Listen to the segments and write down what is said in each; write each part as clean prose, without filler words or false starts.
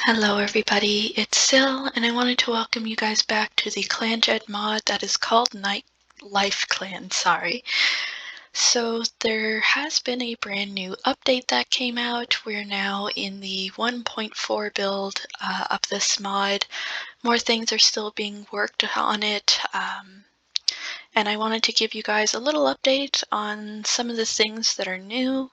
Hello everybody, it's Sil, and I wanted to welcome you guys back to the ClanGed mod that is called Lifegen, sorry. So there has been a brand new update that came out. We're now in the 1.4 build of this mod. More things are still being worked on it, and I wanted to give you guys a little update on some of the things that are new.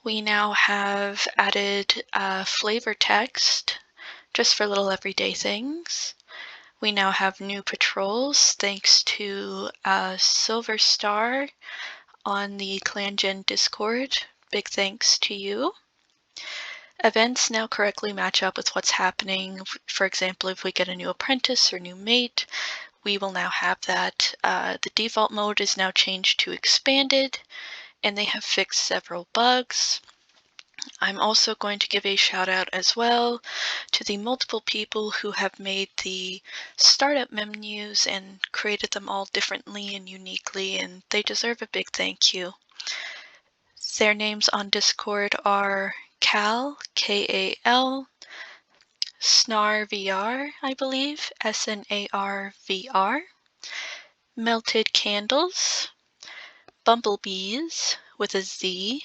We now have added flavor text just for little everyday things. We now have new patrols thanks to Silver Star on the ClanGen Discord. Big thanks to you. Events now correctly match up with what's happening. For example, if we get a new apprentice or new mate, we will now have that. The default mode is now changed to expanded, and they have fixed several bugs. I'm also going to give a shout out as well to the multiple people who have made the startup menus and created them all differently and uniquely, and they deserve a big thank you. Their names on Discord are Cal, K-A-L, SnarVR, I believe, S-N-A-R-V-R, Melted Candles, Bumblebees with a Z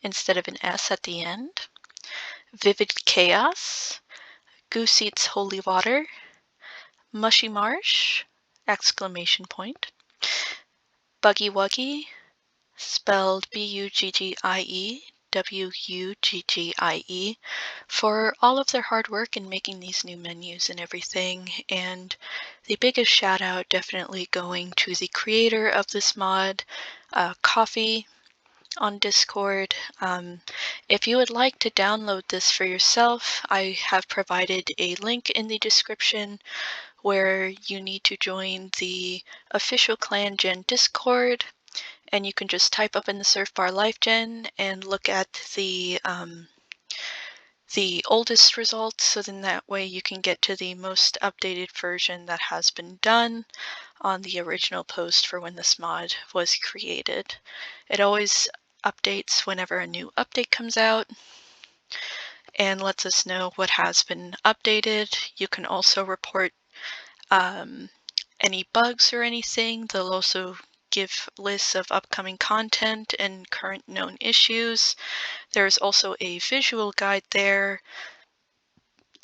instead of an S at the end, Vivid Chaos, Goose Eats Holy Water, Mushy Marsh, exclamation point, Buggy Wuggy, spelled B-U-G-G-I-E, W-U-G-G-I-E, for all of their hard work in making these new menus and everything. And the biggest shout out definitely going to the creator of this mod, Coffee, on Discord. If you would like to download this for yourself, I have provided a link in the description where you need to join the official ClanGen Discord, and you can just type up in the search bar Lifegen and look at the oldest results, so then that way you can get to the most updated version that has been done on the original post for when this mod was created. It always updates whenever a new update comes out and lets us know what has been updated. You can also report any bugs or anything. They'll also give lists of upcoming content and current known issues. There's also a visual guide there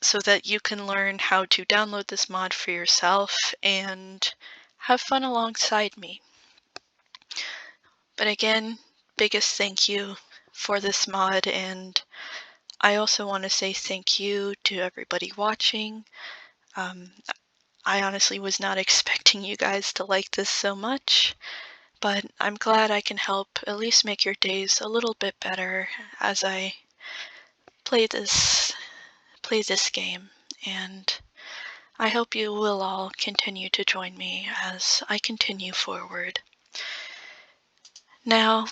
so that you can learn how to download this mod for yourself and have fun alongside me. But again, biggest thank you for this mod, and I also want to say thank you to everybody watching. I honestly was not expecting you guys to like this so much, but I'm glad I can help at least make your days a little bit better as I play this game, and I hope you will all continue to join me as I continue forward. Now,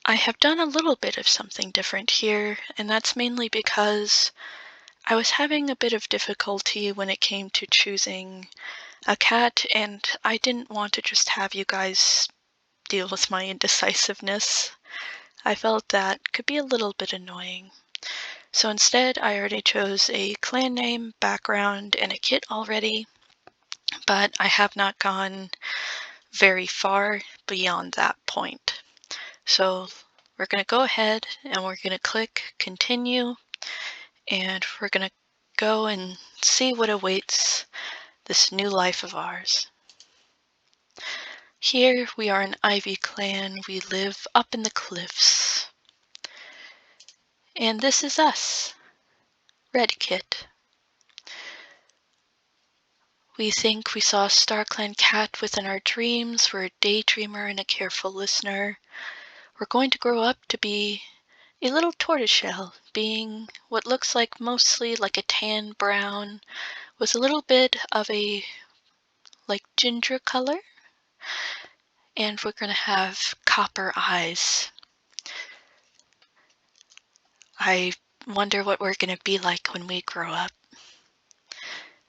I have done a little bit of something different here, and that's mainly because I was having a bit of difficulty when it came to choosing a cat, and I didn't want to just have you guys deal with my indecisiveness. I felt that could be a little bit annoying. So instead, I already chose a clan name, background, and a kit already, but I have not gone very far beyond that point. So we're going to go ahead and we're going to click continue, and we're going to go and see what awaits this new life of ours. Here we are in Ivyclan. We live up in the cliffs. And this is us, Redkit. We think we saw a StarClan cat within our dreams. We're a daydreamer and a careful listener. We're going to grow up to be a little tortoiseshell, being what looks like mostly like a tan brown with a little bit of a ginger color. And we're going to have copper eyes. I wonder what we're going to be like when we grow up.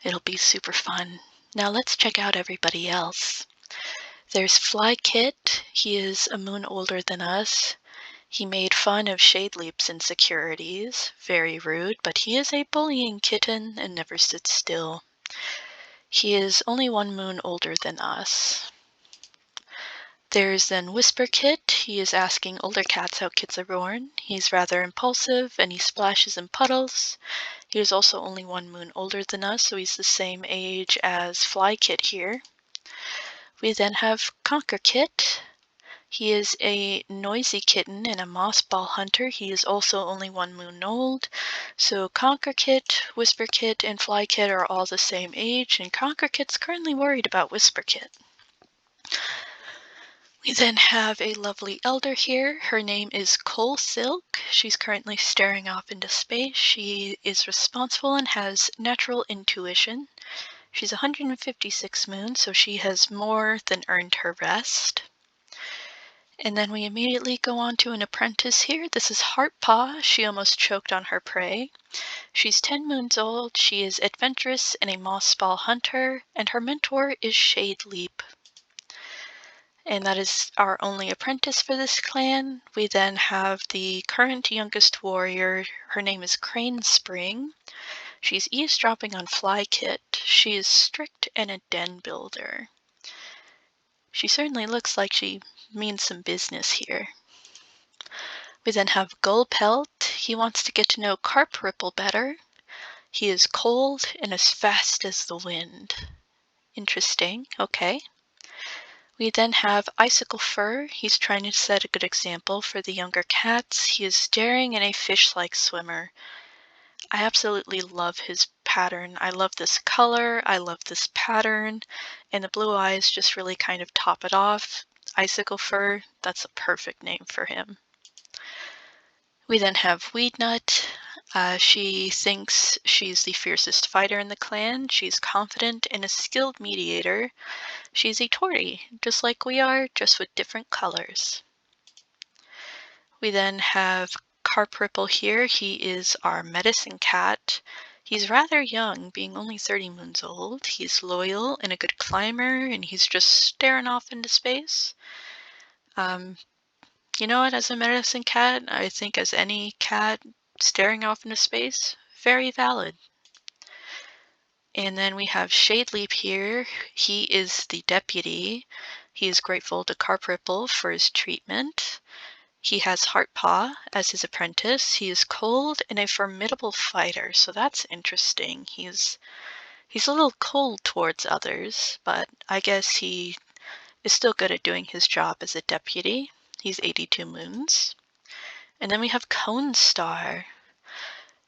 It'll be super fun. Now let's check out everybody else. There's Flykit. He is a moon older than us. He made fun of Shadeleap's insecurities. Very rude, but he is a bullying kitten and never sits still. He is only 1 moon older than us. There's then Whisper Kit. He is asking older cats how kits are born. He's rather impulsive and he splashes in puddles. He is also only 1 moon older than us, so he's the same age as Fly Kit here. We then have Conquer Kit. He is a noisy kitten and a moss ball hunter. He is also only 1 moon old. So Conquer Kit, Whisper Kit, and Fly Kit are all the same age, and Conquer Kit's currently worried about Whisper Kit. We then have a lovely elder here. Her name is Coal Silk. She's currently staring off into space. She is responsible and has natural intuition. She's 156 moons, so she has more than earned her rest. And then we immediately go on to an apprentice here. This is Heartpaw. She almost choked on her prey. She's 10 moons old. She is adventurous and a moss ball hunter, and her mentor is Shadeleap. And that is our only apprentice for this clan. We then have the current youngest warrior. Her name is Crane Spring. She's eavesdropping on Fly Kit. She is strict and a den builder. She certainly looks like she means some business here. We then have Gull Pelt. He wants to get to know Carp Ripple better. He is cold and as fast as the wind. Interesting, okay. We then have Icicle Fur. He's trying to set a good example for the younger cats. He is daring and a fish-like swimmer. I absolutely love his pattern. I love this color, I love this pattern, and the blue eyes just really kind of top it off. Icicle Fur, that's a perfect name for him. We then have Weednut. She thinks she's the fiercest fighter in the clan. She's confident and a skilled mediator. She's a tortie, just like we are, just with different colors. We then have Carp Ripple here. He is our medicine cat. He's rather young, being only 30 moons old. He's loyal and a good climber, and he's just staring off into space. You know what, as a medicine cat, I think as any cat staring off into space, very valid. And then we have Shadeleap here. He is the deputy. He is grateful to Carp Ripple for his treatment. He has Heartpaw as his apprentice. He is cold and a formidable fighter, so that's interesting. He's a little cold towards others, but I guess he is still good at doing his job as a deputy. He's 82 moons. And then we have Cone Star.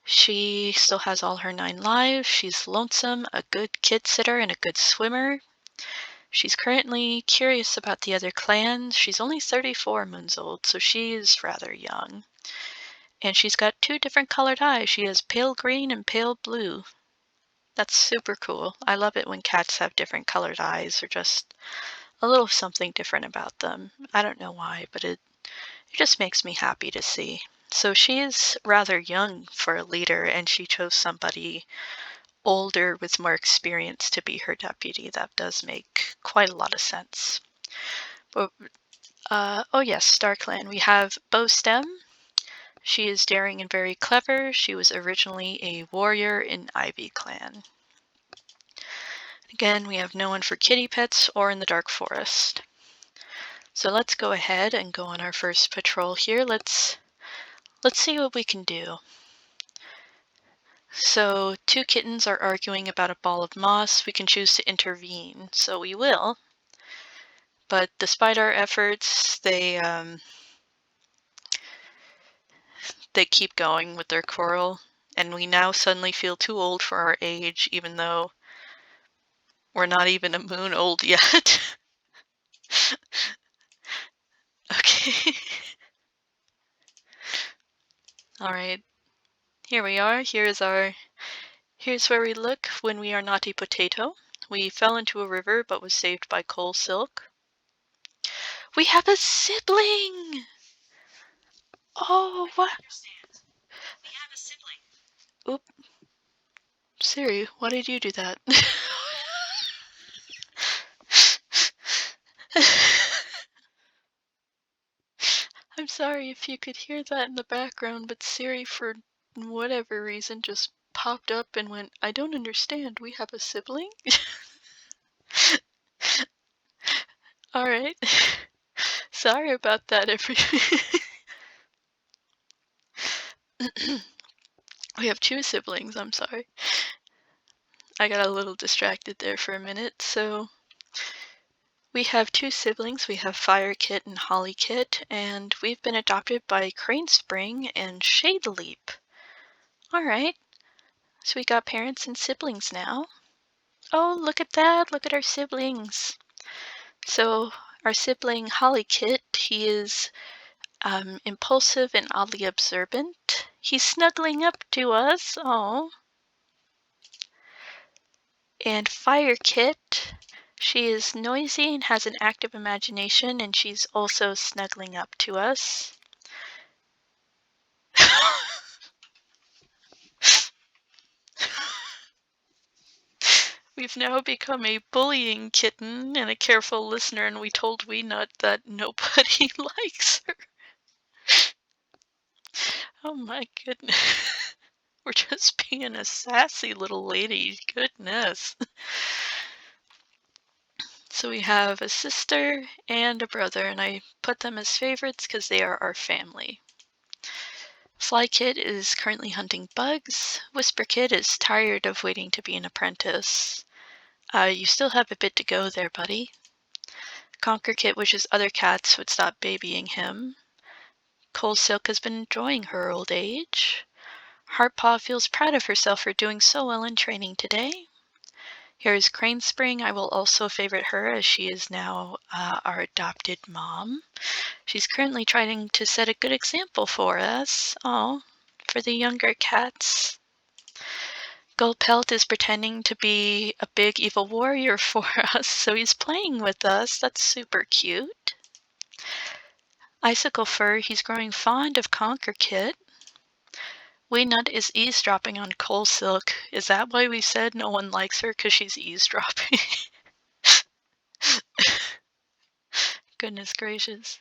She still has all her 9 lives. She's lonesome, a good kid sitter, and a good swimmer. She's currently curious about the other clans. She's only 34 moons old, so she's rather young. And she's got 2 different colored eyes. She has pale green and pale blue. That's super cool. I love it when cats have different colored eyes or just a little something different about them. I don't know why, but it just makes me happy to see. So she is rather young for a leader, and she chose somebody older with more experience to be her deputy. That does make quite a lot of sense. But oh yes, StarClan. We have Bowstem. She is daring and very clever. She was originally a warrior in Ivyclan. Again, we have no one for kitty pets or in the dark forest. So let's go ahead and go on our first patrol here. Let's see what we can do. So 2 kittens are arguing about a ball of moss. We can choose to intervene, so we will. But despite our efforts, they keep going with their quarrel, and we now suddenly feel too old for our age, even though we're not even a moon old yet. Okay. Alright. Here we are. Here's where we look when we are not a potato. We fell into a river but was saved by Coal Silk. We have a sibling! Oh, what? We have a sibling. Oop. Siri, why did you do that? Sorry if you could hear that in the background, but Siri, for whatever reason, just popped up and went, I don't understand. We have a sibling? Alright. Sorry about that, We have two siblings, I'm sorry. I got a little distracted there for a minute. So we have two siblings. We have Firekit and Hollykit, and we've been adopted by Crane Spring and Shade Leap. Alright. So we got parents and siblings now. Oh, look at that. Look at our siblings. So our sibling Hollykit, he is impulsive and oddly observant. He's snuggling up to us. Oh. And Firekit, she is noisy and has an active imagination, and she's also snuggling up to us. We've now become a bullying kitten and a careful listener, and we told Weenut that nobody likes her. Oh my goodness. We're just being a sassy little lady. Goodness. So we have a sister and a brother, and I put them as favorites because they are our family. Flykit is currently hunting bugs. Whisperkit is tired of waiting to be an apprentice. You still have a bit to go there, buddy. Conquerkit wishes other cats would stop babying him. Cold Silk has been enjoying her old age. Heartpaw feels proud of herself for doing so well in training today. Here is Crane Spring. I will also favorite her as she is now our adopted mom. She's currently trying to set a good example for us. Oh, for the younger cats. Goldpelt is pretending to be a big evil warrior for us, so he's playing with us. That's super cute. Icicle Fur, he's growing fond of Conquerkit. Weenut is eavesdropping on Coal Silk. Is that why we said no one likes her? Because she's eavesdropping? Goodness gracious.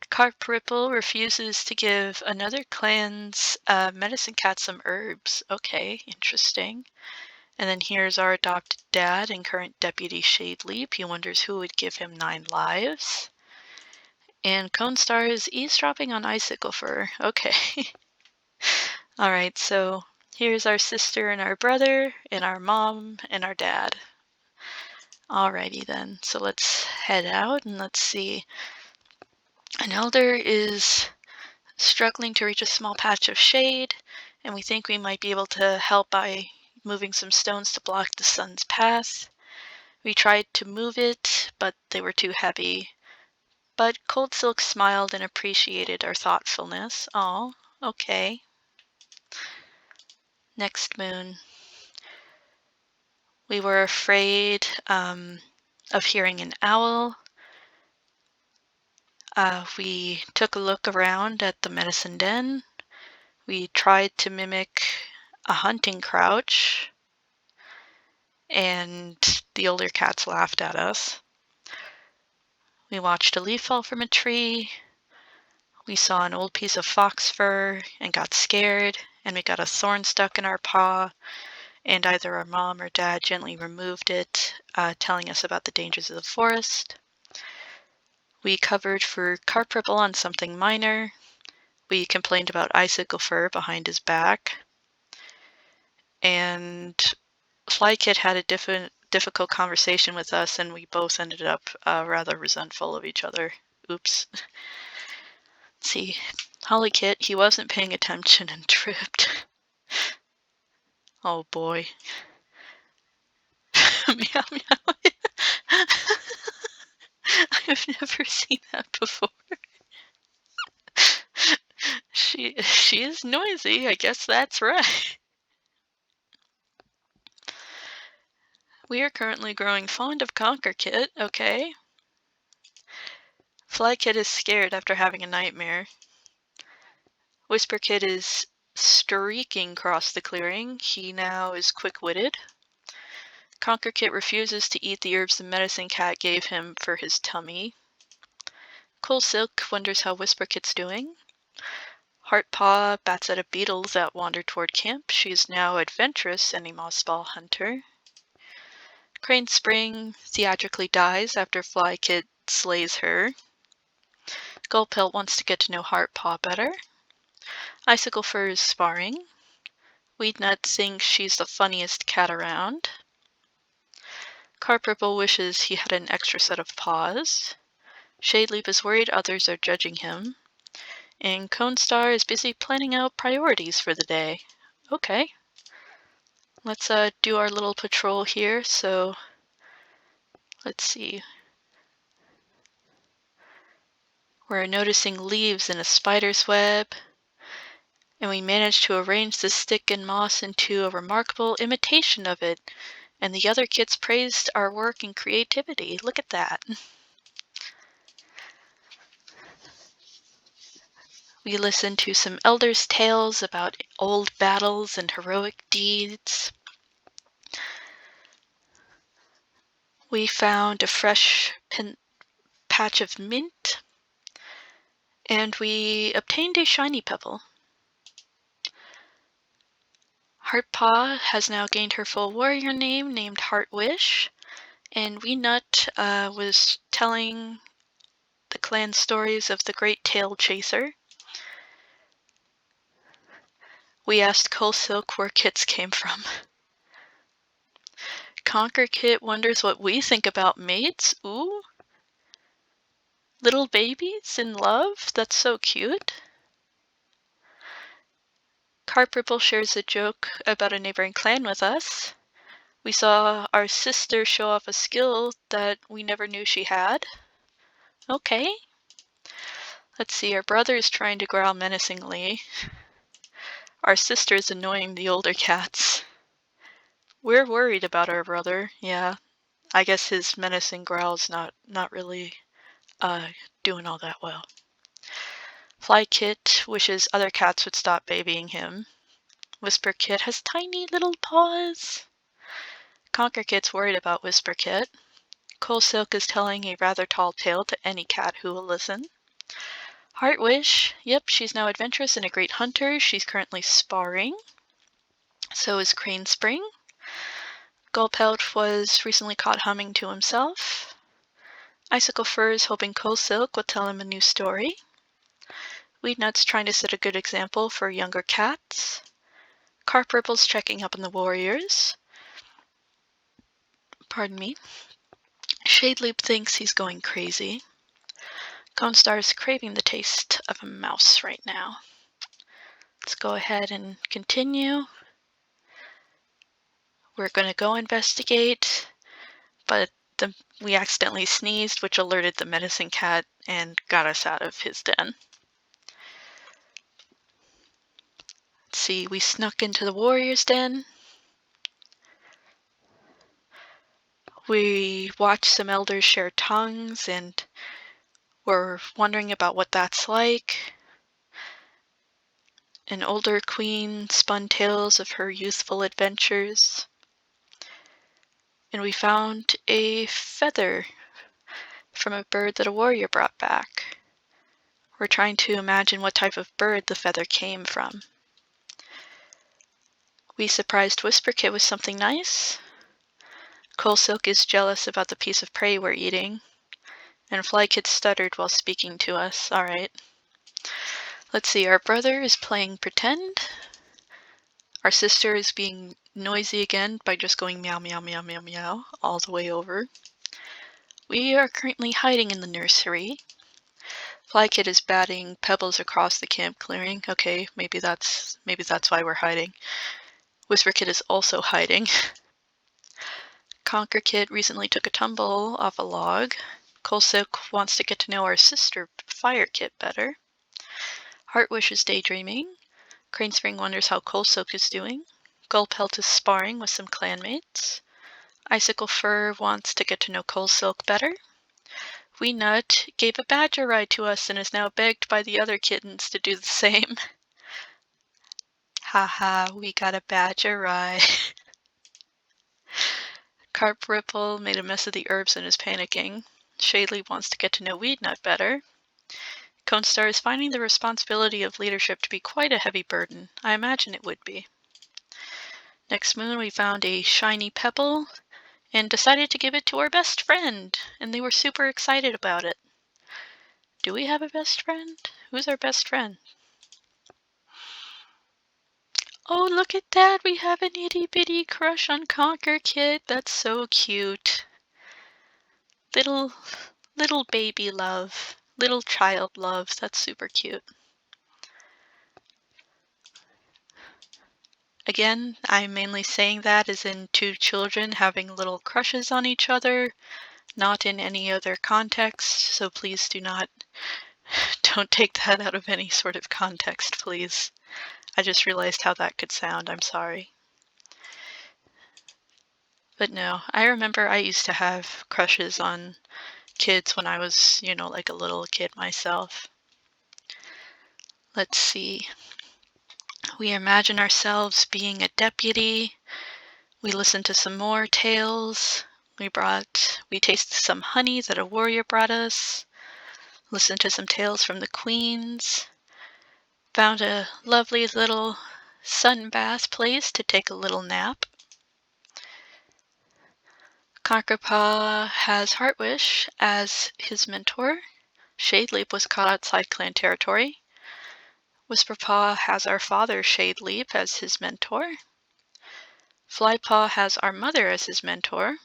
Carp Ripple refuses to give another clan's medicine cat some herbs. Okay, interesting. And then here's our adopted dad and current deputy Shade Leap. He wonders who would give him 9 lives. And Cone Star is eavesdropping on Icicle Fur. Okay. Alright, so here's our sister and our brother, and our mom and our dad. Alrighty then, so let's head out and let's see. An elder is struggling to reach a small patch of shade, and we think we might be able to help by moving some stones to block the sun's path. We tried to move it, but they were too heavy. But Cold Silk smiled and appreciated our thoughtfulness. Oh, okay. Next moon. We were afraid of hearing an owl. We took a look around at the medicine den. We tried to mimic a hunting crouch, and the older cats laughed at us. We watched a leaf fall from a tree. We saw an old piece of fox fur and got scared, and we got a thorn stuck in our paw, and either our mom or dad gently removed it, telling us about the dangers of the forest. We covered for carp ripple on something minor. We complained about Icicle Fur behind his back. And Flykit had a difficult conversation with us, and we both ended up rather resentful of each other. Oops. Let's see. Hollykit, he wasn't paying attention and tripped. Oh boy. Meow meow. I've never seen that before. She is noisy, I guess that's right. We are currently growing fond of Conquerkit, okay. Flykit is scared after having a nightmare. Whisperkit is streaking across the clearing. He now is quick-witted. Conquerkit refuses to eat the herbs the medicine cat gave him for his tummy. Cool Silk wonders how Whisper Kit's doing. Heartpaw bats at a beetle that wandered toward camp. She is now adventurous and a mossball hunter. Crane Spring theatrically dies after Fly Kit slays her. Gullpelt wants to get to know Heartpaw better. Icicle Fur is sparring. Weednut thinks she's the funniest cat around. Carpripple wishes he had an extra set of paws. Shadeleaf is worried others are judging him. And Conestar is busy planning out priorities for the day. Okay. Let's do our little patrol here. So, let's see. We're noticing leaves in a spider's web. And we managed to arrange the stick and moss into a remarkable imitation of it. And the other kids praised our work and creativity. Look at that. We listened to some elders' tales about old battles and heroic deeds. We found a fresh patch of mint, and we obtained a shiny pebble. Heartpaw has now gained her full warrior name, named Heartwish, and Weenut was telling the clan stories of the great tail chaser. We asked Coal Silk where kits came from. Conquer Kit wonders what we think about mates. Ooh. Little babies in love? That's so cute. Carpripple shares a joke about a neighboring clan with us. We saw our sister show off a skill that we never knew she had. Okay. Let's see, our brother is trying to growl menacingly. Our sister is annoying the older cats. We're worried about our brother, yeah. I guess his menacing growl's not really doing all that well. Fly Kit wishes other cats would stop babying him. Whisper Kit has tiny little paws. Conquer Kit's worried about Whisper Kit. Coal Silk is telling a rather tall tale to any cat who will listen. Heartwish, yep, she's now adventurous and a great hunter. She's currently sparring. So is Crane Spring. Gullpelt was recently caught humming to himself. Icicle Fur is hoping Coal Silk will tell him a new story. Weednut's trying to set a good example for younger cats. Carpripple's checking up on the warriors. Pardon me. Shadeleap thinks he's going crazy. Conestar's craving the taste of a mouse right now. Let's go ahead and continue. We're going to go investigate, but we accidentally sneezed, which alerted the medicine cat and got us out of his den. Let's see, we snuck into the warrior's den. We watched some elders share tongues and were wondering about what that's like. An older queen spun tales of her youthful adventures. And we found a feather from a bird that a warrior brought back. We're trying to imagine what type of bird the feather came from. We surprised Whisper Kit with something nice. Coal Silk is jealous about the piece of prey we're eating. And Fly Kit stuttered while speaking to us. Alright. Let's see, our brother is playing pretend. Our sister is being noisy again by just going meow, meow, meow, meow, meow all the way over. We are currently hiding in the nursery. Fly Kit is batting pebbles across the camp clearing. Okay, maybe that's why we're hiding. Whisper Kit is also hiding. Conquer Kit recently took a tumble off a log. Coal Silk wants to get to know our sister Fire Kit better. Heartwish is daydreaming. Crane Spring wonders how Coal Silk is doing. Gullpelt is sparring with some clanmates. Icicle Fur wants to get to know Coal Silk better. Weenut gave a badger ride to us and is now begged by the other kittens to do the same. Haha, we got a badger ride. Carpripple made a mess of the herbs and is panicking. Shadeleaf wants to get to know Weednut better. Conestar is finding the responsibility of leadership to be quite a heavy burden. I imagine it would be. Next moon, we found a shiny pebble and decided to give it to our best friend, and they were super excited about it. Do we have a best friend? Who's our best friend? Oh, look at that! We have an itty-bitty crush on Conquer Kid. That's so cute. Little baby love. Little child love. That's super cute. Again, I'm mainly saying that as in two children having little crushes on each other, not in any other context, so please don't take that out of any sort of context, please. I just realized how that could sound. I'm sorry. But no, I remember I used to have crushes on kids when I was, like a little kid myself. Let's see. We imagine ourselves being a deputy. We listened to some more tales. We tasted some honey that a warrior brought us. Listened to some tales from the queens. Found a lovely little sun bath place to take a little nap. Conquerpaw has Heartwish as his mentor. Shadeleap was caught outside clan territory. Whisperpaw has our father Shadeleap as his mentor. Flypaw has our mother as his mentor.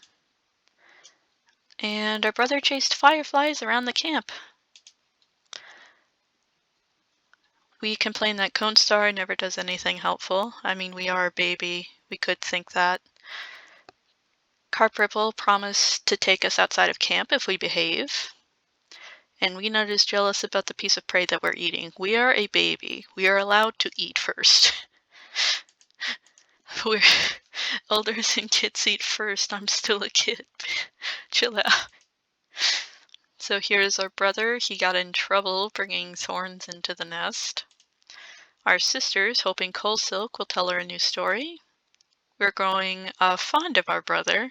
And our brother chased fireflies around the camp. We complain that Conestar never does anything helpful. I mean, we are a baby. We could think that. Carpripple promised to take us outside of camp if we behave. And Weenut is jealous about the piece of prey that we're eating. We are a baby. We are allowed to eat first. We're elders and kids eat first. I'm still a kid. Chill out. So here's our brother. He got in trouble bringing thorns into the nest. Our sisters, hoping Coal Silk will tell her a new story. We're growing fond of our brother.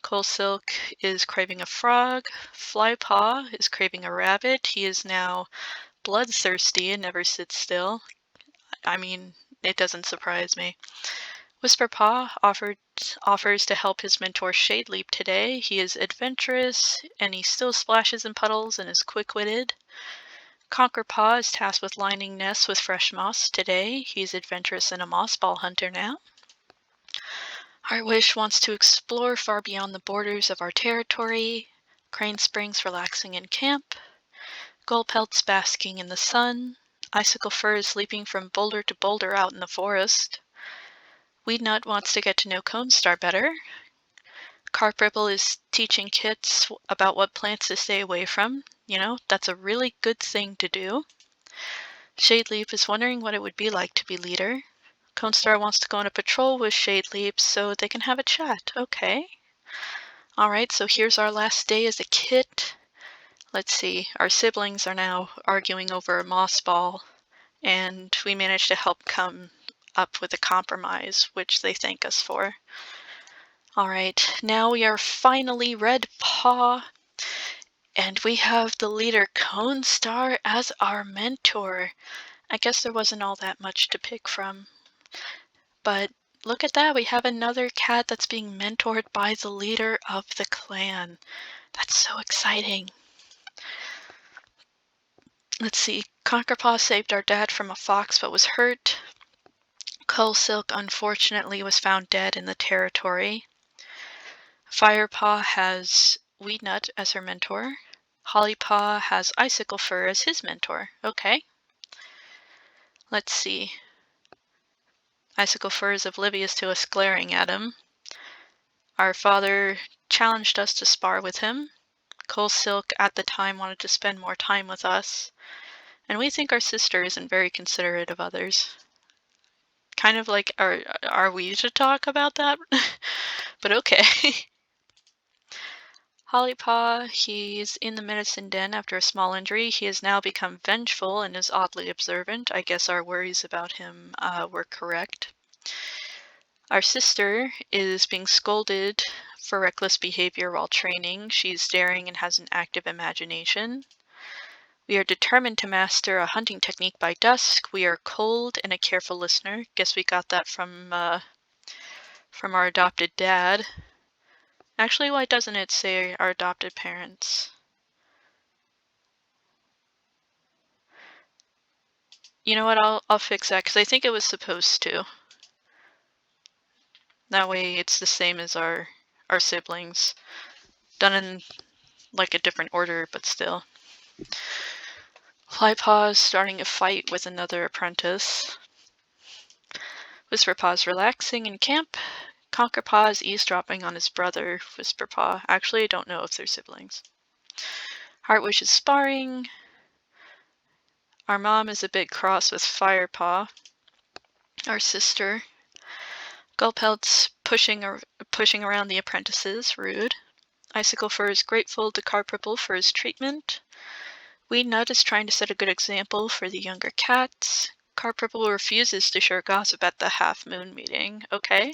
Coal Silk is craving a frog. Flypaw is craving a rabbit. He is now bloodthirsty and never sits still. I mean, it doesn't surprise me. Whisperpaw offers to help his mentor Shadeleap today. He is adventurous, and he still splashes in puddles and is quick-witted. Conquerpaw is tasked with lining nests with fresh moss today. He's adventurous and a moss ball hunter now. Heartwish wants to explore far beyond the borders of our territory. Crane Springs relaxing in camp. Gullpelt's basking in the sun. Icicle Fur is leaping from boulder to boulder out in the forest. Weednut wants to get to know Conestar better. Carpripple is teaching Kits about what plants to stay away from. That's a really good thing to do. Shadeleap is wondering what it would be like to be leader. Conestar wants to go on a patrol with Shadeleap so they can have a chat. Okay. Alright, so here's our last day as a kit. Let's see, our siblings are now arguing over a moss ball, and we managed to help come up with a compromise, which they thank us for. Alright, now we are finally Redpaw, and we have the leader Conestar as our mentor. I guess there wasn't all that much to pick from. But look at that, we have another cat that's being mentored by the leader of the clan. That's so exciting. Let's see, Conquerpaw saved our dad from a fox but was hurt. Coal Silk unfortunately was found dead in the territory. Firepaw has Weednut as her mentor. Hollypaw has Icicle Fur as his mentor. Okay. Let's see. Icicle Fur is oblivious to us glaring at him. Our father challenged us to spar with him. Coal Silk at the time wanted to spend more time with us. And we think our sister isn't very considerate of others. Kind of like, are we to talk about that? But okay. Hollypaw, he's in the medicine den after a small injury. He has now become vengeful and is oddly observant. I guess our worries about him were correct. Our sister is being scolded for reckless behavior while training. She's daring and has an active imagination. We are determined to master a hunting technique by dusk. We are cold and a careful listener. Guess we got that from our adopted dad. Actually, why doesn't it say our adopted parents? You know what? I'll fix that because I think it was supposed to. That way, it's the same as our siblings, done in like a different order, but still. Flypaws starting a fight with another apprentice. Whisperpaws relaxing in camp. Conquerpaws eavesdropping on his brother, Whisperpaw. Actually, I don't know if they're siblings. Heartwish is sparring. Our mom is a bit cross with Firepaw, our sister. Gulpelt's pushing around the apprentices, rude. Icicle Fur is grateful to Carpripple for his treatment. Weed Nut is trying to set a good example for the younger cats. Carpripple refuses to share gossip at the Half Moon meeting. Okay.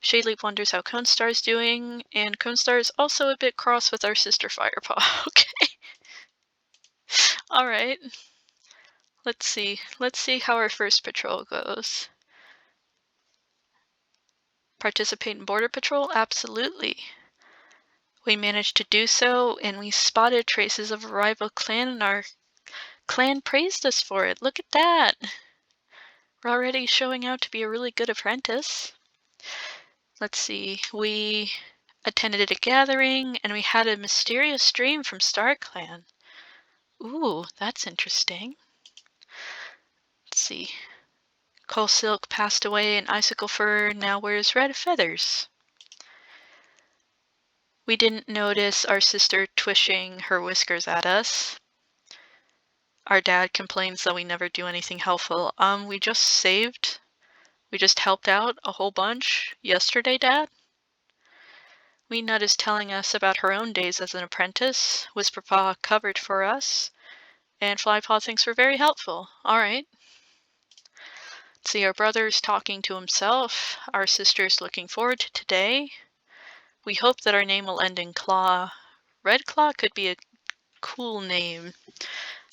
Shadeleap wonders how Conestar is doing, and Conestar is also a bit cross with our sister Firepaw. Okay. Alright. Let's see how our first patrol goes. Participate in border patrol? Absolutely. We managed to do so, and we spotted traces of a rival clan, and our clan praised us for it. Look at that! We're already showing out to be a really good apprentice. Let's see, we attended a gathering, and we had a mysterious dream from StarClan. Ooh, that's interesting. Let's see. Coal Silk passed away, and Icicle Fur now wears red feathers. We didn't notice our sister twishing her whiskers at us. Our dad complains that we never do anything helpful. We just helped out a whole bunch yesterday, Dad. Wee Nut is telling us about her own days as an apprentice. Whisperpaw covered for us, and Flypaw thinks we're very helpful. Alright. See, our brother's talking to himself. Our sister's looking forward to today. We hope that our name will end in Claw. Red Claw could be a cool name.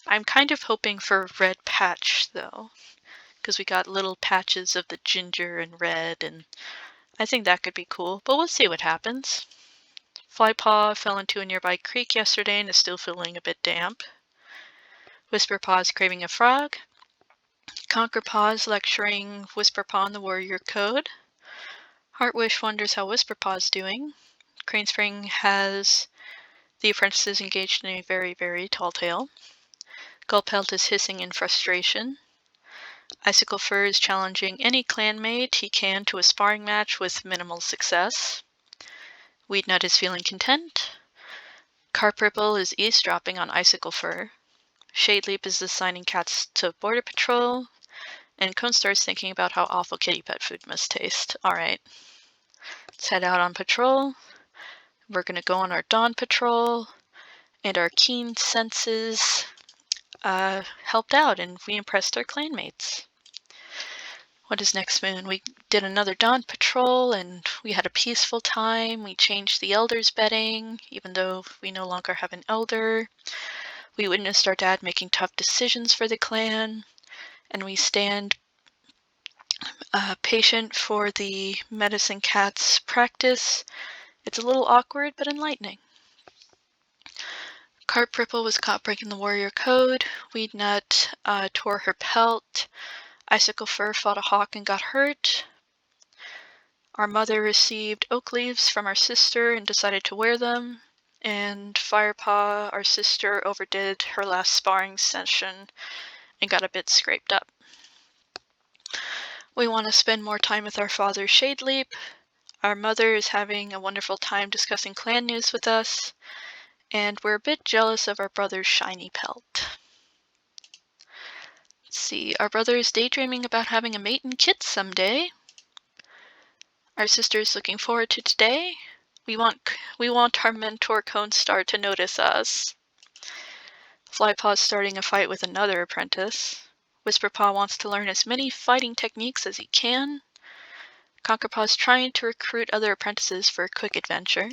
I'm kind of hoping for Red Patch, though, because we got little patches of the ginger and red, and I think that could be cool, but we'll see what happens. Flypaw fell into a nearby creek yesterday and is still feeling a bit damp. Whisperpaw's craving a frog. Conquerpaw's lecturing Whisperpaw on the warrior code. Heartwish wonders how Whisperpaw's doing. Cranespring has the apprentices engaged in a very, very tall tale. Gulpelt is hissing in frustration. Icicle Fur is challenging any clanmate he can to a sparring match with minimal success. Weednut is feeling content. Carpripple is eavesdropping on Icicle Fur. Shadeleap is assigning cats to border patrol. And Conestar is thinking about how awful kitty pet food must taste. Alright. Let's head out on patrol. We're going to go on our dawn patrol. And our keen senses helped out, and we impressed our clanmates. What is next moon? We did another dawn patrol, and we had a peaceful time. We changed the elders' bedding, even though we no longer have an elder. We witnessed our dad making tough decisions for the clan, and we stand patient for the medicine cat's practice. It's a little awkward, but enlightening. Carpripple was caught breaking the warrior code. Weednut tore her pelt. Icicle Fur fought a hawk and got hurt. Our mother received oak leaves from our sister and decided to wear them. And Firepaw, our sister, overdid her last sparring session and got a bit scraped up. We want to spend more time with our father, Shadeleap. Our mother is having a wonderful time discussing clan news with us. And we're a bit jealous of our brother's shiny pelt. Let's see, our brother is daydreaming about having a mate and kids someday. Our sister is looking forward to today. We want our mentor Conestar to notice us. Flypaw's starting a fight with another apprentice. Whisperpaw wants to learn as many fighting techniques as he can. Conquerpaw's trying to recruit other apprentices for a quick adventure.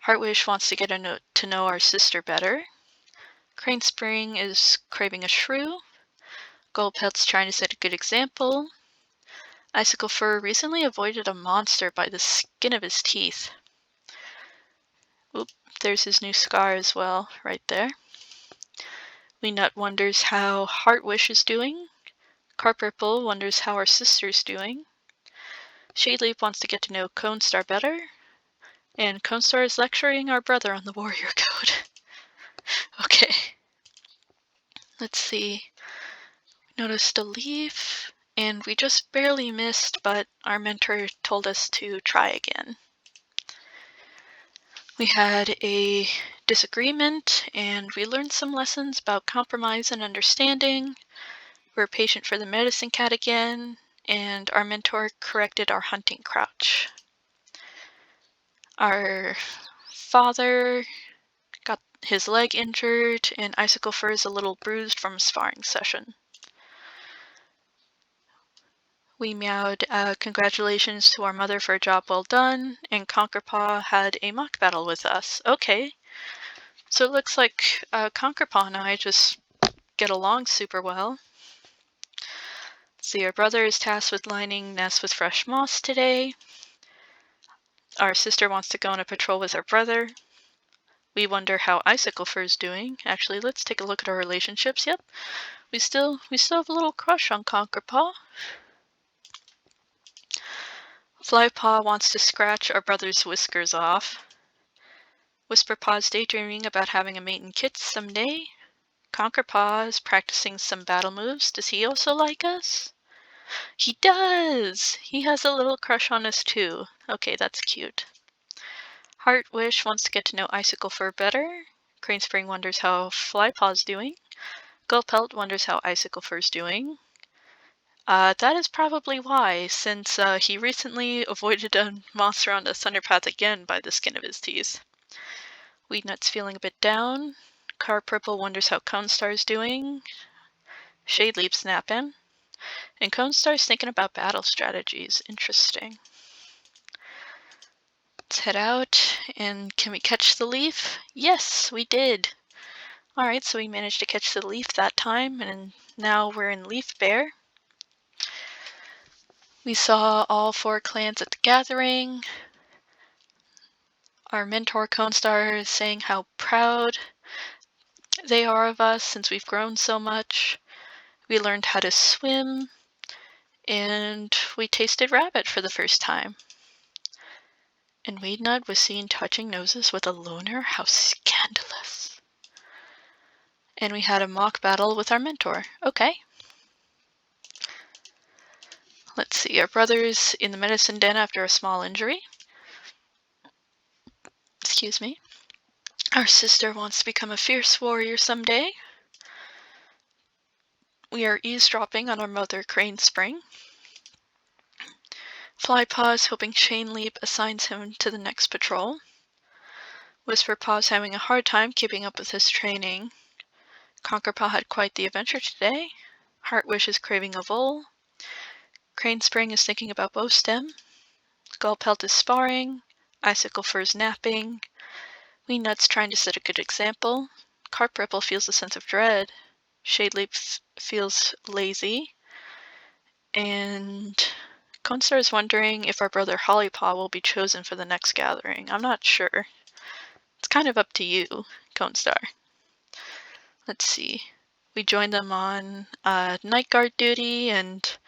Heartwish wants to get to know our sister better. Crane Spring is craving a shrew. Goldpelt's trying to set a good example. Icicle Fur recently avoided a monster by the skin of his teeth. Oop, there's his new scar as well, right there. Weenut wonders how Heartwish is doing. Carpurple wonders how our sister's doing. Shadeleap wants to get to know Conestar better. And Conestar is lecturing our brother on the warrior code. Okay. Let's see. Noticed a leaf, and we just barely missed, but our mentor told us to try again. We had a disagreement, and we learned some lessons about compromise and understanding. We're patient for the medicine cat again, and our mentor corrected our hunting crouch. Our father got his leg injured, and Icicle Fur is a little bruised from a sparring session. We meowed congratulations to our mother for a job well done, and Conquerpaw had a mock battle with us. Okay, so it looks like Conquerpaw and I just get along super well. See, our brother is tasked with lining nests with fresh moss today. Our sister wants to go on a patrol with our brother. We wonder how Icicle Fur is doing. Actually, let's take a look at our relationships. Yep, we still have a little crush on Conquerpaw. Flypaw wants to scratch our brother's whiskers off. Whisperpaw's daydreaming about having a mate in kits someday. Conquerpaw is practicing some battle moves. Does he also like us? He does! He has a little crush on us too. Okay, that's cute. Heartwish wants to get to know Icicle Fur better. Cranespring wonders how Flypaw's doing. Gullpelt wonders how Icicle Fur's doing. That is probably why, since he recently avoided a monster on the Thunderpath again by the skin of his teeth. Weednut's feeling a bit down. Carpurple wonders how Conestar's doing. Shadeleap's napping. And Conestar's thinking about battle strategies. Interesting. Let's head out, and can we catch the leaf? Yes, we did! Alright, so we managed to catch the leaf that time, and now we're in Leaf Bear. We saw all 4 clans at the gathering. Our mentor Conestar is saying how proud they are of us since we've grown so much. We learned how to swim, and we tasted rabbit for the first time. And Weednut was seen touching noses with a loner? How scandalous. And we had a mock battle with our mentor. Okay. Let's see, our brother's in the medicine den after a small injury. Excuse me. Our sister wants to become a fierce warrior someday. We are eavesdropping on our mother Crane Spring. Flypaw's hoping Shadeleap assigns him to the next patrol. Whisperpaw's having a hard time keeping up with his training. Conquerpaw had quite the adventure today. Heartwish is craving a vole. Crane Spring is thinking about Bowstem. Gullpelt is sparring. Icicle Fur's napping. Weenut's trying to set a good example. Carpurple feels a sense of dread. Shadeleap feels lazy. And Conestar is wondering if our brother Hollypaw will be chosen for the next gathering. I'm not sure. It's kind of up to you, Conestar. Let's see. We joined them on night guard duty, and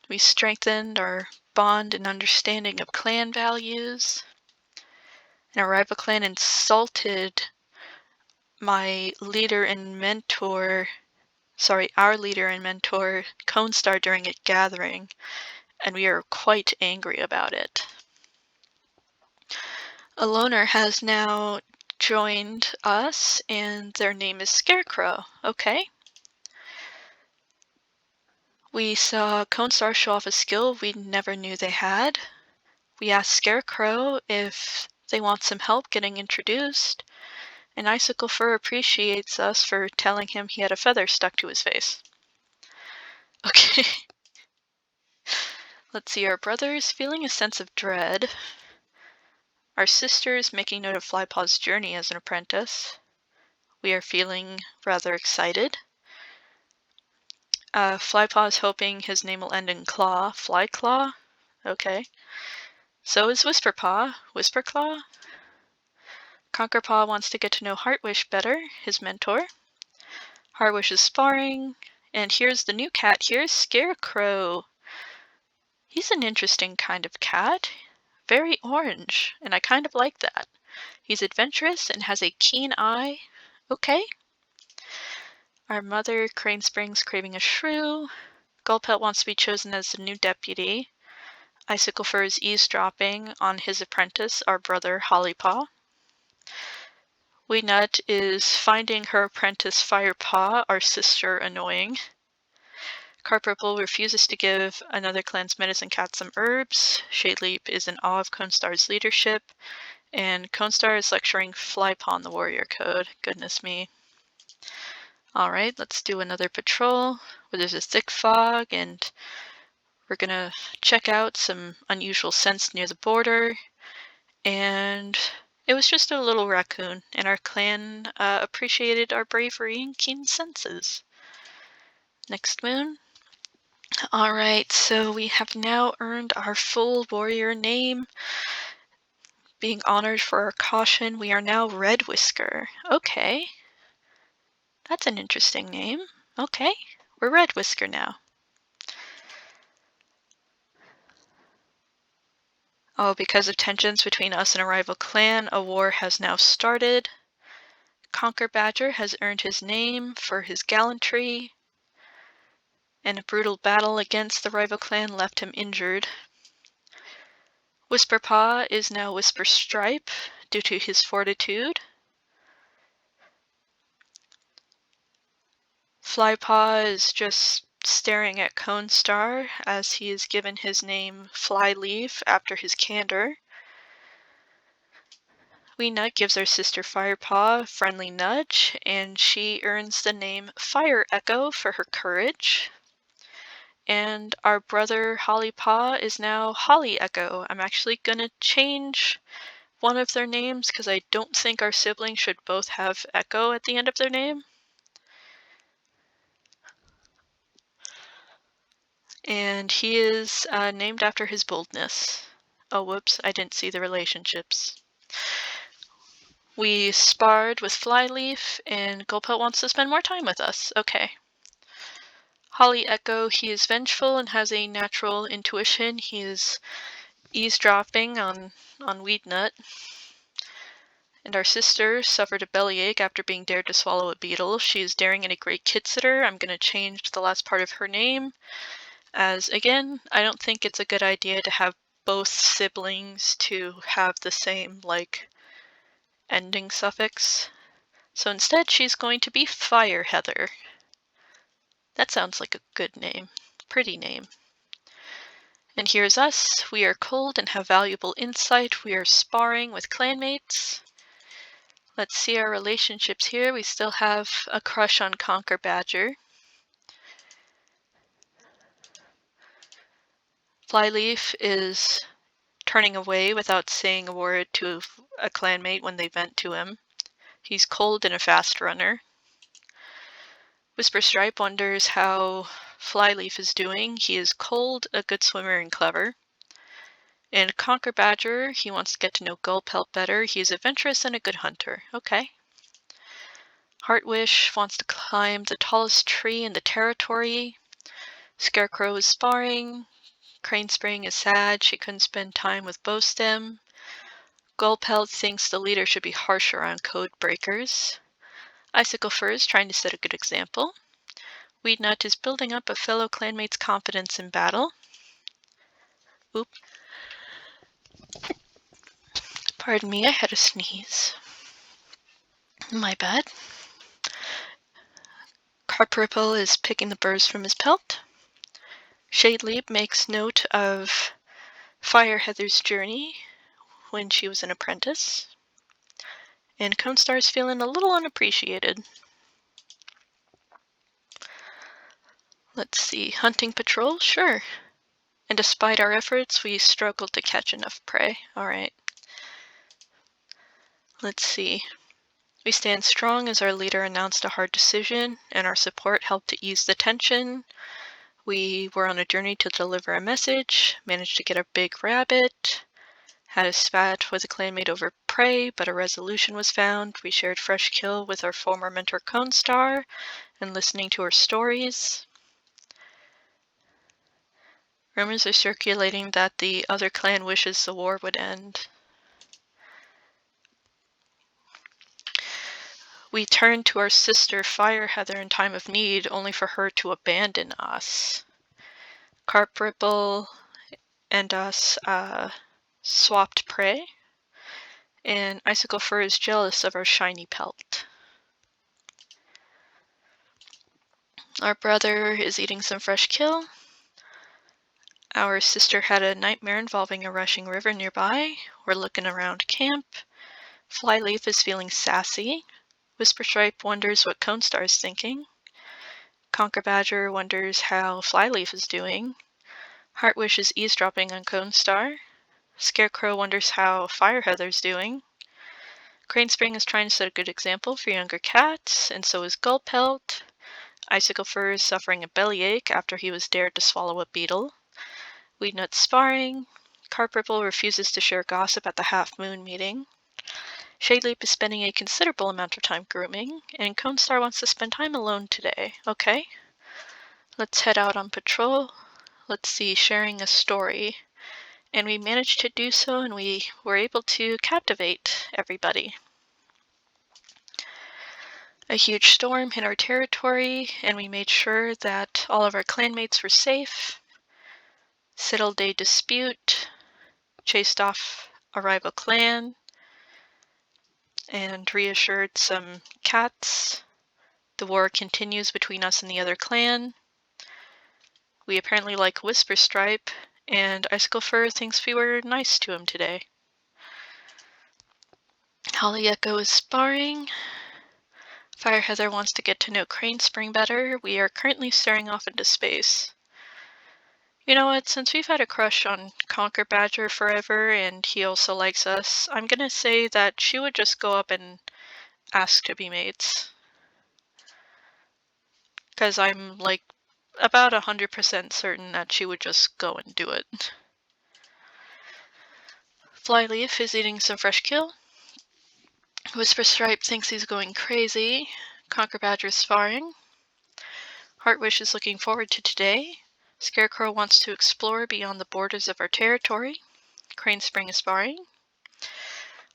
we strengthened our bond and understanding of clan values. And our Ivyclan insulted our leader and mentor, Conestar during a gathering, and we are quite angry about it. A loner has now joined us, and their name is Scarecrow. Okay. We saw Conestar show off a skill we never knew they had. We asked Scarecrow if they want some help getting introduced, and Icicle Fur appreciates us for telling him he had a feather stuck to his face. Okay. Let's see, our brother is feeling a sense of dread. Our sister is making note of Flypaw's journey as an apprentice. We are feeling rather excited. Flypaw is hoping his name will end in claw. Flyclaw? Okay. So is Whisperpaw. Whisperclaw? Conquerpaw wants to get to know Heartwish better, his mentor. Heartwish is sparring. And here's the new cat. Here's Scarecrow. He's an interesting kind of cat. Very orange, and I kind of like that. He's adventurous and has a keen eye. Okay. Our mother, Crane Springs, craving a shrew. Gulpelt wants to be chosen as the new deputy. Icicle Fur is eavesdropping on his apprentice, our brother Hollypaw. Weenut is finding her apprentice Firepaw, our sister, annoying. Carpurple refuses to give another clan's medicine cat some herbs. Shadeleap is in awe of Constar's leadership. And Constar is lecturing Flypaw on the warrior code. Goodness me. Alright, let's do another patrol where there's a thick fog, and we're gonna check out some unusual scents near the border. And it was just a little raccoon, and our clan appreciated our bravery and keen senses. Next moon. Alright, so we have now earned our full warrior name. Being honored for our caution, we are now Red Whisker. Okay. That's an interesting name. Okay, we're Red Whisker now. Oh, because of tensions between us and a rival clan, a war has now started. Conquer Badger has earned his name for his gallantry, and a brutal battle against the rival clan left him injured. Whisperpaw is now Whisper Stripe due to his fortitude. Flypaw is just staring at Constar as he is given his name Flyleaf after his candor. Weenut gives our sister Firepaw a friendly nudge, and she earns the name Fire Echo for her courage. And our brother Hollypaw is now Holly Echo. I'm actually going to change one of their names because I don't think our siblings should both have Echo at the end of their name. And he is named after his boldness. Oh, whoops, I didn't see the relationships. We sparred with Flyleaf, and Gulpelt wants to spend more time with us. Okay. Holly Echo, he is vengeful and has a natural intuition. He is eavesdropping on Weednut. And our sister suffered a bellyache after being dared to swallow a beetle. She is daring and a great kid-sitter. I'm going to change the last part of her name, as, again, I don't think it's a good idea to have both siblings to have the same, ending suffix. So instead, she's going to be Fire Heather. That sounds like a good name. Pretty name. And here's us. We are cold and have valuable insight. We are sparring with clanmates. Let's see our relationships here. We still have a crush on Conquer Badger. Flyleaf is turning away without saying a word to a clanmate when they vent to him. He's cold and a fast runner. Whisper Stripe wonders how Flyleaf is doing. He is cold, a good swimmer, and clever. And Conquer Badger, he wants to get to know Gulpelt better. He is adventurous and a good hunter. Okay. Heartwish wants to climb the tallest tree in the territory. Scarecrow is sparring. Crane Spring is sad. She couldn't spend time with Bowstem. Gulpelt thinks the leader should be harsher on code breakers. Icicle Fur is trying to set a good example. Weednut is building up a fellow clanmate's confidence in battle. Oop. Pardon me, I had a sneeze. My bad. Carpurple is picking the burrs from his pelt. Shadeleap makes note of Fire Heather's journey when she was an apprentice. And Constar's feeling a little unappreciated. Let's see, hunting patrol? Sure. And despite our efforts, we struggled to catch enough prey. Alright. Let's see. We stand strong as our leader announced a hard decision, and our support helped to ease the tension. We were on a journey to deliver a message, managed to get a big rabbit, had a spat with a clanmate over prey, but a resolution was found. We shared fresh kill with our former mentor Cone Star, and listening to her stories. Rumors are circulating that the other clan wishes the war would end. We turned to our sister Fire Heather in time of need, only for her to abandon us. Carp Ripple and us swapped prey, and Icicle Fur is jealous of our shiny pelt. Our brother is eating some fresh kill. Our sister had a nightmare involving a rushing river nearby. We're looking around camp. Flyleaf is feeling sassy. Whisperstripe wonders what Cone Star is thinking. Conquer Badger wonders how Flyleaf is doing. Heartwish is eavesdropping on Cone Star. Scarecrow wonders how Fire Heather's doing. Crane Spring is trying to set a good example for younger cats, and so is Gullpelt. Icicle Fur is suffering a bellyache after he was dared to swallow a beetle. Weednut sparring. Carp Ripple refuses to share gossip at the Half Moon meeting. Shadeleap is spending a considerable amount of time grooming, and Cone Star wants to spend time alone today. Okay, let's head out on patrol. Let's see, sharing a story. And we managed to do so, and we were able to captivate everybody. A huge storm hit our territory, and we made sure that all of our clanmates were safe. Settled a dispute, chased off a rival clan, and reassured some cats. The war continues between us and the other clan. We apparently like Whisperstripe, and Icicle Fur thinks we were nice to him today. Holly Echo is sparring. Fire Heather wants to get to know Crane Spring better. We are currently staring off into space. You know what, since we've had a crush on Conquer Badger forever and he also likes us, I'm gonna say that she would just go up and ask to be mates. Because I'm like about 100% certain that she would just go and do it. Flyleaf is eating some fresh kill. Whisperstripe thinks he's going crazy. Conquer Badger is sparring. Heartwish is looking forward to today. Scarecrow wants to explore beyond the borders of our territory. Crane Spring is sparring.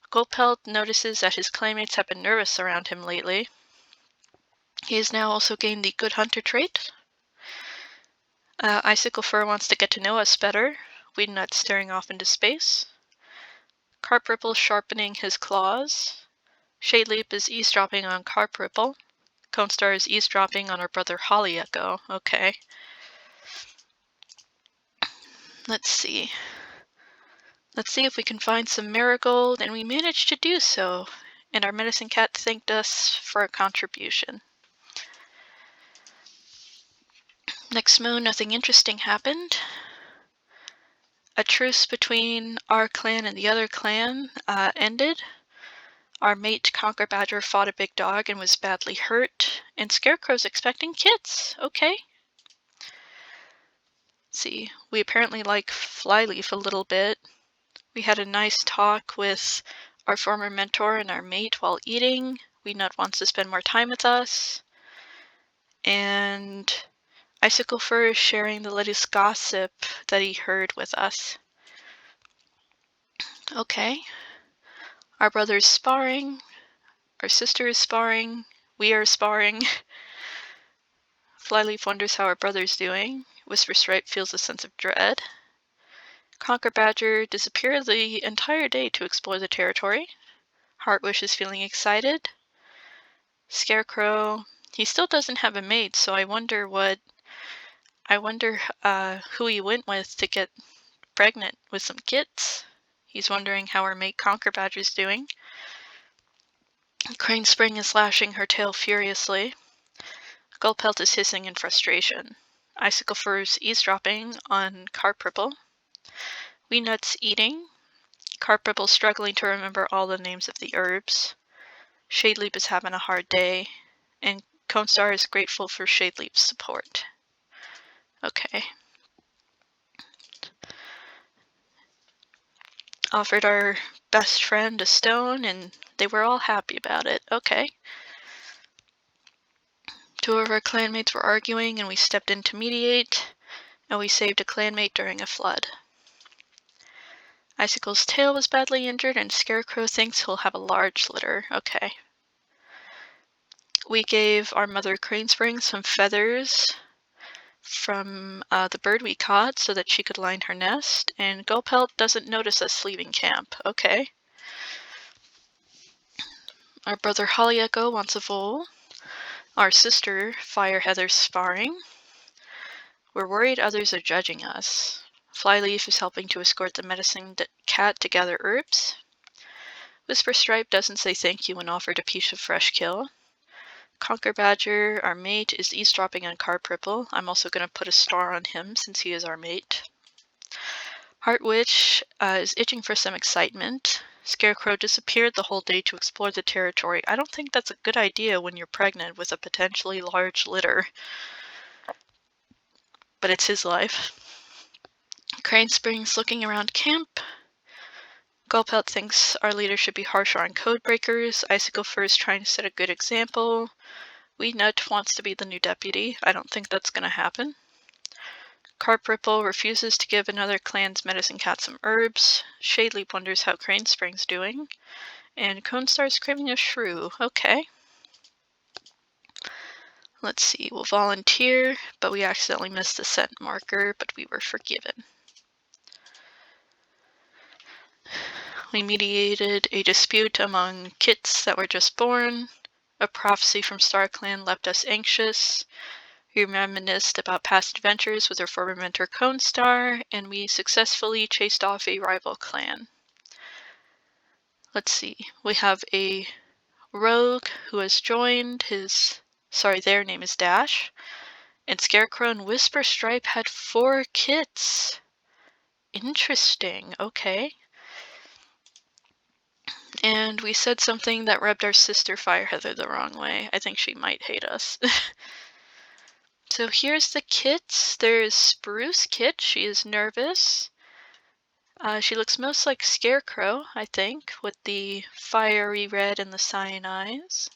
Gullpelt notices that his claymates have been nervous around him lately. He has now also gained the Good Hunter trait. Icicle Fur wants to get to know us better. Weednut staring off into space. Carp Ripple sharpening his claws. Shadeleap is eavesdropping on Carp Ripple. Cone Star is eavesdropping on our brother Holly Echo. Okay. Let's see. Let's see if we can find some marigold, and we managed to do so. And our medicine cat thanked us for a contribution. Next moon, nothing interesting happened. A truce between our clan and the other clan ended. Our mate Conquer Badger fought a big dog and was badly hurt, and Scarecrow's expecting kids. Okay. Let's see, we apparently like Flyleaf a little bit. We had a nice talk with our former mentor and our mate while eating. Weednut wants to spend more time with us. And Icicle Fur is sharing the latest gossip that he heard with us. Okay. Our brother's sparring. Our sister is sparring. We are sparring. Flyleaf wonders how our brother's doing. Whisperstripe feels a sense of dread. Conquer Badger disappeared the entire day to explore the territory. Heartwish is feeling excited. Scarecrow, he still doesn't have a mate, so I wonder who he went with to get pregnant with some kits. He's wondering how our mate Conquer Badger's doing. Crane Spring is lashing her tail furiously. Gullpelt is hissing in frustration. Icicle Fur's eavesdropping on Carp Ripple. Weednut's eating. Carp Ripple struggling to remember all the names of the herbs. Shadeleaf is having a hard day, and Conestar is grateful for Shadeleaf's support. Okay. Offered our best friend a stone, and they were all happy about it. Okay. Two of our clanmates were arguing, and we stepped in to mediate, and we saved a clanmate during a flood. Icicle's tail was badly injured, and Scarecrow thinks he'll have a large litter. Okay. We gave our mother Cranespring some feathers from the bird we caught so that she could line her nest, and Gulpelt doesn't notice us leaving camp. Okay. Our brother Hollyecho wants a vole. Our sister Fireheather's sparring. We're worried others are judging us. Flyleaf is helping to escort the medicine cat to gather herbs. Whisperstripe doesn't say thank you when offered a piece of fresh kill. Conquer Badger, our mate, is eavesdropping on Carpripple. I'm also going to put a star on him since he is our mate. Heartwitch is itching for some excitement. Scarecrow disappeared the whole day to explore the territory. I don't think that's a good idea when you're pregnant with a potentially large litter. But it's his life. Cranespring's looking around camp. Gulpelt thinks our leader should be harsher on codebreakers. Icicle Fur is trying to set a good example. Nut wants to be the new deputy. I don't think that's going to happen. Carpripple refuses to give another clan's medicine cat some herbs. Shadeleaf wonders how Cranespring's doing. And Conestar's craving a shrew. Okay. Let's see, we'll volunteer, but we accidentally missed the scent marker, but we were forgiven. We mediated a dispute among kits that were just born. A prophecy from StarClan left us anxious. We reminisced about past adventures with our former mentor Conestar, and we successfully chased off a rival clan. Let's see, we have a rogue who has joined their name is Dash, and Scarecrow and Whisperstripe had 4 kits. Interesting, okay. And we said something that rubbed our sister Fireheather the wrong way. I think she might hate us. So here's the kits. There's Spruce Kit. She is nervous. She looks most like Scarecrow, I think, with the fiery red and the cyan eyes.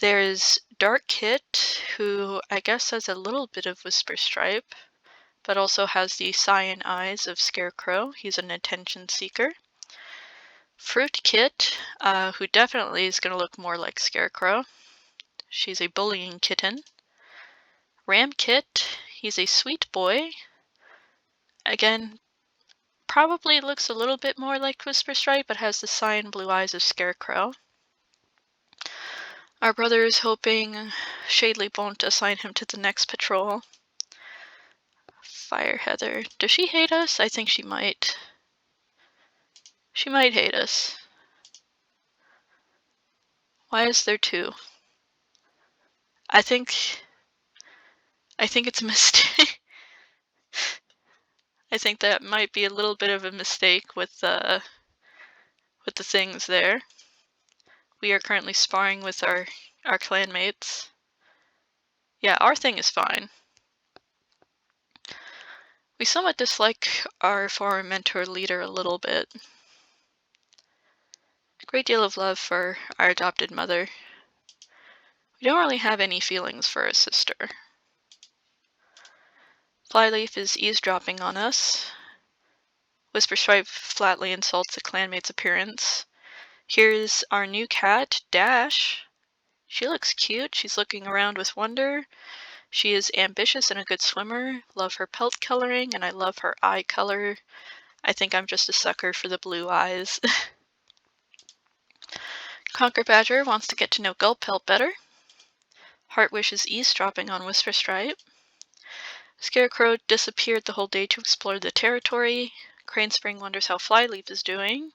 There's Dark Kit, who I guess has a little bit of Whisperstripe, but also has the cyan eyes of Scarecrow. He's an attention seeker. Fruit Kit, who definitely is going to look more like Scarecrow. She's a bullying kitten. Ram Kit, he's a sweet boy. Again, probably looks a little bit more like Whisperstripe, but has the cyan blue eyes of Scarecrow. Our brother is hoping Shadeleaf won't assign him to the next patrol. Fireheather, does she hate us? I think she might. She might hate us. Why is there 2? I think it's a mistake. I think that might be a little bit of a mistake with the things there. We are currently sparring with our clanmates. Yeah, our thing is fine. We somewhat dislike our former mentor leader a little bit. A great deal of love for our adopted mother. We don't really have any feelings for our sister. Flyleaf is eavesdropping on us. Whisperstripe flatly insults the clanmate's appearance. Here's our new cat, Dash. She looks cute. She's looking around with wonder. She is ambitious and a good swimmer. Love her pelt coloring, and I love her eye color. I think I'm just a sucker for the blue eyes. Conquer Badger wants to get to know Gulpelt better. Heartwish is eavesdropping on Whisperstripe. Scarecrow disappeared the whole day to explore the territory. Cranespring wonders how Flyleaf is doing.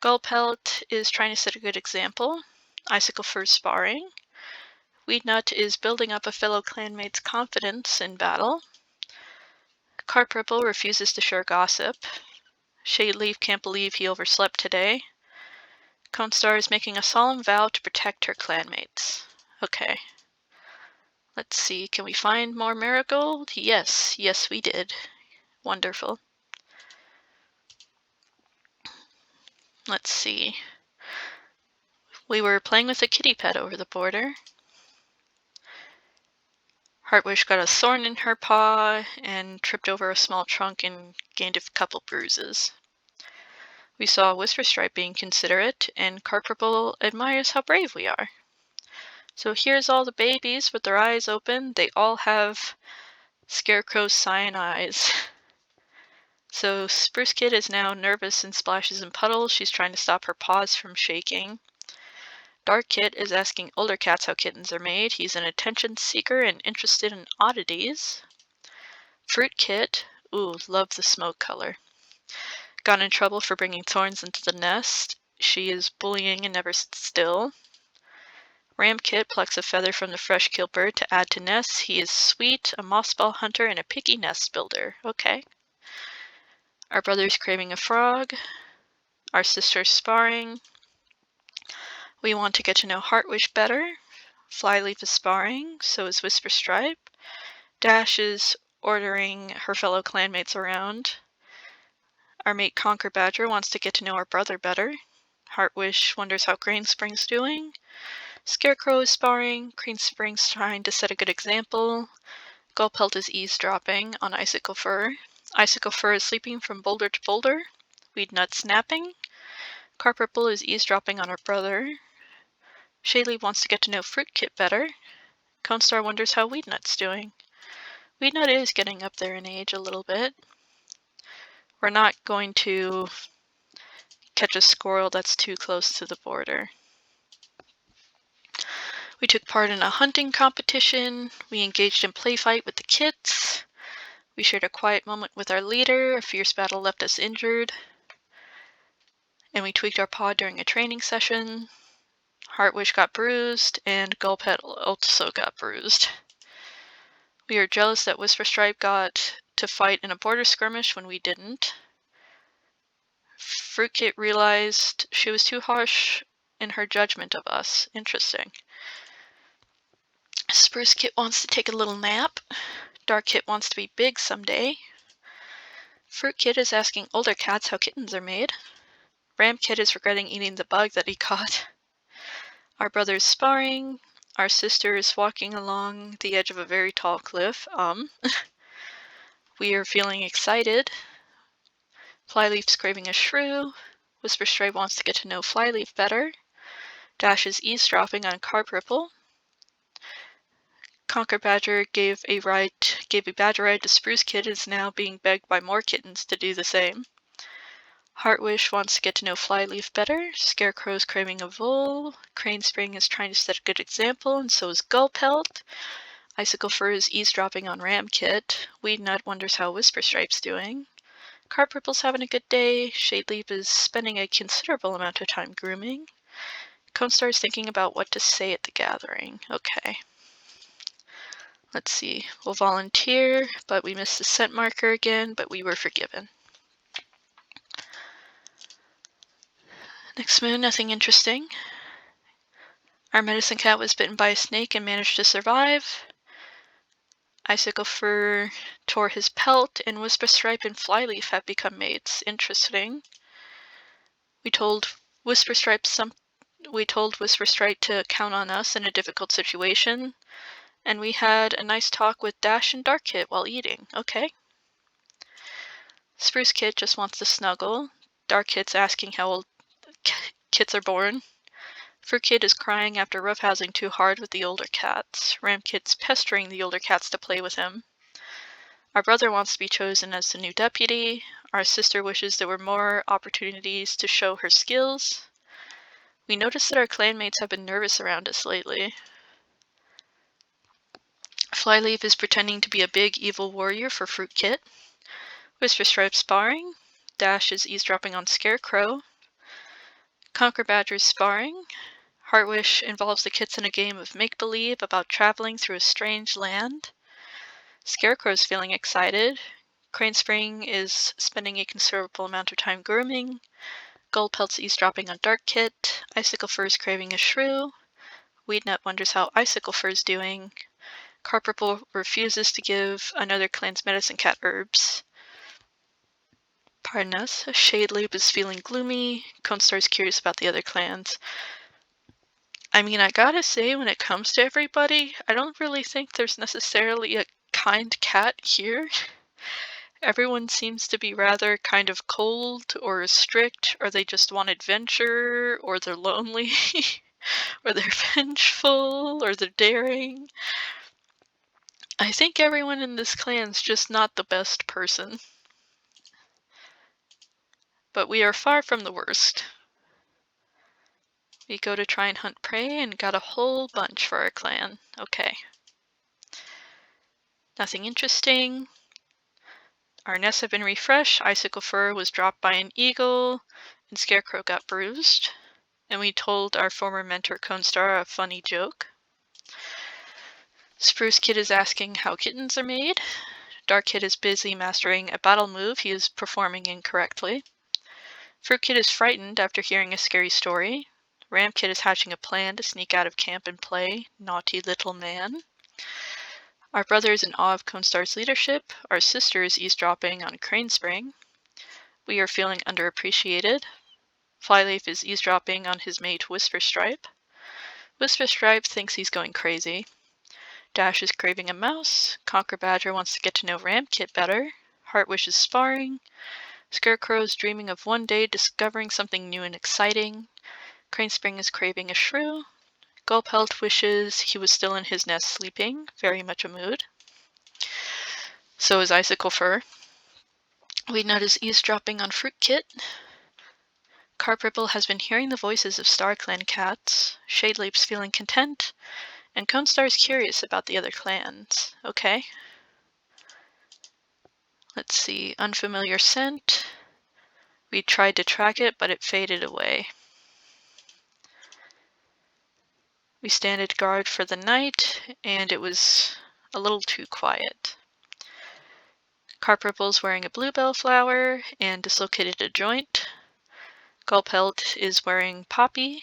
Gulpelt is trying to set a good example. Icicle Fur sparring. Nut is building up a fellow clanmate's confidence in battle. Carpripple refuses to share gossip. Shadeleaf can't believe he overslept today. Constar is making a solemn vow to protect her clanmates. Okay. Let's see, can we find more marigold? Yes, we did. Wonderful. Let's see. We were playing with a kitty pet over the border. Heartwish got a thorn in her paw and tripped over a small trunk and gained a couple bruises. We saw Whisperstripe being considerate, and Carpurple admires how brave we are. So here's all the babies with their eyes open. They all have Scarecrow's cyan eyes. So Spruce Kid is now nervous and splashes and puddles. She's trying to stop her paws from shaking. Dark Kit is asking older cats how kittens are made. He's an attention seeker and interested in oddities. Fruit Kit, ooh, love the smoke color. Got in trouble for bringing thorns into the nest. She is bullying and never sits still. Ram Kit plucks a feather from the fresh killed bird to add to nests. He is sweet, a mossball hunter, and a picky nest builder. Okay. Our brother's craving a frog. Our sister's sparring. We want to get to know Heartwish better. Flyleaf is sparring, so is Whisperstripe. Dash is ordering her fellow clanmates around. Our mate Conquer Badger wants to get to know our brother better. Heartwish wonders how Cranespring's doing. Scarecrow is sparring. Cranespring's trying to set a good example. Gullpelt is eavesdropping on Icicle Fur. Icicle Fur is sleeping from boulder to boulder. Weednut's napping. Carpurple is eavesdropping on her brother. Shayleaf wants to get to know Fruitkit better. Constar wonders how Weednut's doing. Weednut is getting up there in age a little bit. We're not going to catch a squirrel that's too close to the border. We took part in a hunting competition. We engaged in play fight with the kits. We shared a quiet moment with our leader. A fierce battle left us injured. And we tweaked our paw during a training session. Heartwish got bruised, and Gullpet also got bruised. We are jealous that Whisperstripe got to fight in a border skirmish when we didn't. Fruitkit realized she was too harsh in her judgment of us. Interesting. Spruce Kit wants to take a little nap. Dark Kit wants to be big someday. Fruit Kit is asking older cats how kittens are made. Ram Kit is regretting eating the bug that he caught. Our brother's sparring. Our sister is walking along the edge of a very tall cliff. We are feeling excited. Flyleaf's craving a shrew. Whisperstripe wants to get to know Flyleaf better. Dash is eavesdropping on Carpurple. Conquer Badger gave a badger ride to Spruce Kit and is now being begged by more kittens to do the same. Heartwish wants to get to know Flyleaf better. Scarecrow's craving a vole. Cranespring is trying to set a good example, and so is Gullpelt. Icicle Fur is eavesdropping on Ram Kit. Weednut wonders how Whisperstripe's doing. Carpurple's having a good day. Shadeleaf is spending a considerable amount of time grooming. Constar's thinking about what to say at the gathering. Okay. Let's see. We'll volunteer, but we missed the scent marker again, but we were forgiven. Next moon, nothing interesting. Our medicine cat was bitten by a snake and managed to survive. Icicle Fur tore his pelt, and Whisperstripe and Flyleaf have become mates. Interesting. We told Whisperstripe to count on us in a difficult situation, and we had a nice talk with Dash and Dark Kit while eating. Okay. Spruce Kit just wants to snuggle. Dark Kit's asking how old kits are born. Fruit Kit is crying after roughhousing too hard with the older cats. Ram Kit's pestering the older cats to play with him. Our brother wants to be chosen as the new deputy. Our sister wishes there were more opportunities to show her skills. We notice that our clanmates have been nervous around us lately. Flyleaf is pretending to be a big evil warrior for Fruit Kit. Whisperstripe sparring. Dash is eavesdropping on Scarecrow. Conquer Badger's sparring. Heartwish involves the kits in a game of make-believe about traveling through a strange land. Scarecrow's feeling excited. Cranespring is spending a considerable amount of time grooming. Goldpelt's eavesdropping on Darkkit. Icicle Fur's craving a shrew. Weednut wonders how Icicle Fur's doing. Carpurple refuses to give another clan's medicine cat herbs. Pardon us. Shadeleap is feeling gloomy. Constar's curious about the other clans. I mean, I gotta say, when it comes to everybody, I don't really think there's necessarily a kind cat here. Everyone seems to be rather kind of cold or strict, or they just want adventure, or they're lonely, or they're vengeful, or they're daring. I think everyone in this clan's just not the best person. But we are far from the worst. We go to try and hunt prey and got a whole bunch for our clan. Okay. Nothing interesting. Our nests have been refreshed. Icicle Fur was dropped by an eagle, and Scarecrow got bruised. And we told our former mentor Constar a funny joke. Spruce Kid is asking how kittens are made. Dark Kid is busy mastering a battle move he is performing incorrectly. Fruit Kid is frightened after hearing a scary story. Ram Kid is hatching a plan to sneak out of camp and play. Naughty little man. Our brother is in awe of Constar's leadership. Our sister is eavesdropping on Crane Spring. We are feeling underappreciated. Flyleaf is eavesdropping on his mate Whisper Stripe. Whisper Stripe thinks he's going crazy. Dash is craving a mouse. Conquer Badger wants to get to know Ramkit better. Heartwish is sparring. Scarecrow is dreaming of one day discovering something new and exciting. Crane Spring is craving a shrew. Gulpelt wishes he was still in his nest sleeping, very much a mood. So is Icicle Fur. Weednut is eavesdropping on Fruit Kit. Carpurple has been hearing the voices of StarClan cats. Shadeleap's feeling content. And Constar's curious about the other clans. Okay. Let's see. Unfamiliar scent. We tried to track it, but it faded away. We standed guard for the night, and it was a little too quiet. Carpurple's wearing a bluebell flower and dislocated a joint. Gulpelt is wearing poppy,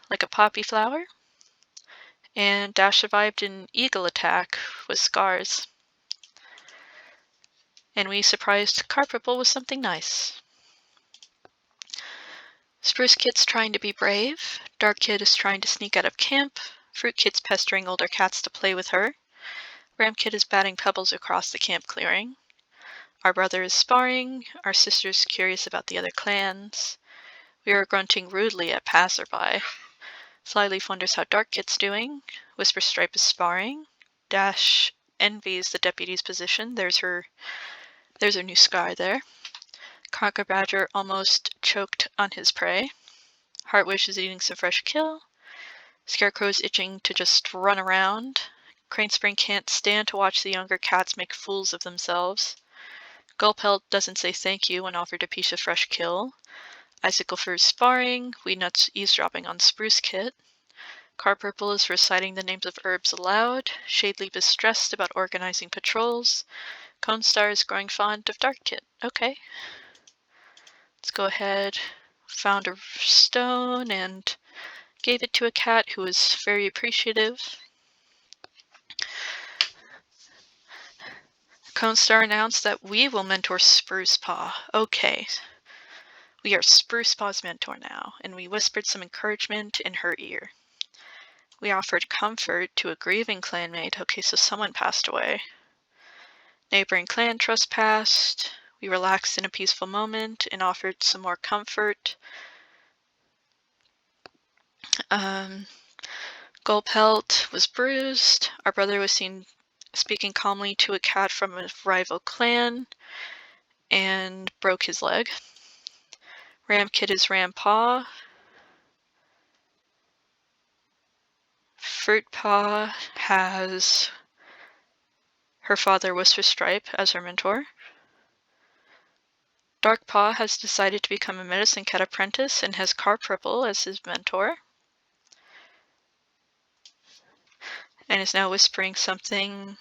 like a poppy flower. And Dash survived an eagle attack with scars. And we surprised Carpurple with something nice. Spruce Kit's trying to be brave. Dark Kid is trying to sneak out of camp. Fruit Kit's pestering older cats to play with her. Ram Kid is batting pebbles across the camp clearing. Our brother is sparring. Our sister's curious about the other clans. We are grunting rudely at passerby. Flyleaf wonders how Dark Kit's doing. Whisper Stripe is sparring. Dash envies the deputy's position. There's her new scar there. Conquer Badger almost choked on his prey. Heartwish is eating some fresh kill. Scarecrow is itching to just run around. Crane Spring can't stand to watch the younger cats make fools of themselves. Gulpelt doesn't say thank you when offered a piece of fresh kill. Icicle Fur is sparring. Weednut's eavesdropping on Spruce Kit. Carpurple is reciting the names of herbs aloud. Shadeleap is stressed about organizing patrols. Constar is growing fond of Dark Kit. Okay. Let's go ahead. Found a stone and gave it to a cat who was very appreciative. Constar announced that we will mentor Spruce Paw. Okay. We are Spruce Paw's mentor now, and we whispered some encouragement in her ear. We offered comfort to a grieving clanmate. Okay, so someone passed away. Neighboring clan trespassed. We relaxed in a peaceful moment and offered some more comfort. Gulpelt was bruised. Our brother was seen speaking calmly to a cat from a rival clan and broke his leg. Ramkit is Rampaw. Fruitpaw has her father Whisper Stripe as her mentor. Darkpaw has decided to become a medicine cat apprentice and has Carpurple as his mentor. And is now whispering something.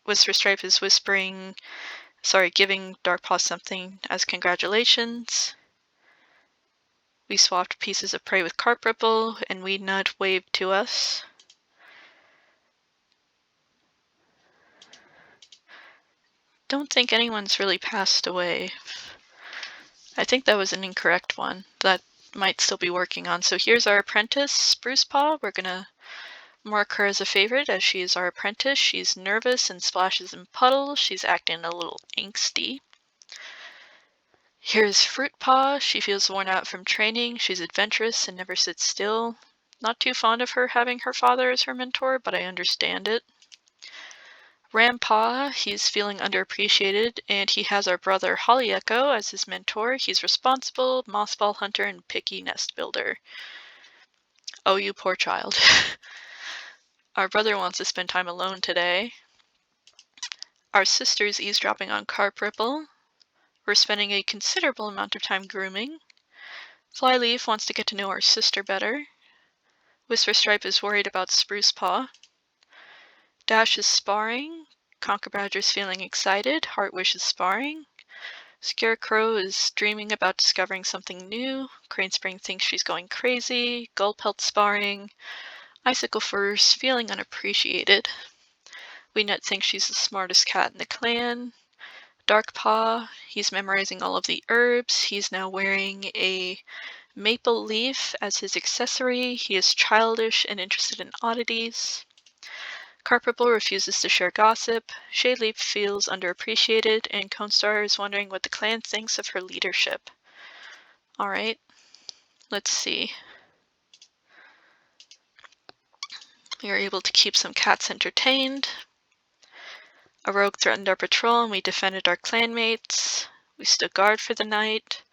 Whisper Stripe is whispering giving Darkpaw something as congratulations. We swapped pieces of prey with Carp Ripple, and Weed Nut waved to us. Don't think anyone's really passed away. I think that was an incorrect one. That might still be working on. So here's our apprentice, Spruce Paw. We're gonna mark her as a favorite as she is our apprentice. She's nervous and splashes and puddles. She's acting a little angsty. Here's Fruit Paw. She feels worn out from training. She's adventurous and never sits still. Not too fond of her having her father as her mentor, but I understand it. Rampaw, he's feeling underappreciated, and he has our brother Holly Echo as his mentor. He's responsible, mossball hunter, and picky nest builder. Oh, you poor child. Our brother wants to spend time alone today. Our sister's eavesdropping on Carp Ripple. We're spending a considerable amount of time grooming. Flyleaf wants to get to know our sister better. Whisper Stripe is worried about Spruce Paw. Dash is sparring. Conker Badger's feeling excited. Heartwish is sparring. Scarecrow is dreaming about discovering something new. Crane Spring thinks she's going crazy. Gullpelt sparring. Icicle Fur's feeling unappreciated. Weenut thinks she's the smartest cat in the clan. Darkpaw, he's memorizing all of the herbs. He's now wearing a maple leaf as his accessory. He is childish and interested in oddities. Carp Ripple refuses to share gossip. Shadeleaf feels underappreciated, and Conestar is wondering what the clan thinks of her leadership. Alright, let's see. We are able to keep some cats entertained. A rogue threatened our patrol, and we defended our clanmates. We stood guard for the night.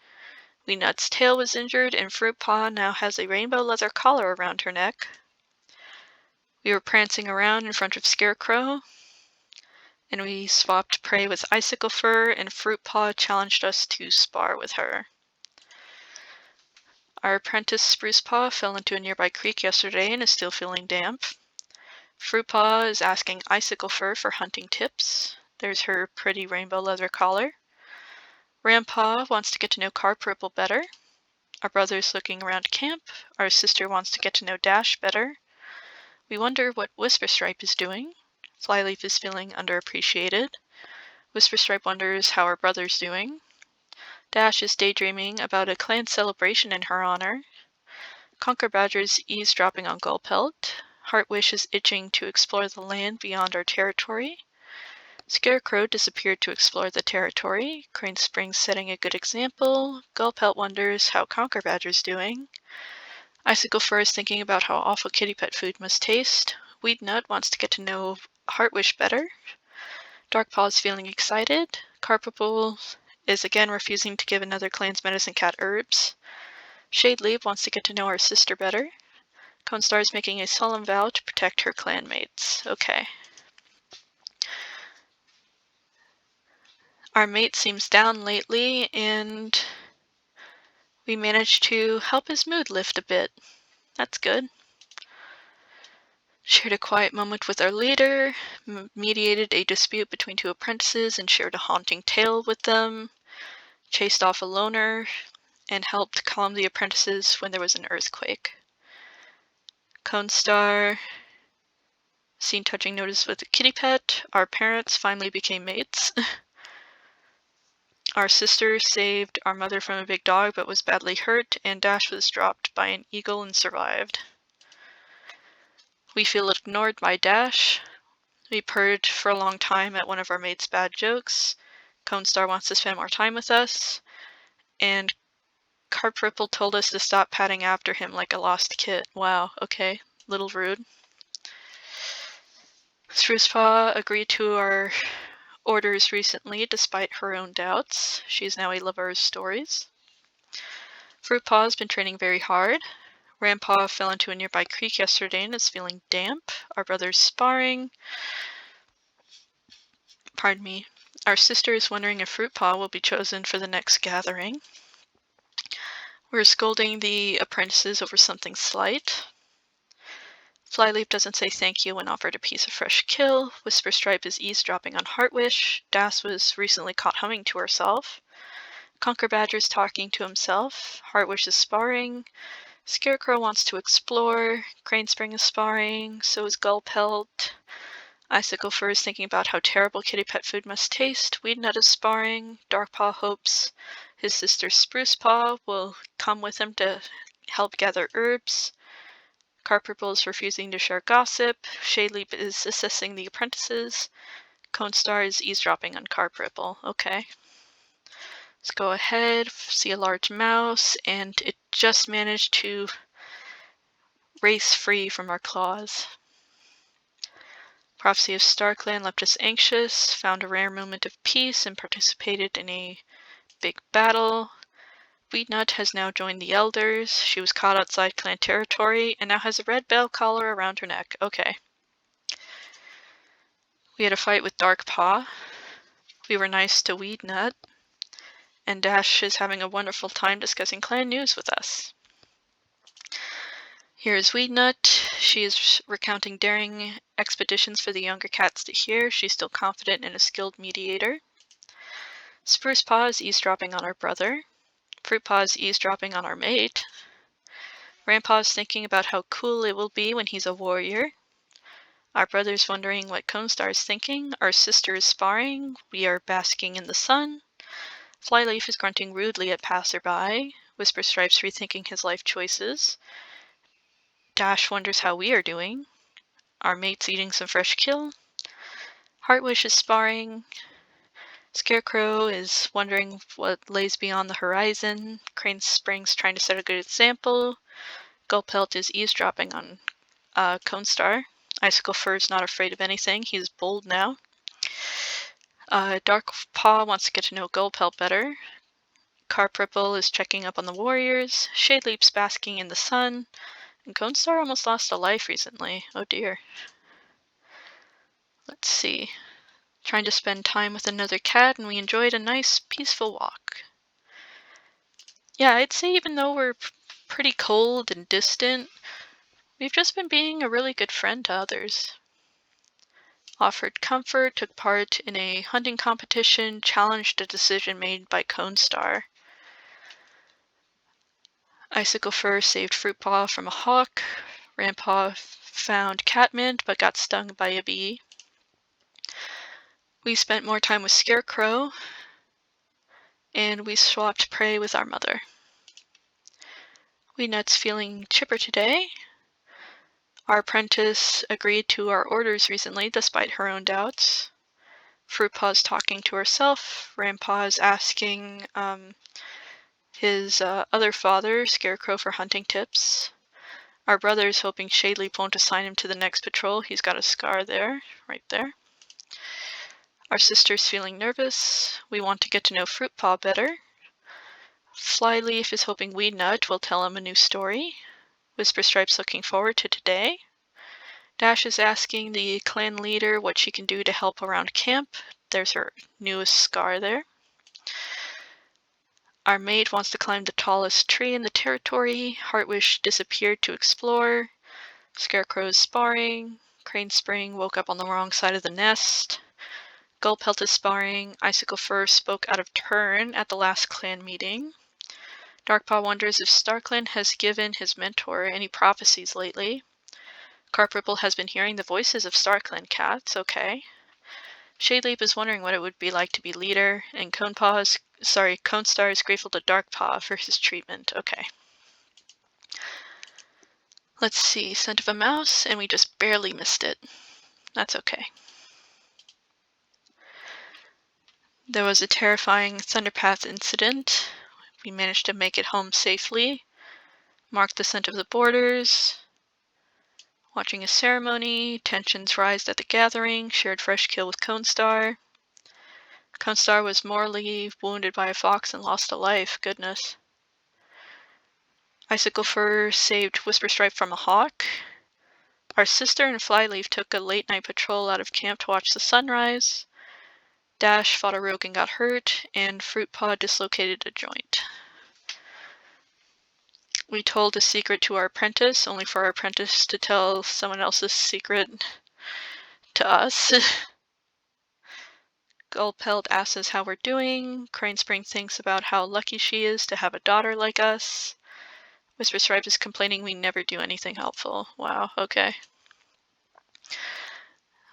Weenut's tail was injured, and Fruit Paw now has a rainbow leather collar around her neck. We were prancing around in front of Scarecrow, and we swapped prey with Icicle Fur, and Fruit Paw challenged us to spar with her. Our apprentice Spruce Paw fell into a nearby creek yesterday and is still feeling damp. Fruit Paw is asking Icicle Fur for hunting tips. There's her pretty rainbow leather collar. Rampaw wants to get to know Carp Ripple better. Our brother's looking around camp. Our sister wants to get to know Dash better. We wonder what Whisper Stripe is doing. Flyleaf is feeling underappreciated. Whisper Stripe wonders how our brother's doing. Dash is daydreaming about a clan celebration in her honor. Conker Badger's eavesdropping on Gullpelt. Heartwish is itching to explore the land beyond our territory. Scarecrow disappeared to explore the territory. Crane Spring's setting a good example. Gullpelt wonders how Conker Badger's doing. Icicle Fur is thinking about how awful kitty pet food must taste. Weed Nut wants to get to know Heartwish better. Darkpaw is feeling excited. Carp Ripple is again refusing to give another clan's medicine cat herbs. Shadeleaf wants to get to know our sister better. Conestar is making a solemn vow to protect her clanmates. Okay. Our mate seems down lately, and we managed to help his mood lift a bit. That's good. Shared a quiet moment with our leader, mediated a dispute between two apprentices and shared a haunting tale with them, chased off a loner, and helped calm the apprentices when there was an earthquake. Conestar, seen touching notice with a kitty pet. Our parents finally became mates. Our sister saved our mother from a big dog but was badly hurt, and Dash was dropped by an eagle and survived. We feel ignored by Dash. We purred for a long time at one of our mates' bad jokes. Conestar wants to spend more time with us. And Carp Ripple told us to stop patting after him like a lost kit. Wow, okay. Little rude. Sprucepaw agreed to our orders recently despite her own doubts. She's now a lover of stories. Fruitpaw has been training very hard. Rampaw fell into a nearby creek yesterday and is feeling damp. Our brother's sparring. Pardon me. Our sister is wondering if Fruitpaw will be chosen for the next gathering. We're scolding the apprentices over something slight. Flyleaf doesn't say thank you when offered a piece of fresh kill. Whisperstripe is eavesdropping on Heartwish. Das was recently caught humming to herself. Conquer Badger's talking to himself. Heartwish is sparring. Scarecrow wants to explore. Cranespring is sparring. So is Gullpelt. Icicle Fur is thinking about how terrible kitty pet food must taste. Weednut is sparring. Darkpaw hopes his sister Sprucepaw will come with him to help gather herbs. Carpurple is refusing to share gossip. Shadeleap is assessing the apprentices. Conestar is eavesdropping on Carpurple. Okay. Let's go ahead, see a large mouse, and it just managed to race free from our claws. Prophecy of StarClan left us anxious, found a rare moment of peace, and participated in a big battle. Weednut has now joined the Elders. She was caught outside clan territory, and now has a red bell collar around her neck. Okay. We had a fight with Darkpaw. We were nice to Weednut. And Dash is having a wonderful time discussing clan news with us. Here is Weednut. She is recounting daring expeditions for the younger cats to hear. She's still confident in a skilled mediator. Sprucepaw is eavesdropping on our brother. Fruitpaw is eavesdropping on our mate. Rampaw is thinking about how cool it will be when he's a warrior. Our brother's wondering what Conestar is thinking. Our sister is sparring. We are basking in the sun. Flyleaf is grunting rudely at passerby. Whisperstripe's rethinking his life choices. Dash wonders how we are doing. Our mate's eating some fresh kill. Heartwish is sparring. Scarecrow is wondering what lays beyond the horizon. Cranespring's trying to set a good example. Gullpelt is eavesdropping on Conestar. Icicle Fur's not afraid of anything. He's bold now. Darkpaw wants to get to know Gullpelt better. Carpurple is checking up on the warriors. Shadeleap's basking in the sun. And Conestar almost lost a life recently. Oh dear. Let's see. Trying to spend time with another cat, and we enjoyed a nice, peaceful walk. Yeah, I'd say even though we're pretty cold and distant, we've just been being a really good friend to others. Offered comfort, took part in a hunting competition, challenged a decision made by Conestar. Icicle Fur saved Fruitpaw from a hawk. Rampaw found catmint but got stung by a bee. We spent more time with Scarecrow, and we swapped prey with our mother. Weednut's feeling chipper today. Our apprentice agreed to our orders recently, despite her own doubts. Fruitpaw's talking to herself. Rampaw's asking his other father, Scarecrow, for hunting tips. Our brother's hoping Shadeleap won't assign him to the next patrol. He's got a scar there, right there. Our sister's feeling nervous. We want to get to know Fruitpaw better. Flyleaf is hoping Weednut will tell him a new story. Whisperstripe's looking forward to today. Dash is asking the clan leader what she can do to help around camp. There's her newest scar there. Our mate wants to climb the tallest tree in the territory. Heartwish disappeared to explore. Scarecrow's sparring. Cranespring woke up on the wrong side of the nest. Gullpelt is sparring. Icicle Fur spoke out of turn at the last clan meeting. Darkpaw wonders if StarClan has given his mentor any prophecies lately. Carpurple has been hearing the voices of StarClan cats. Okay. Shadeleap is wondering what it would be like to be leader, and Conestar is grateful to Darkpaw for his treatment. Okay. Let's see. Scent of a mouse, and we just barely missed it. That's okay. There was a terrifying Thunderpath incident. We managed to make it home safely. Marked the scent of the borders. Watching a ceremony. Tensions rise at the gathering. Shared fresh kill with Conestar. Conestar was mortally wounded by a fox and lost a life. Goodness. Icicle Fur saved Whisperstripe from a hawk. Our sister and Flyleaf took a late night patrol out of camp to watch the sunrise. Dash fought a rogue and got hurt, and Fruitpaw dislocated a joint. We told a secret to our apprentice, only for our apprentice to tell someone else's secret to us. Gulpelt asks us how we're doing. Crane Spring thinks about how lucky she is to have a daughter like us. Whisper Stripe is complaining we never do anything helpful. Wow, okay.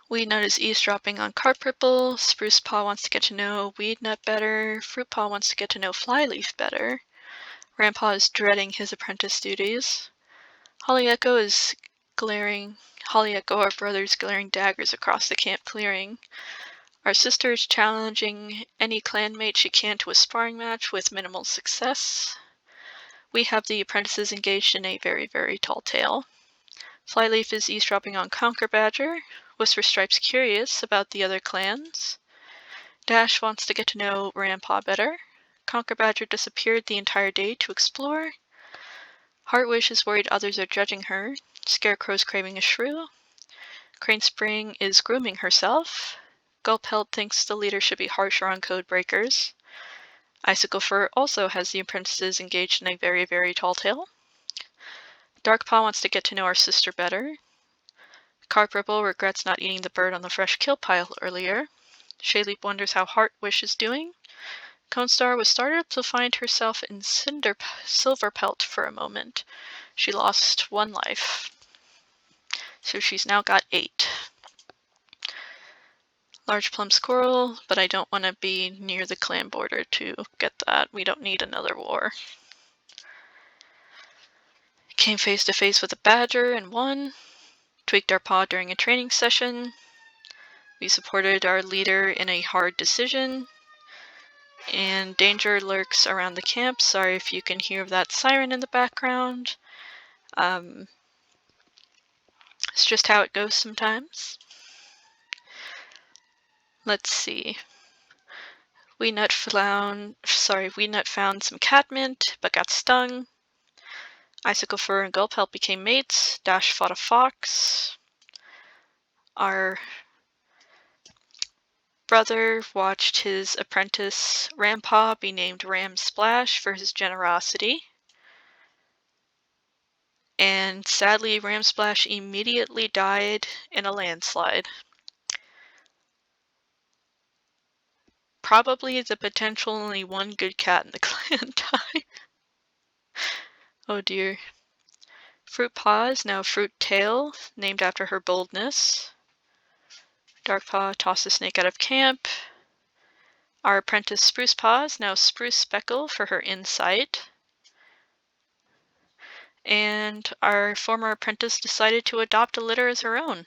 Weednut is eavesdropping on Carp Ripple. Spruce Paw wants to get to know Weednut better. Fruit Paw wants to get to know Flyleaf better. Rampaw is dreading his apprentice duties. Holly Echo, our brother's glaring daggers across the camp clearing. Our sister is challenging any clanmate she can to a sparring match with minimal success. We have the apprentices engaged in a very, very tall tale. Flyleaf is eavesdropping on Conquer Badger. Whisper Stripe's curious about the other clans. Dash wants to get to know Rampaw better. Conquer Badger disappeared the entire day to explore. Heartwish is worried others are judging her. Scarecrow's craving a shrew. Crane Spring is grooming herself. Gulpelt thinks the leader should be harsher on code breakers. Icicle Fur also has the apprentices engaged in a very, very tall tale. Darkpaw wants to get to know our sister better. Carp Ripple regrets not eating the bird on the fresh kill pile earlier. Shayleap wonders how Heartwish is doing. Conestar was startled to find herself in Silverpelt for a moment. She lost 1 life. So she's now got 8. Large Plum Squirrel, but I don't want to be near the clan border to get that. We don't need another war. Came face to face with a badger and won. Tweaked our paw during a training session. We supported our leader in a hard decision. And danger lurks around the camp. Sorry if you can hear that siren in the background. It's just how it goes sometimes. Let's see. Weednut found some catmint, but got stung. Icicle Fur and Gulpelt became mates. Dash fought a fox. Our brother watched his apprentice Rampaw be named Ram Splash for his generosity. And sadly, Ram Splash immediately died in a landslide. Probably the potential only one good cat in the clan died. Oh dear. Fruit Paw is now Fruit Tail, named after her boldness. Darkpaw tossed the snake out of camp. Our apprentice Spruce Paw is now Spruce Speckle for her insight. And our former apprentice decided to adopt a litter as her own.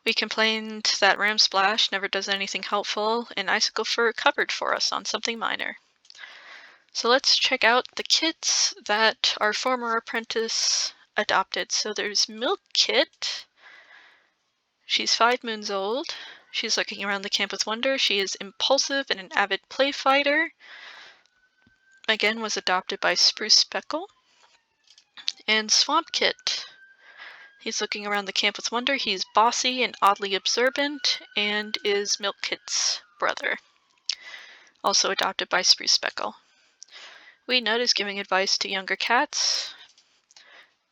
We complained that Ram Splash never does anything helpful, and Icicle Fur covered for us on something minor. So let's check out the kits that our former apprentice adopted. So there's Milk Kit. She's 5 moons old. She's looking around the camp with wonder. She is impulsive and an avid play fighter. Again, was adopted by Spruce Speckle. And Swamp Kit. He's looking around the camp with wonder. He's bossy and oddly observant, and is Milk Kit's brother. Also adopted by Spruce Speckle. Weednut is giving advice to younger cats.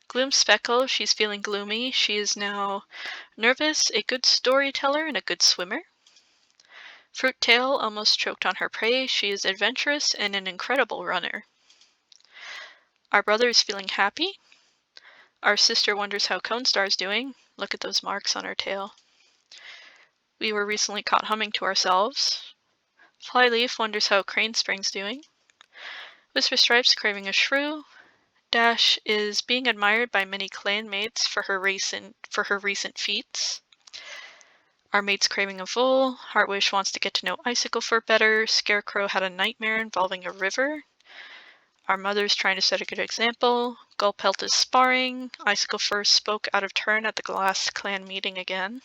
Gloom Speckle, she's feeling gloomy. She is now nervous, a good storyteller, and a good swimmer. Fruit Tail almost choked on her prey. She is adventurous and an incredible runner. Our brother is feeling happy. Our sister wonders how Conestar's doing. Look at those marks on her tail. We were recently caught humming to ourselves. Flyleaf wonders how Crane Spring's doing. Whisper Stripe's craving a shrew. Dash is being admired by many clanmates for her recent feats. Our mate's craving a vole. Heartwish wants to get to know Icicle Fur better. Scarecrow had a nightmare involving a river. Our mother's trying to set a good example. Gulpelt is sparring. Icicle Fur spoke out of turn at the last clan meeting again.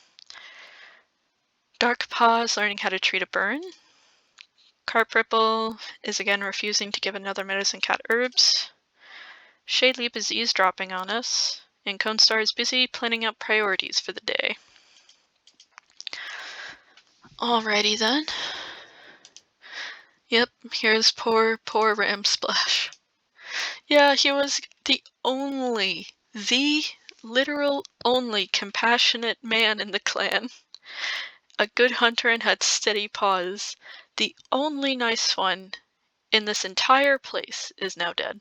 Darkpaw is learning how to treat a burn. Carp Ripple is again refusing to give another medicine cat herbs. Shayleap is eavesdropping on us. And Conestar is busy planning out priorities for the day. Alrighty then. Yep, here's poor Ram Splash. Yeah, he was the literal only compassionate man in the clan. A good hunter and had steady paws. The only nice one in this entire place is now dead.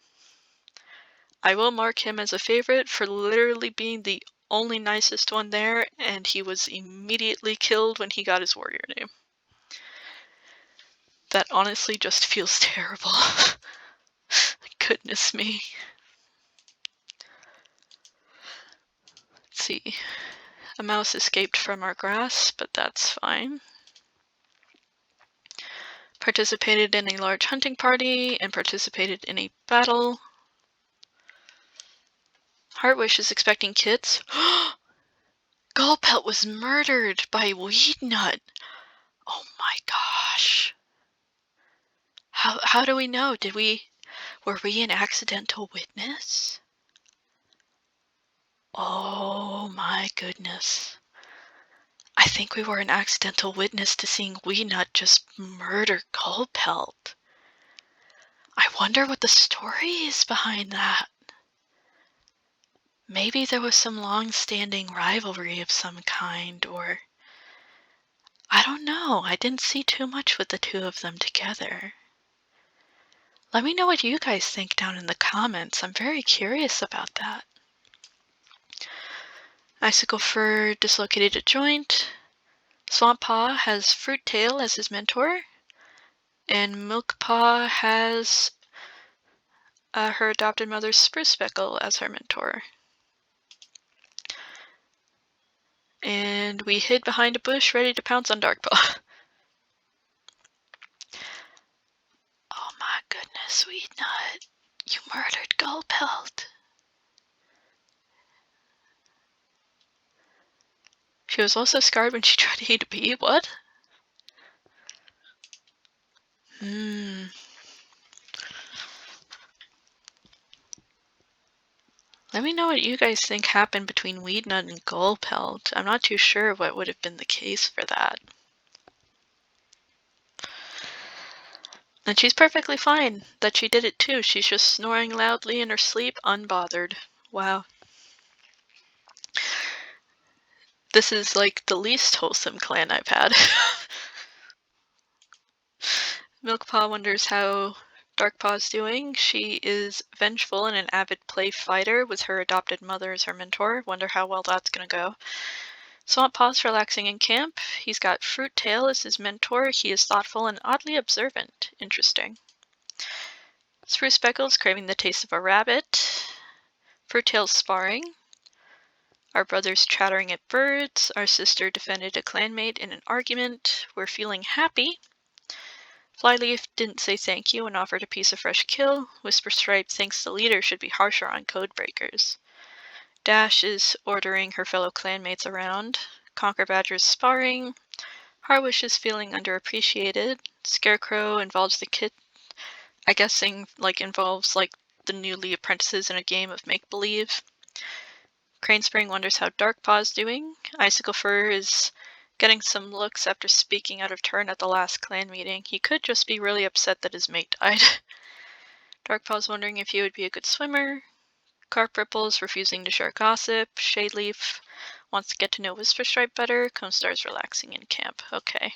I will mark him as a favorite for literally being the only nicest one there, and he was immediately killed when he got his warrior name. That honestly just feels terrible. Goodness me. Let's see. A mouse escaped from our grasp, but that's fine. Participated in a large hunting party and participated in a battle. Heartwish is expecting kits. Gulpelt was murdered by Weednut. Oh my gosh. How do we know? Were we an accidental witness? Oh my goodness. I think we were an accidental witness to seeing Weednut just murder Gulpelt. I wonder what the story is behind that. Maybe there was some long-standing rivalry of some kind, or I don't know. I didn't see too much with the two of them together. Let me know what you guys think down in the comments. I'm very curious about that. Icicle Fur dislocated a joint. Swamp Paw has Fruit Tail as his mentor. And Milk Paw has her adopted mother's Spruce Speckle as her mentor. And we hid behind a bush ready to pounce on Darkpaw. Oh my goodness, Weednut. You murdered Gulpelt. She was also scarred when she tried to eat a bee. What? Let me know what you guys think happened between Weednut and Gulpelt. I'm not too sure what would have been the case for that. And she's perfectly fine that she did it too. She's just snoring loudly in her sleep, unbothered. Wow. This is like the least wholesome clan I've had. Milkpaw wonders how Darkpaw's doing. She is vengeful and an avid play fighter with her adopted mother as her mentor. Wonder how well that's gonna go. Swamp Paw's relaxing in camp. He's got Fruit Tail as his mentor. He is thoughtful and oddly observant. Interesting. Spruce Speckle's craving the taste of a rabbit. Fruit Tail's sparring. Our brother's chattering at birds. Our sister defended a clanmate in an argument. We're feeling happy. Flyleaf didn't say thank you and offered a piece of fresh kill. Whisperstripe thinks the leader should be harsher on codebreakers. Dash is ordering her fellow clanmates around. Conquer Badger's sparring. Harwish is feeling underappreciated. Scarecrow involves the kit. I guessing involves the newly apprentices in a game of make-believe. Cranespring wonders how Darkpaw's doing. Icicle Fur is getting some looks after speaking out of turn at the last clan meeting. He could just be really upset that his mate died. Darkpaw's wondering if he would be a good swimmer. Carp Ripple's refusing to share gossip. Shadeleaf wants to get to know Whisperstripe better. Comestar's relaxing in camp. Okay.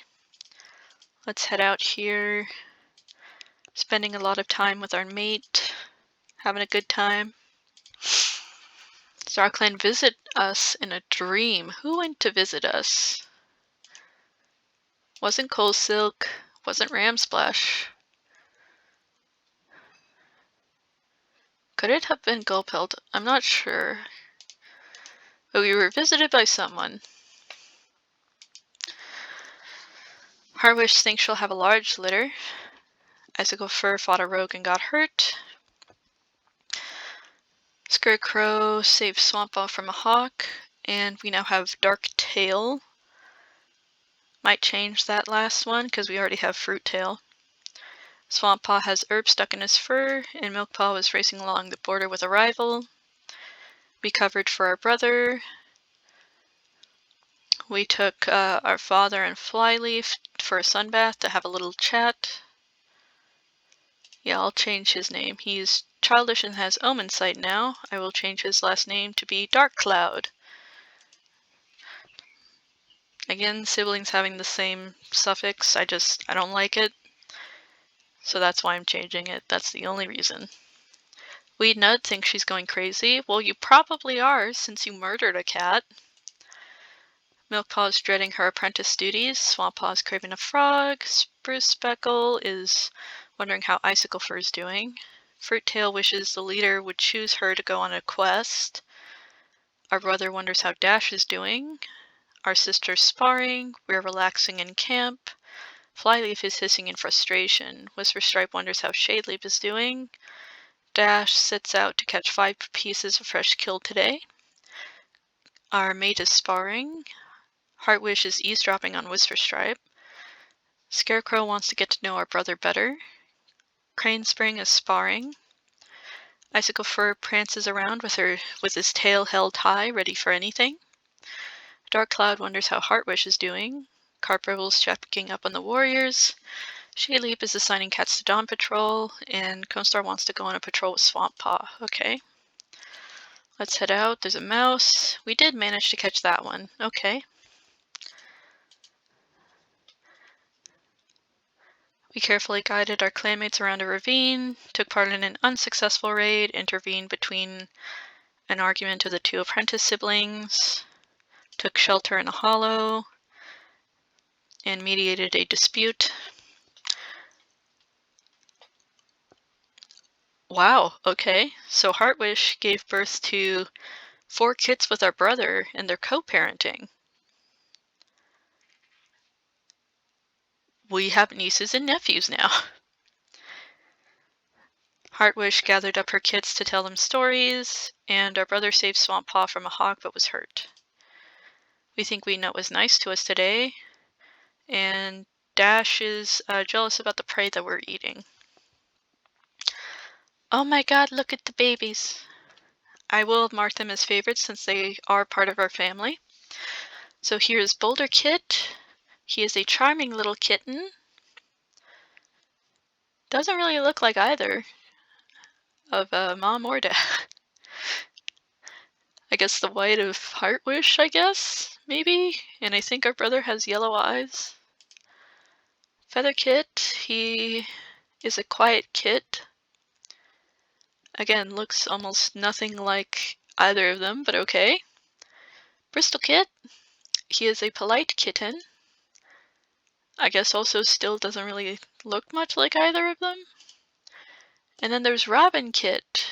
Let's head out here. Spending a lot of time with our mate. Having a good time. StarClan visit us in a dream. Who went to visit us? Wasn't Coal Silk. Wasn't Ramsplash. Could it have been Gulpelt? I'm not sure. But we were visited by someone. Harwish thinks she'll have a large litter. Icicle Fur fought a rogue and got hurt. Scarecrow saved Swamppaw from a hawk. And we now have Dark Tail. Might change that last one because we already have Fruit Tail. Swamppaw has herb stuck in his fur, and Milkpaw was racing along the border with a rival. We covered for our brother. We took our father and Flyleaf for a sunbath to have a little chat. Yeah, I'll change his name. He's childish and has Omen Sight now. I will change his last name to be Dark Cloud. Again, siblings having the same suffix, I don't like it. So that's why I'm changing it. That's the only reason. Weed Nut thinks she's going crazy. Well, you probably are, since you murdered a cat. Milkpaw's dreading her apprentice duties. Swampaw's craving a frog. Spruce Speckle is wondering how Icicle Fur is doing. Fruittail wishes the leader would choose her to go on a quest. Our brother wonders how Dash is doing. Our sister's sparring. We're relaxing in camp. Flyleaf is hissing in frustration. Whisperstripe wonders how Shadeleaf is doing. Dash sets out to catch 5 pieces of fresh kill today. Our mate is sparring. Heartwish is eavesdropping on Whisperstripe. Scarecrow wants to get to know our brother better. Cranespring is sparring. Icicle Fur prances around with his tail held high, ready for anything. Dark Cloud wonders how Heartwish is doing. Carpreble's checking up on the warriors. Shadeleap is assigning cats to Dawn Patrol, and Conestar wants to go on a patrol with Swamppaw. Okay. Let's head out. There's a mouse. We did manage to catch that one. Okay. We carefully guided our clanmates around a ravine, took part in an unsuccessful raid, intervened between an argument of the 2 apprentice siblings, took shelter in a hollow, and mediated a dispute. Wow, okay. So Heartwish gave birth to 4 kids with our brother, and they're co-parenting. We have nieces and nephews now. Heartwish gathered up her kids to tell them stories, and our brother saved Swamppaw from a hawk but was hurt. We think Weednut was nice to us today, and Dash is jealous about the prey that we're eating. Oh my god, look at the babies. I will mark them as favorites since they are part of our family. So here's Boulder Kit. He is a charming little kitten. Doesn't really look like either of mom or dad. I guess the white of Heartwish, I guess, maybe? And I think our brother has yellow eyes. Feather Kit, he is a quiet kit. Again, looks almost nothing like either of them, but okay. Bristol Kit, he is a polite kitten. I guess also still doesn't really look much like either of them. And then there's Robin Kit.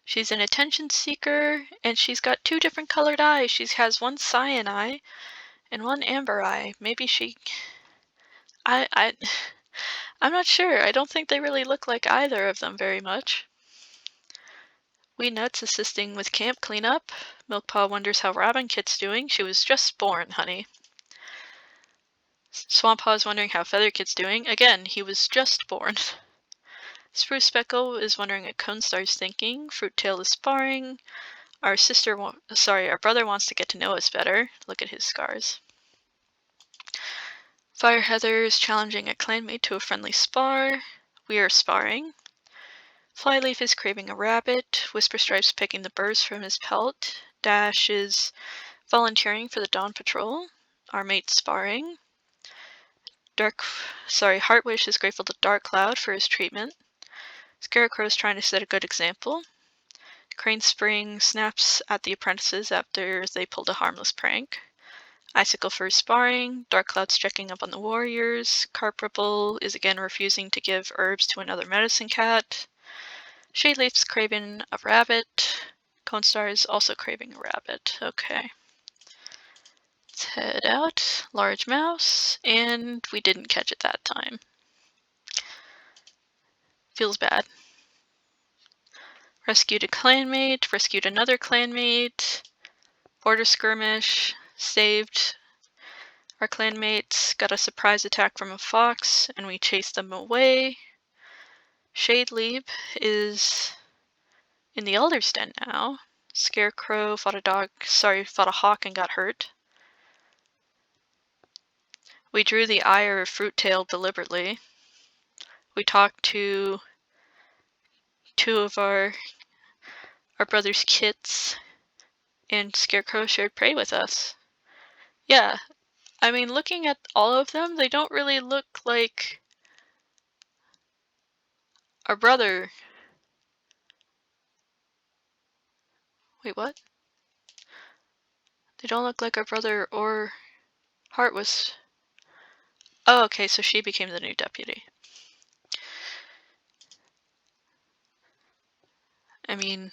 She's an attention seeker, and she's got 2 different colored eyes. She has one cyan eye and one amber eye. Maybe she... I'm not sure. I don't think they really look like either of them very much. Weednut's assisting with camp cleanup. Milkpaw wonders how Robin Kit's doing. She was just born, honey. Swamppaw's wondering how Feather Kit's doing. Again, he was just born. Spruce Speckle is wondering what Conestar's thinking. Fruittail is sparring. Our brother wants to get to know us better. Look at his scars. Fire Heather is challenging a clanmate to a friendly spar. We are sparring. Flyleaf is craving a rabbit. Whisperstripe's picking the burrs from his pelt. Dash is volunteering for the Dawn Patrol. Our mate's sparring. Heartwish is grateful to Dark Cloud for his treatment. Scarecrow is trying to set a good example. Cranespring snaps at the apprentices after they pulled a harmless prank. Icicle Fur is sparring. Dark Cloud's checking up on the warriors. Carpribble is again refusing to give herbs to another medicine cat. Shadeleaf's craving a rabbit. Conestar is also craving a rabbit. Okay. Let's head out. Large mouse. And we didn't catch it that time. Feels bad. Rescued a clanmate. Rescued another clanmate. Border skirmish. Saved our clanmates. Got a surprise attack from a fox. And we chased them away. Shadeleaf is in the Elder's Den now. Scarecrow fought a hawk and got hurt. We drew the ire of Fruittail deliberately. We talked to two of our brother's kits, and Scarecrow shared prey with us. Yeah, I mean, looking at all of them, they don't really look like our brother. Wait, what? They don't look like our brother or Hart was... Oh, okay, so she became the new deputy. I mean,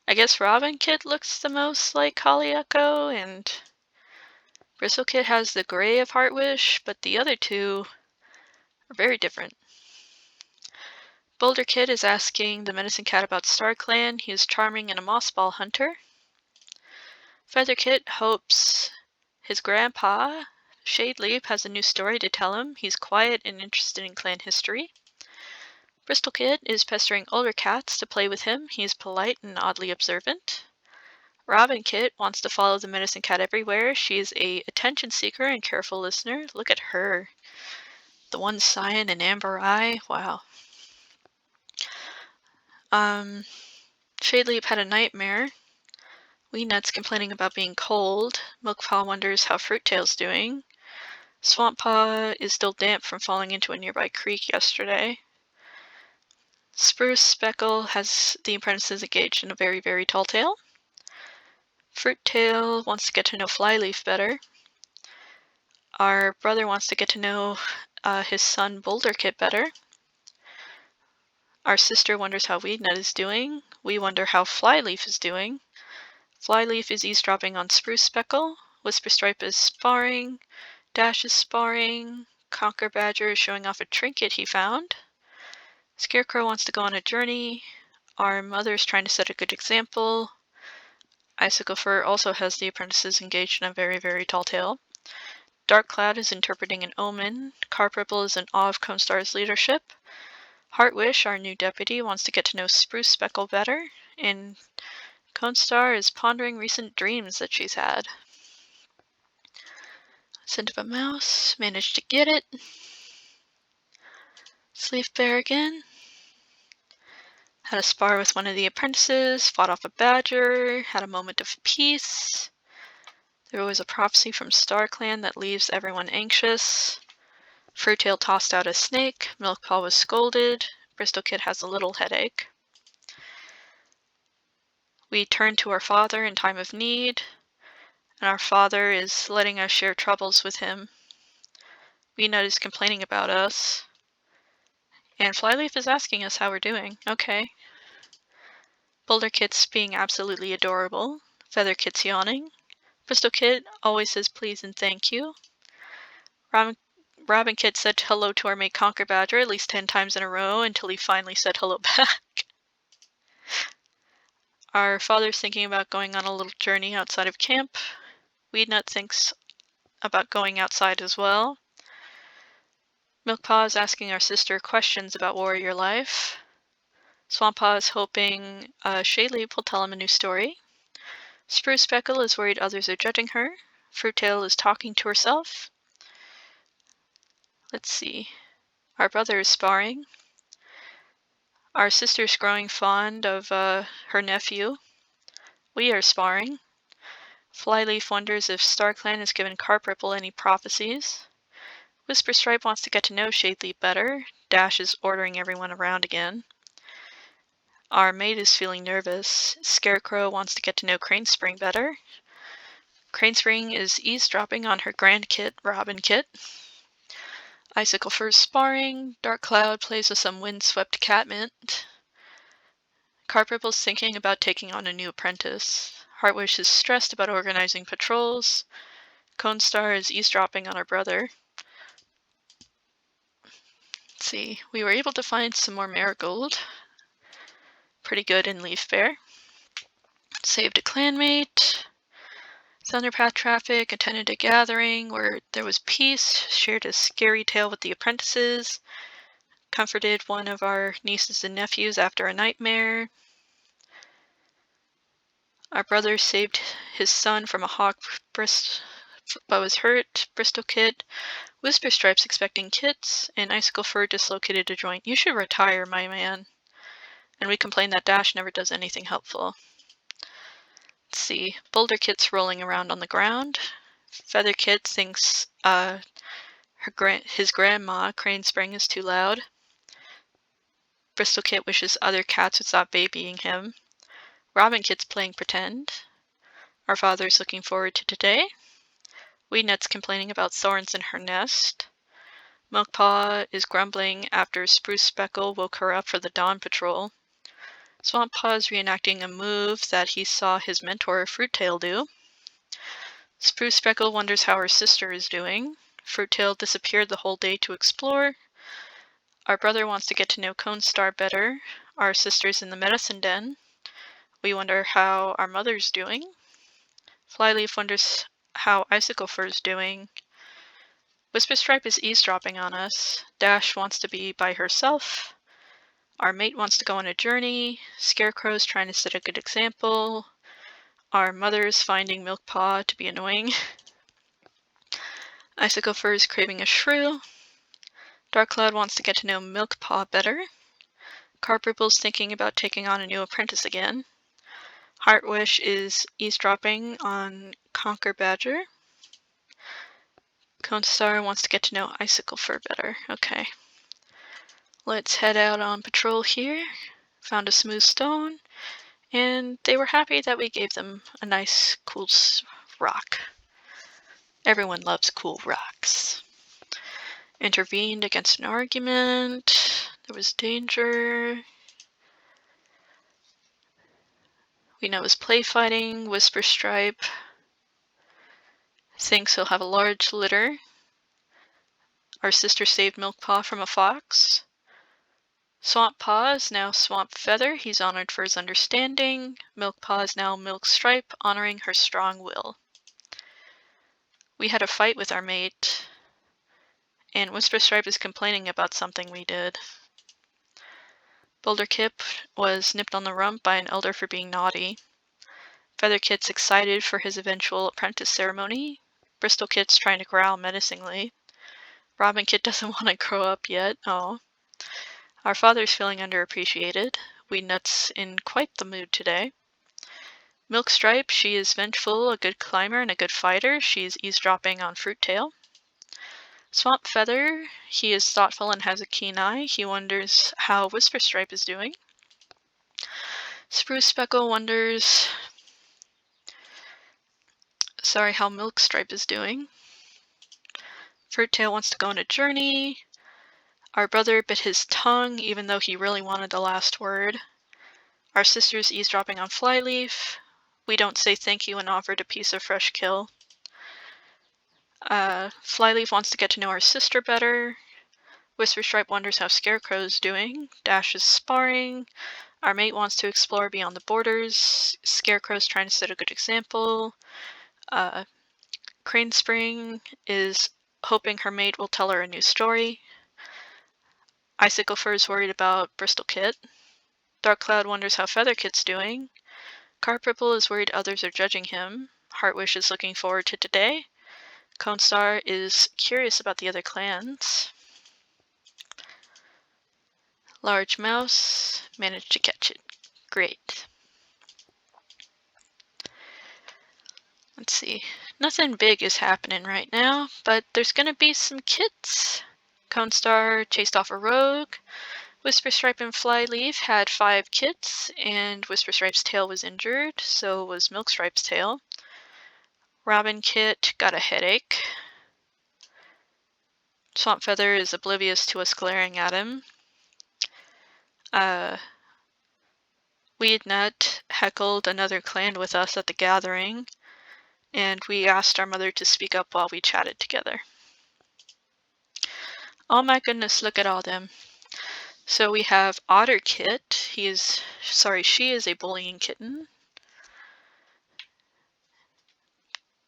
I guess Robin Kid looks the most like Holly Echo, and Bristle Kid has the gray of Heartwish, but the other two are very different. Boulder Kid is asking the Medicine Cat about Star Clan. He is charming and a moss ball hunter. Feather Kid hopes his grandpa, Shadeleaf, has a new story to tell him. He's quiet and interested in clan history. Bristol Kid is pestering older cats to play with him. He is polite and oddly observant. Robin Kid wants to follow the Medicine Cat everywhere. She is a attention seeker and careful listener. Look at her. The one cyan and amber eye. Wow. Shadeleaf had a nightmare. Weenut's complaining about being cold. Milkpaw wonders how Fruittail's doing. Swamppaw is still damp from falling into a nearby creek yesterday. Spruce Speckle has the apprentices engaged in a very, very tall tale. Fruittail wants to get to know Flyleaf better. Our brother wants to get to know his son Boulder Kid better. Our sister wonders how Weednut is doing. We wonder how Flyleaf is doing. Flyleaf is eavesdropping on Spruce Speckle. Whisperstripe is sparring. Dash is sparring. Conquer Badger is showing off a trinket he found. Scarecrow wants to go on a journey. Our mother is trying to set a good example. Icicle Fur also has the apprentices engaged in a very, very tall tale. Dark Cloud is interpreting an omen. Carpripple is in awe of Comestar's leadership. Heartwish, our new deputy, wants to get to know Spruce Speckle better. And Comestar is pondering recent dreams that she's had. Scent of a mouse, managed to get it. Sleeve Bear again. Had a spar with one of the apprentices, fought off a badger, had a moment of peace. There was a prophecy from Star Clan that leaves everyone anxious. Fruittail tossed out a snake. Milkpaw was scolded. Bristol Kid has a little headache. We turn to our father in time of need, and our father is letting us share troubles with him. Weenut is complaining about us. And Flyleaf is asking us how we're doing. Okay. Boulder Kit's being absolutely adorable. Feather Kit's yawning. Bristol Kid always says please and thank you. Robin Kid said hello to our mate Conquer Badger at least 10 times in a row until he finally said hello back. Our father's thinking about going on a little journey outside of camp. Weednut thinks about going outside as well. Milkpaw is asking our sister questions about warrior life. Swamppaw is hoping Shayleaf will tell him a new story. Spruce Speckle is worried others are judging her. Fruittail is talking to herself. Let's see. Our brother is sparring. Our sister's growing fond of her nephew. We are sparring. Flyleaf wonders if StarClan has given Carpripple any prophecies. Whisperstripe wants to get to know Shadeleaf better. Dash is ordering everyone around again. Our mate is feeling nervous. Scarecrow wants to get to know Cranespring better. Cranespring is eavesdropping on her grandkit, Robin Kit. Icicle Fur's sparring. Dark Cloud plays with some windswept catmint. Carpripple's thinking about taking on a new apprentice. Heartwish is stressed about organizing patrols. Comestar is eavesdropping on our brother. Let's see, we were able to find some more marigold. Pretty good in Leaf Bear. Saved a clanmate. Thunderpath traffic, attended a gathering where there was peace, shared a scary tale with the apprentices, comforted one of our nieces and nephews after a nightmare. Our brother saved his son from a hawk but was hurt. Bristol Kid. Whisperstripe's expecting kits, and Icicle Fur dislocated a joint. You should retire, my man. And we complain that Dash never does anything helpful. Let's see. Boulder Kit's rolling around on the ground. Feather Kit thinks his grandma, Crane Spring, is too loud. Bristol Kit wishes other cats would stop babying him. Robin Kit's playing pretend. Our father's looking forward to today. Weednut's complaining about thorns in her nest. Milkpaw is grumbling after Spruce Speckle woke her up for the dawn patrol. Swamp Paw's reenacting a move that he saw his mentor Fruittail do. Spruce Speckle wonders how her sister is doing. Fruittail disappeared the whole day to explore. Our brother wants to get to know Cone Star better. Our sister's in the medicine den. We wonder how our mother's doing. Flyleaf wonders how Icicle Fur's doing. Whisper Stripe is eavesdropping on us. Dash wants to be by herself. Our mate wants to go on a journey. Scarecrow's trying to set a good example. Our mother's finding Milkpaw to be annoying. Icicle Fur is craving a shrew. Dark Cloud wants to get to know Milkpaw better. Carpripple's thinking about taking on a new apprentice again. Heartwish is eavesdropping on Conquer Badger. Cone Star wants to get to know Icicle Fur better. Okay. Let's head out on patrol here. Found a smooth stone, and they were happy that we gave them a nice, cool rock. Everyone loves cool rocks. Intervened against an argument. There was danger. We know his play fighting. Whisper Stripe thinks he'll have a large litter. Our sister saved Milkpaw from a fox. Swamp Paw is now Swamp Feather. He's honored for his understanding. Milkpaw is now Milk Stripe, honoring her strong will. We had a fight with our mate, and Whisper Stripe is complaining about something we did. Boulder Kip was nipped on the rump by an elder for being naughty. Feather Kit's excited for his eventual apprentice ceremony. Bristol Kit's trying to growl menacingly. Robin Kit doesn't want to grow up yet. Oh. Our father's feeling underappreciated. Weednut's in quite the mood today. Milk Stripe, she is vengeful, a good climber, and a good fighter. She's eavesdropping on Fruittail. Swamp Feather, he is thoughtful and has a keen eye. He wonders how Whisper Stripe is doing. Spruce Speckle wonders how Milk Stripe is doing. Fruittail wants to go on a journey. Our brother bit his tongue, even though he really wanted the last word. Our sister's eavesdropping on Flyleaf. We don't say thank you and offered a piece of fresh kill. Flyleaf wants to get to know our sister better. Whisper Stripe wonders how Scarecrow's doing. Dash is sparring. Our mate wants to explore beyond the borders. Scarecrow's trying to set a good example. Crane Spring is hoping her mate will tell her a new story. Icicle Fur is worried about Bristol Kit. Dark Cloud wonders how Feather Kit's doing. Carpripple is worried others are judging him. Heartwish is looking forward to today. Cone Star is curious about the other clans. Large Mouse managed to catch it. Great. Let's see. Nothing big is happening right now, but there's going to be some kits. Cone Star chased off a rogue. Whisper Stripe and Flyleaf had 5 kits, and Whisper Stripe's tail was injured, so was Milk Stripe's tail. Robin Kit got a headache. Swamp Feather is oblivious to us glaring at him. Weednut heckled another clan with us at the gathering, and we asked our mother to speak up while we chatted together. Oh my goodness, look at all them. So we have Otter Kit. She is a bullying kitten.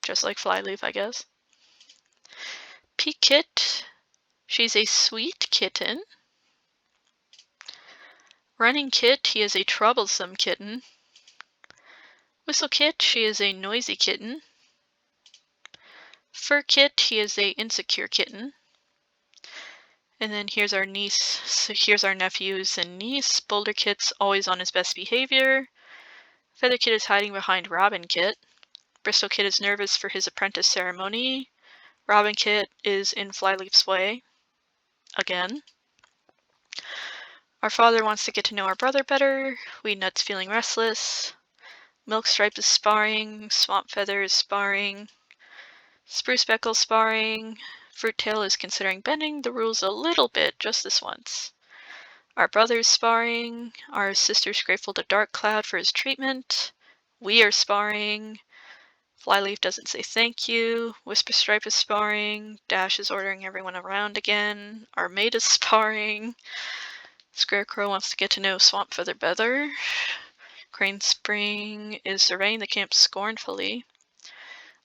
Just like Flyleaf, I guess. Peak Kit. She's a sweet kitten. Running Kit, he is a troublesome kitten. Whistle Kit, she is a noisy kitten. Fur Kit, he is a insecure kitten. And then here's our niece. So here's our nephews and niece. Boulder Kit's always on his best behavior. Feather Kit is hiding behind Robin Kit. Bristol Kit is nervous for his apprentice ceremony. Robin Kit is in Flyleaf's way. Again. Our father wants to get to know our brother better. Weednut's feeling restless. Milkstripe is sparring. Swamp Feather is sparring. Spruce Speckle sparring. Fruittail is considering bending the rules a little bit, just this once. Our brother's sparring. Our sister's grateful to Dark Cloud for his treatment. We are sparring. Flyleaf doesn't say thank you. Whisperstripe is sparring. Dash is ordering everyone around again. Our mate is sparring. Scarecrow wants to get to know Swamp Feather better. Crane Spring is surveying the camp scornfully.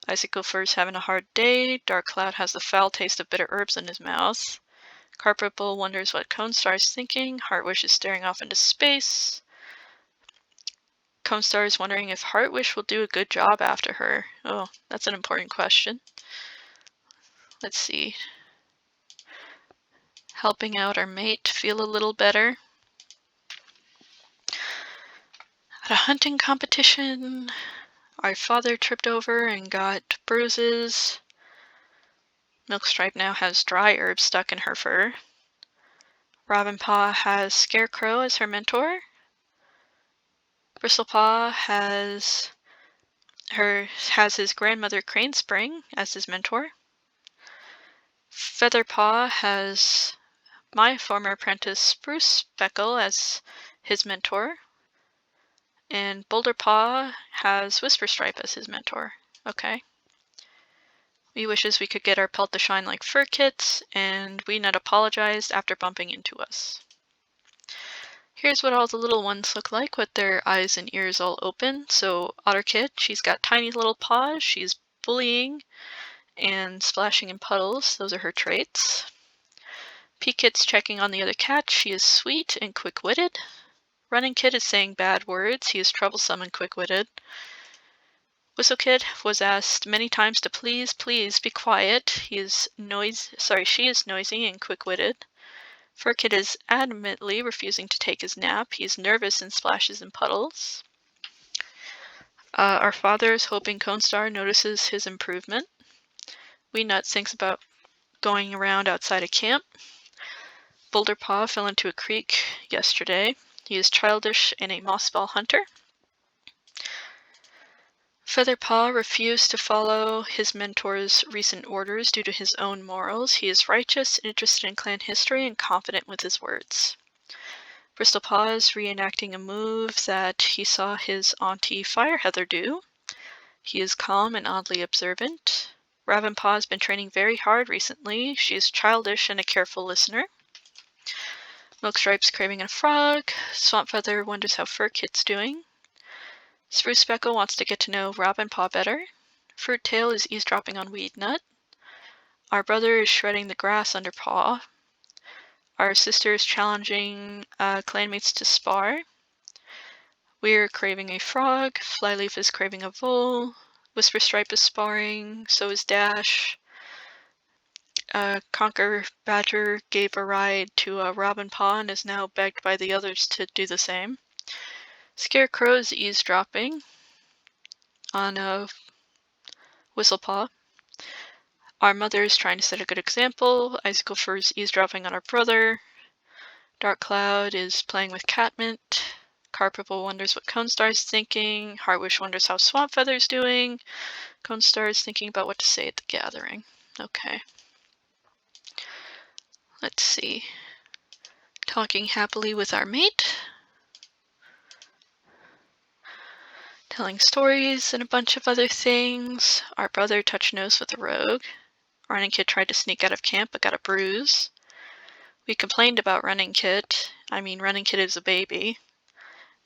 Icicle Fur's having a hard day. Dark Cloud has the foul taste of bitter herbs in his mouth. Carpet wonders what Cone Star is thinking. Heartwish is staring off into space. Cone Star is wondering if Heartwish will do a good job after her. Oh, that's an important question. Let's see. Helping out our mate feel a little better. At a hunting competition, our father tripped over and got bruises. Milkstripe now has dry herbs stuck in her fur. Robinpaw has Scarecrow as her mentor. Bristlepaw has his grandmother Cranespring as his mentor. Featherpaw has my former apprentice Spruce Speckle as his mentor. And Boulderpaw has Whisperstripe as his mentor. Okay. We wishes we could get our pelt to shine like Fur Kits, and Weednut apologized after bumping into us. Here's what all the little ones look like with their eyes and ears all open. So Otterkit, she's got tiny little paws. She's bullying and splashing in puddles. Those are her traits. Peekit's checking on the other cat. She is sweet and quick-witted. Running Kit is saying bad words. He is troublesome and quick-witted. Whistle Kit was asked many times to please be quiet. She is noisy and quick-witted. Fur Kit is adamantly refusing to take his nap. He is nervous and splashes in puddles. Our father is hoping Cone Star notices his improvement. Weednut thinks about going around outside of camp. Boulderpaw fell into a creek yesterday. He is childish and a mossball hunter. Featherpaw refused to follow his mentor's recent orders due to his own morals. He is righteous, interested in clan history, and confident with his words. Bristlepaw is reenacting a move that he saw his auntie Fireheather do. He is calm and oddly observant. Ravenpaw has been training very hard recently. She is childish and a careful listener. Milkstripe's craving a frog. Swampfeather wonders how Fur Kit's doing. Spruce Speckle wants to get to know Robinpaw better. Fruittail is eavesdropping on Weednut. Our brother is shredding the grass under Paw. Our sister is challenging clanmates to spar. We're craving a frog. Flyleaf is craving a vole. Whisperstripe is sparring. So is Dash. Conquer Badger gave a ride to Robinpaw and is now begged by the others to do the same. Scarecrow is eavesdropping on Whistlepaw. Our mother is trying to set a good example. Icicle Fur is eavesdropping on our brother. Dark Cloud is playing with Catmint. Carpipple wonders what Cone Star is thinking. Heartwish wonders how Swamp Feather's doing. Cone Star is thinking about what to say at the gathering. Okay. Let's see. Talking happily with our mate. Telling stories and a bunch of other things. Our brother touched nose with a rogue. Running Kit tried to sneak out of camp but got a bruise. We complained about Running Kit. Running Kit is a baby.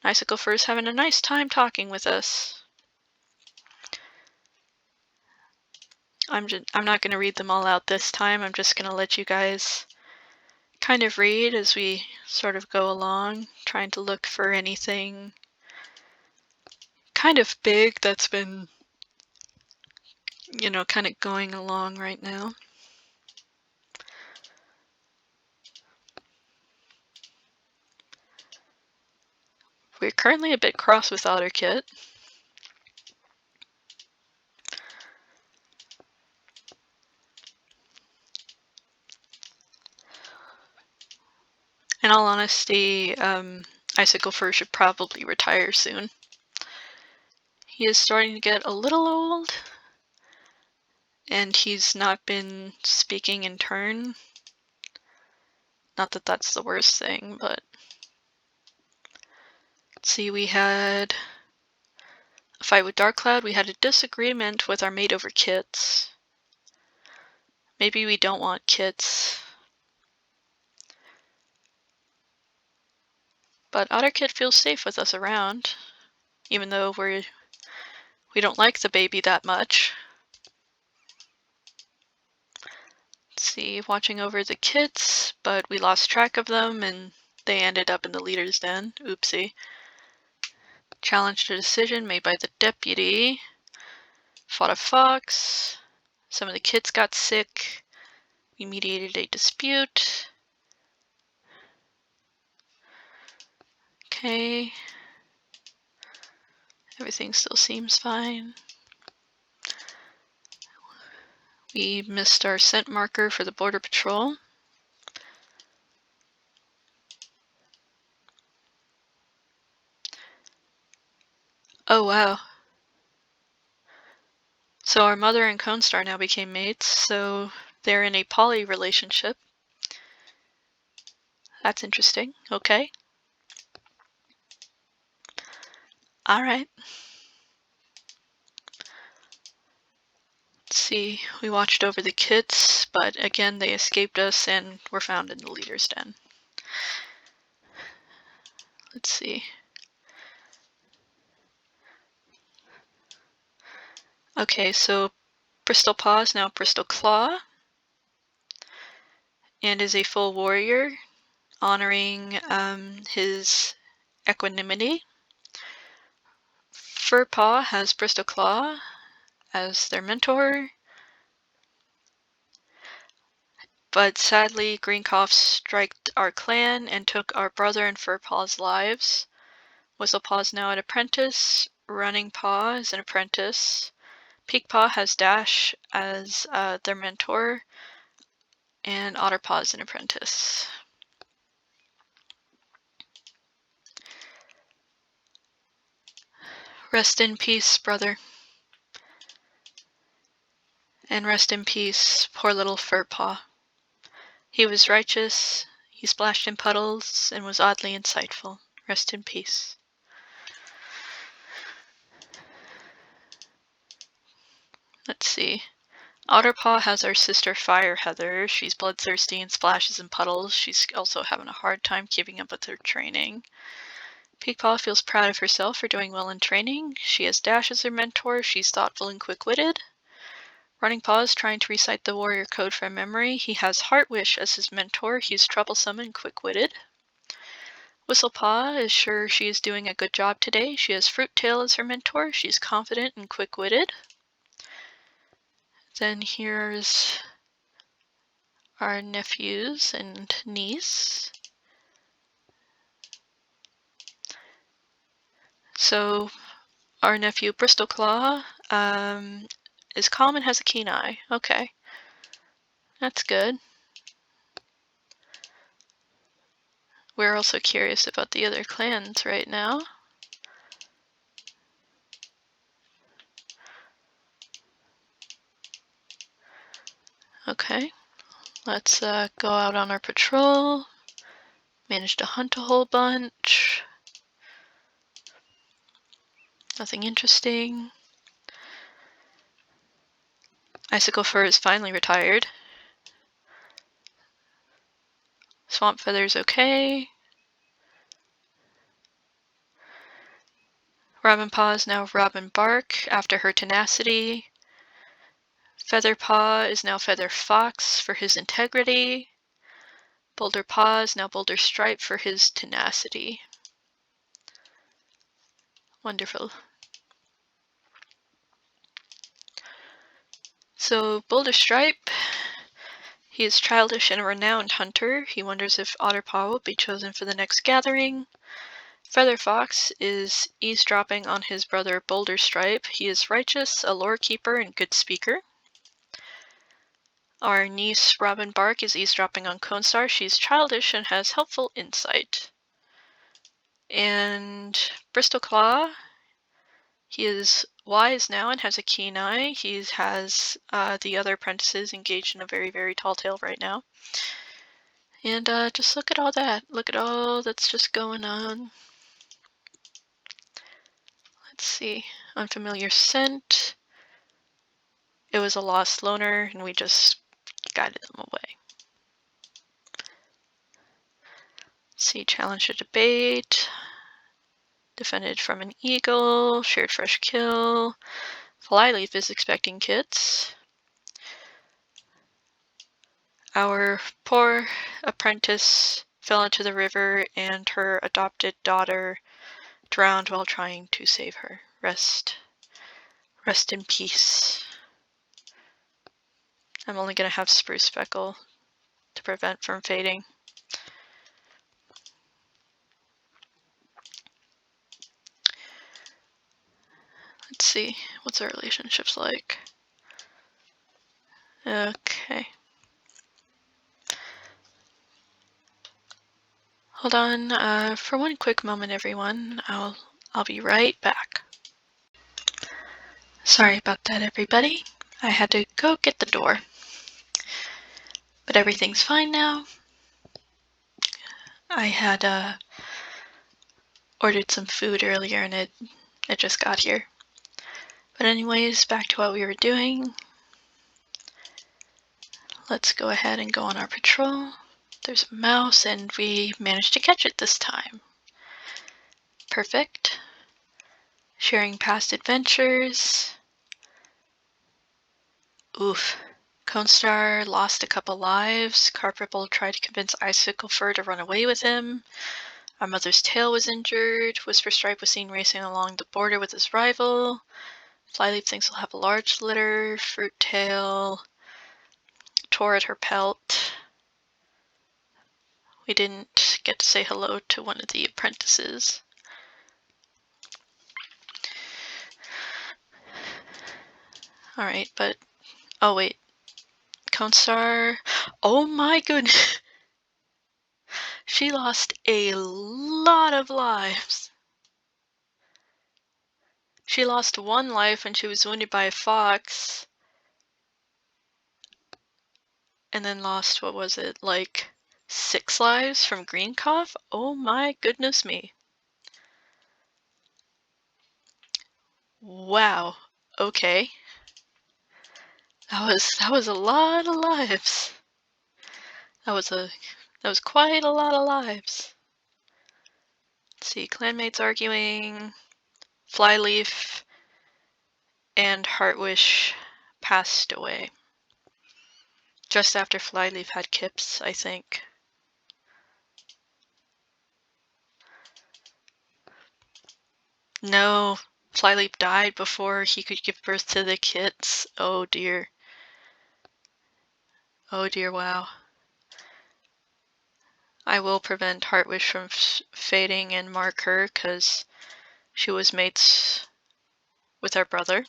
Icicle Fur's having a nice time talking with us. I'm not going to read them all out this time. I'm just going to let you guys kind of read as we sort of go along, trying to look for anything kind of big that's been, kind of going along right now. We're currently a bit cross with Redkit. In all honesty, Icicle Fur should probably retire soon. He is starting to get a little old, and he's not been speaking in turn. Not that that's the worst thing, but... Let's see, we had a fight with Darkcloud. We had a disagreement with our mate over kits. Maybe we don't want kits. But Otterkit feels safe with us around, even though we don't like the baby that much. Let's see, watching over the kits, but we lost track of them and they ended up in the leader's den. Oopsie. Challenged a decision made by the deputy. Fought a fox. Some of the kits got sick. We mediated a dispute. Okay. Everything still seems fine. We missed our scent marker for the border patrol. Oh wow. So our mother and Conestar now became mates, so they're in a poly relationship. That's interesting. Okay. Alright. Let's see, we watched over the kits, but again they escaped us and were found in the leader's den. Let's see. Okay, so Bristol Paw is now Bristol Claw, and is a full warrior, honoring his equanimity. Furpaw has Bristol Claw as their mentor, but sadly Greencough striked our clan and took our brother and Furpaw's lives. Whistlepaw is now an apprentice, Running Paw is an apprentice, Peakpaw has Dash as their mentor, and Otterpaw is an apprentice. Rest in peace, brother. And rest in peace, poor little Furpaw. He was righteous, he splashed in puddles, and was oddly insightful. Rest in peace. Let's see. Otterpaw has our sister Fire Heather. She's bloodthirsty and splashes in puddles. She's also having a hard time keeping up with her training. Peakpaw feels proud of herself for doing well in training. She has Dash as her mentor. She's thoughtful and quick-witted. Running Paw is trying to recite the warrior code from memory. He has Heartwish as his mentor. He's troublesome and quick-witted. Whistlepaw is sure she is doing a good job today. She has Fruittail as her mentor. She's confident and quick-witted. Then here's our nephews and niece. So our nephew Bristol Claw is calm and has a keen eye. Okay, that's good. We're also curious about the other clans right now. Okay, let's go out on our patrol. Managed to hunt a whole bunch. Nothing interesting. Icicle Fur is finally retired. Swamp Feather's okay. Robin Paw is now Robin Bark after her tenacity. Feather Paw is now Feather Fox for his integrity. Boulder Paw is now Boulder Stripe for his tenacity. Wonderful. So Boulder Stripe, he is childish and a renowned hunter. He wonders if Otterpaw will be chosen for the next gathering. Feather Fox is eavesdropping on his brother Boulder Stripe. He is righteous, a lore keeper, and good speaker. Our niece Robin Bark is eavesdropping on Conestar. She's childish and has helpful insight. And Bristol Claw, he is wise now and has a keen eye. He has the other apprentices engaged in a very, very tall tale right now. And just look at all that. Look at all that's just going on. Let's see. Unfamiliar scent. It was a lost loner, and we just guided them away. Let's see. Challenge a debate. Defended from an eagle. Shared fresh kill. Flyleaf is expecting kits. Our poor apprentice fell into the river, and her adopted daughter drowned while trying to save her. Rest in peace. I'm only going to have Spruce Speckle to prevent from fading. Let's see, what's our relationships like? Okay. Hold on, for one quick moment, everyone. I'll be right back. Sorry about that, everybody. I had to go get the door. But everything's fine now. I had ordered some food earlier and it just got here. But anyways, back to what we were doing. Let's go ahead and go on our patrol. There's a mouse and we managed to catch it this time. Perfect. Sharing past adventures. Oof. Conestar lost a couple lives. Carpripple tried to convince Icicle Fur to run away with him. Our mother's tail was injured. Whisper Stripe was seen racing along the border with his rival. Flyleaf thinks he'll have a large litter. Fruit Tail tore at her pelt. We didn't get to say hello to one of the apprentices. Alright, but... oh wait. Conestar... oh my goodness! She lost a lot of lives. She lost one life when she was wounded by a fox. And then lost, what was it, like 6 lives from green cough? Oh my goodness me. Wow. Okay. That was a lot of lives. That was quite a lot of lives. Let's see, clanmates arguing. Flyleaf and Heartwish passed away. Just after Flyleaf had Kips, I think. No, Flyleaf died before he could give birth to the kits. Oh dear. Oh dear, wow. I will prevent Heartwish from fading and mark her because she was mates with our brother.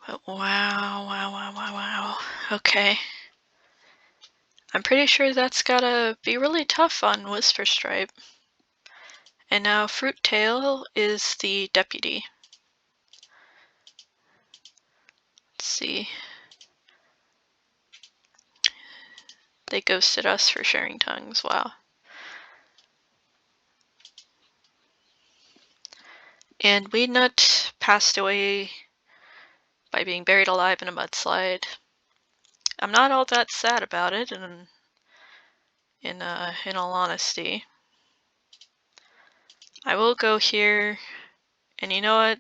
But wow. Okay. I'm pretty sure that's gotta be really tough on Whisper Stripe. And now Fruit Tail is the deputy. Let's see. They ghosted us for sharing tongues, wow. And Weednut passed away by being buried alive in a mudslide. I'm not all that sad about it, in all honesty. I will go here, and you know what?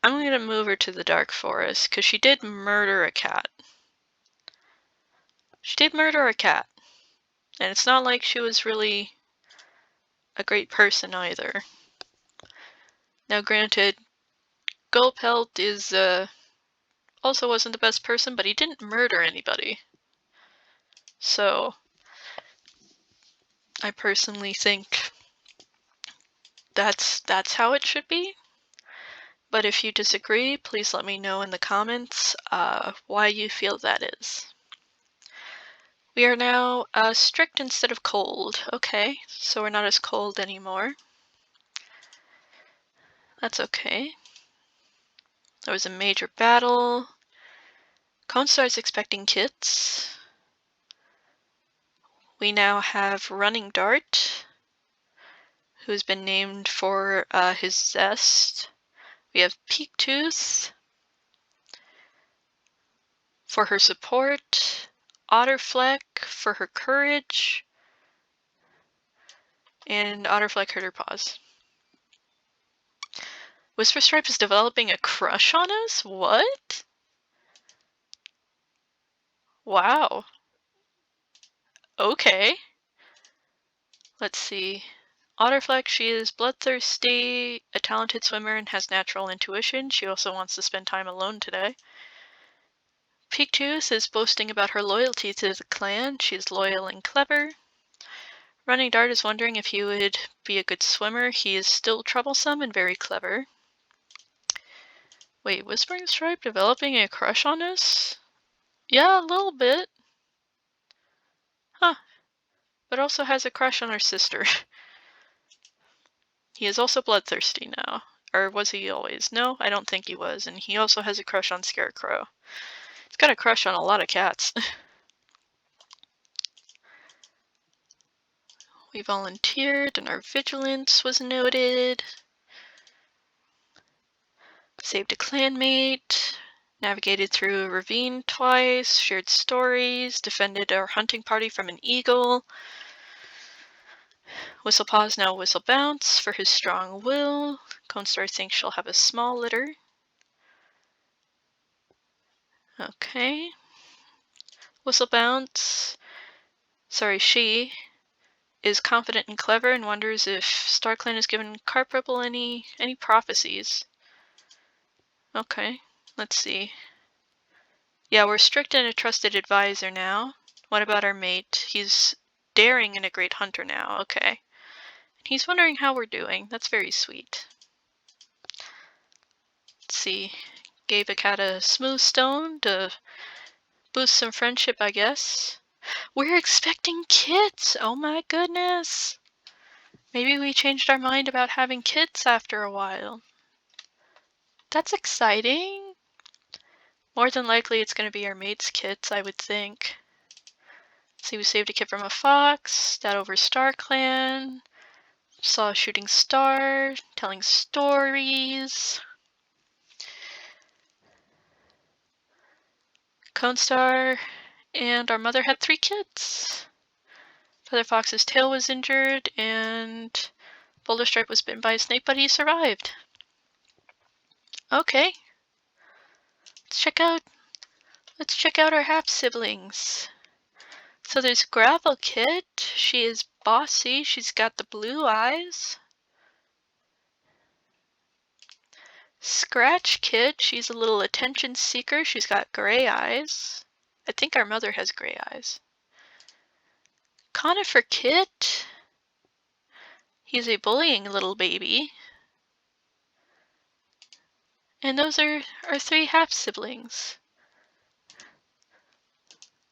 I'm going to move her to the Dark Forest, because she did murder a cat. She did murder a cat. And it's not like she was really a great person either. Now granted, Gulpelt is, also wasn't the best person, but he didn't murder anybody. So, I personally think that's how it should be. But if you disagree, please let me know in the comments why you feel that is. We are now strict instead of cold. Okay, so we're not as cold anymore. That's okay. There was a major battle. Constar's expecting kits. We now have Running Dart, who's been named for his zest. We have Peak Tooth for her support, Otterfleck for her courage, and Otterfleck hurt her paws. Whisperstripe is developing a crush on us? What? Wow. Okay. Let's see. Otterfleck, she is bloodthirsty, a talented swimmer, and has natural intuition. She also wants to spend time alone today. Peaktooth is boasting about her loyalty to the clan. She's loyal and clever. Running Dart is wondering if he would be a good swimmer. He is still troublesome and very clever. Wait, Whispering Stripe developing a crush on us? Yeah, a little bit. Huh. But also has a crush on our sister. He is also bloodthirsty now. Or was he always? No, I don't think he was. And he also has a crush on Scarecrow. He's got a crush on a lot of cats. We volunteered and our vigilance was noted. Saved a clanmate. Navigated through a ravine twice. Shared stories. Defended our hunting party from an eagle. Whistle Pause, now Whistle Bounce for his strong will. Constar thinks she'll have a small litter. Okay. Whistle Bounce. Sorry, she is confident and clever and wonders if StarClan has given Carpripple any prophecies. Okay, let's see. Yeah, we're strict and a trusted advisor now. What about our mate? He's daring and a great hunter now. Okay. He's wondering how we're doing. That's very sweet. Let's see. Gave a cat a smooth stone to boost some friendship, I guess. We're expecting kits! Oh my goodness! Maybe we changed our mind about having kits after a while. That's exciting! More than likely it's going to be our mate's kits, I would think. See, we saved a kit from a fox, that over StarClan, saw a shooting star, telling stories. Constar and our mother had 3 kits. Feather Fox's tail was injured, and Boulder Stripe was bitten by a snake, but he survived. Okay. Let's check out our half-siblings. So there's Gravel Kit. She is bossy. She's got the blue eyes. Scratch Kit. She's a little attention seeker. She's got gray eyes. I think our mother has gray eyes. Conifer Kit. He's a bullying little baby. And those are our 3 half-siblings.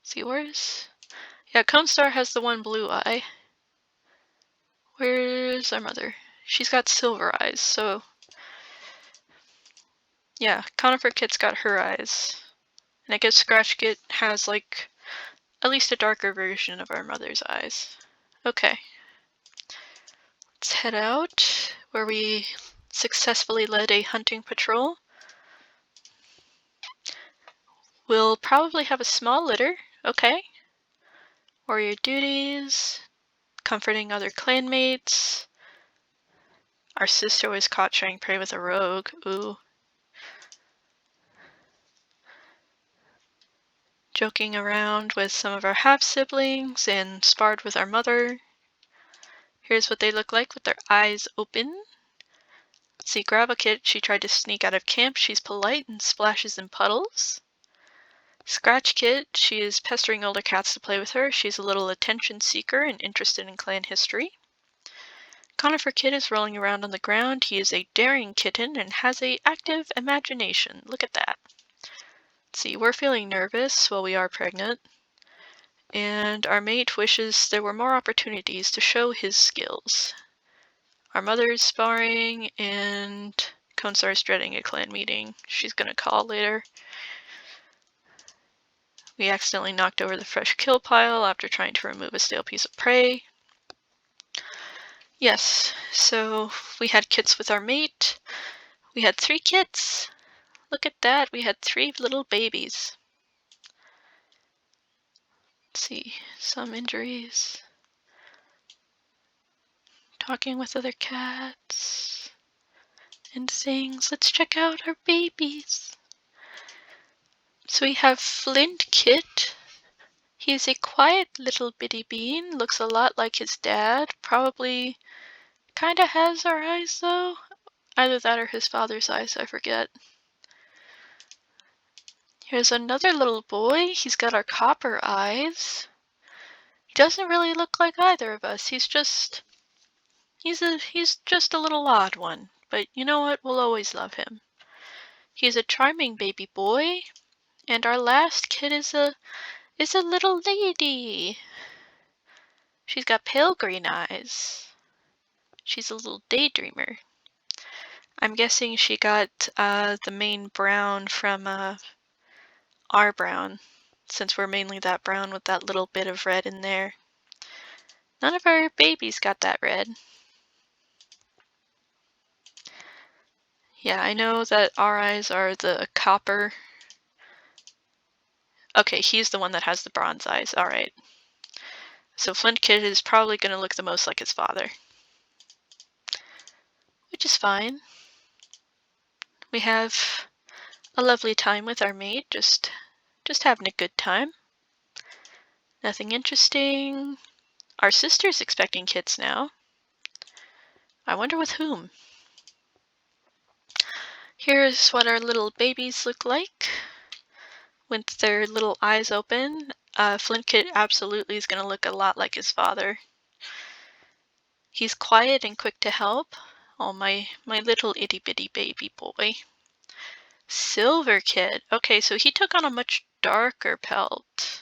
See, where's... Yeah, Constar has the one blue eye. Where's our mother? She's got silver eyes, so... Yeah, Conifer Kit's got her eyes. And I guess Scratch Kit has, like, at least a darker version of our mother's eyes. Okay. Let's head out, where we successfully led a hunting patrol. We'll probably have a small litter. Okay. Warrior duties. Comforting other clanmates. Our sister was caught sharing prey with a rogue. Ooh. Joking around with some of our half-siblings and sparred with our mother. Here's what they look like with their eyes open. See, Gravel Kit, she tried to sneak out of camp. She's polite and splashes in puddles. Scratch Kit, she is pestering older cats to play with her. She's a little attention seeker and interested in clan history. Conifer Kit is rolling around on the ground. He is a daring kitten and has a active imagination. Look at that. Let's see, we're feeling nervous while we are pregnant. And our mate wishes there were more opportunities to show his skills. Our mother is sparring, and Consar is dreading a clan meeting. She's gonna call later. We accidentally knocked over the fresh kill pile after trying to remove a stale piece of prey. Yes, so we had kits with our mate. We had 3 kits. Look at that, we had 3 little babies. Let's see, some injuries. Talking with other cats and things. Let's check out our babies. So we have Flint Kit. He's a quiet little bitty bean, looks a lot like his dad, probably kinda has our eyes though. Either that or his father's eyes, I forget. Here's another little boy, he's got our copper eyes. He doesn't really look like either of us, he's just a little odd one, but you know what, we'll always love him. He's a charming baby boy, and our last kid is a little lady. She's got pale green eyes. She's a little daydreamer. I'm guessing she got the main brown from our brown, since we're mainly that brown with that little bit of red in there. None of our babies got that red. Yeah, I know that our eyes are the copper. Okay, he's the one that has the bronze eyes. Alright. So Flint Kid is probably going to look the most like his father. Which is fine. We have a lovely time with our mate, just having a good time. Nothing interesting. Our sister's expecting kids now. I wonder with whom. Here's what our little babies look like with their little eyes open. Flint Kid absolutely is going to look a lot like his father. He's quiet and quick to help. Oh, my little itty bitty baby boy. Silver Kid. Okay, so he took on a much darker pelt.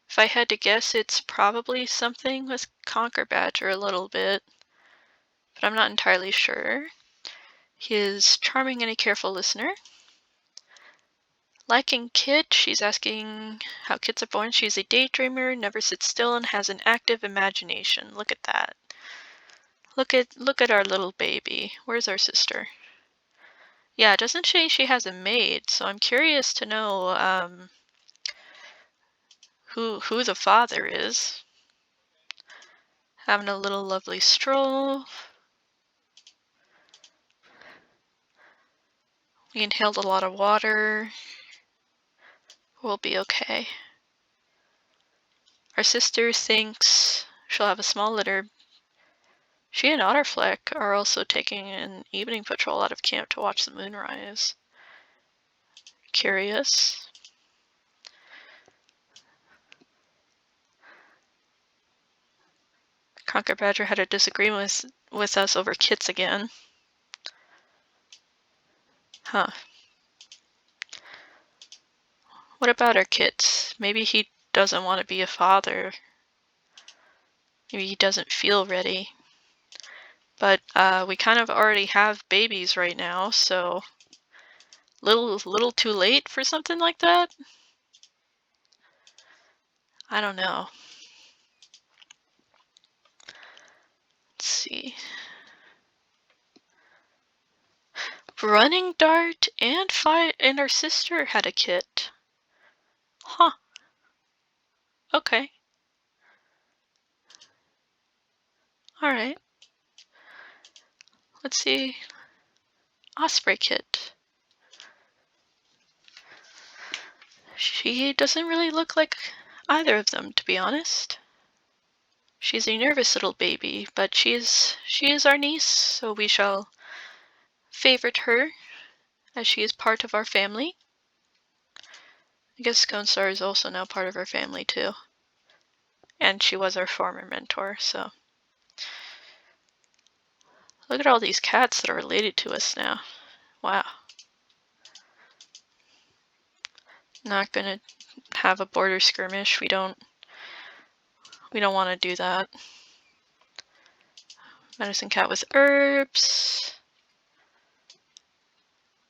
If I had to guess, it's probably something with Conquer Badger a little bit, but I'm not entirely sure. He is charming and a careful listener. Liking Kit, she's asking how kids are born. She's a daydreamer, never sits still, and has an active imagination. Look at that. Look at our little baby. Where's our sister? Yeah, doesn't she has a maid, so I'm curious to know who the father is. Having a little lovely stroll. We inhaled a lot of water. We'll be okay. Our sister thinks she'll have a small litter. She and Otterfleck are also taking an evening patrol out of camp to watch the moonrise. Curious. Conquer Badger had a disagreement with us over kits again. Huh. What about our kits? Maybe he doesn't want to be a father. Maybe he doesn't feel ready. But we kind of already have babies right now, so little too late for something like that? I don't know. Let's see. Running Dart and our sister had a kit. Huh. Okay. Alright. Let's see. Osprey kit. She doesn't really look like either of them, to be honest. She's a nervous little baby, but she is our niece, so we shall favorite her, as she is part of our family. I guess Scone Star is also now part of our family too. And she was our former mentor, so. Look at all these cats that are related to us now. Wow. Not gonna have a border skirmish. We don't want to do that. Medicine cat with herbs.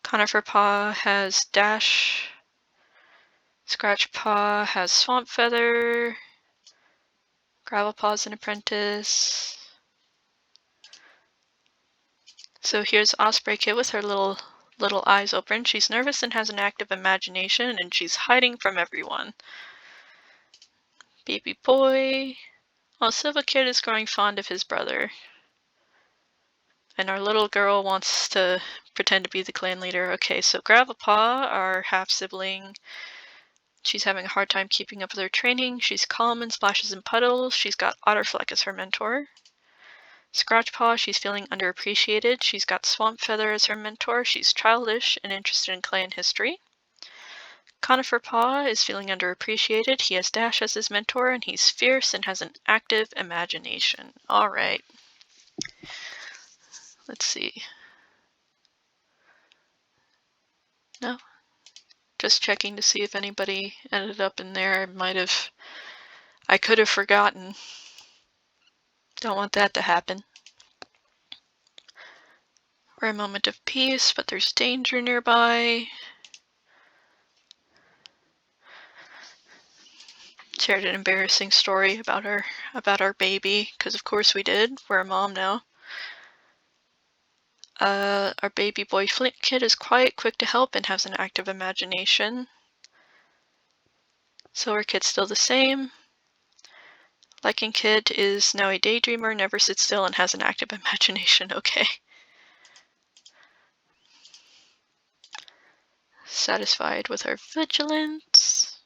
Conifer paw has dash. Scratch paw has swamp feather. Gravel paw's an apprentice. So here's Osprey Kit with her little eyes open. She's nervous and has an active imagination, and she's hiding from everyone. Baby boy. Well, Silva Kid is growing fond of his brother. And our little girl wants to pretend to be the clan leader. Okay, so Gravelpaw, our half-sibling, she's having a hard time keeping up with her training. She's calm and splashes in puddles. She's got Otterfleck as her mentor. Scratchpaw, she's feeling underappreciated. She's got Swamp Feather as her mentor. She's childish and interested in clan history. Conifer Paw is feeling underappreciated. He has Dash as his mentor, and he's fierce and has an active imagination. All right. Let's see. No? Just checking to see if anybody ended up in there. I could have forgotten. Don't want that to happen. We're a moment of peace, but there's danger nearby. Shared an embarrassing story about our baby, because of course we did. We're a mom now. Our baby boy Flint Kid is quiet, quick to help, and has an active imagination. Silver Kid's still the same. Lichen Kid is now a daydreamer, never sits still, and has an active imagination. Okay. Satisfied with our vigilance.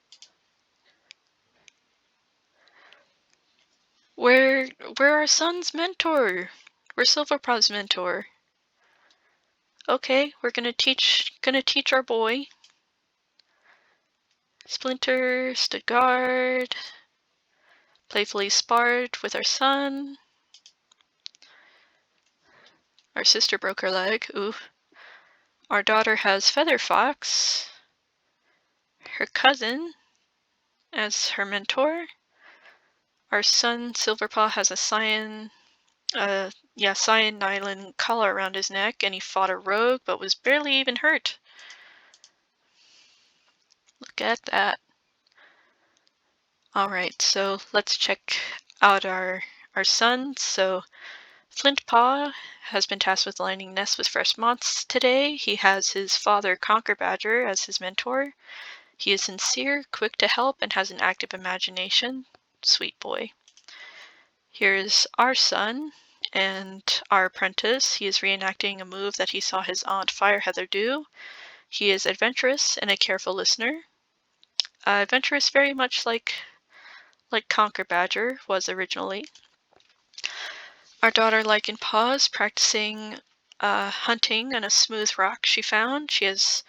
We're our son's mentor. We're Silverpaw's mentor. Okay, we're gonna teach our boy. Splinter stood guard. Playfully sparred with our son. Our sister broke her leg. Ooh. Our daughter has Feather Fox. Her cousin as her mentor. Our son Silverpaw has a cyan nylon collar around his neck, and he fought a rogue but was barely even hurt. Look at that. Alright, so let's check out our sons. So Flintpaw has been tasked with lining nests with fresh moths today. He has his father Conquer Badger as his mentor. He is sincere, quick to help, and has an active imagination. Sweet boy. Here's our son and our apprentice. He is reenacting a move that he saw his aunt Fireheather do. He is adventurous and a careful listener. Adventurous very much like Conquer Badger was originally. Our daughter Lichen Paw is practicing hunting on a smooth rock she found. She has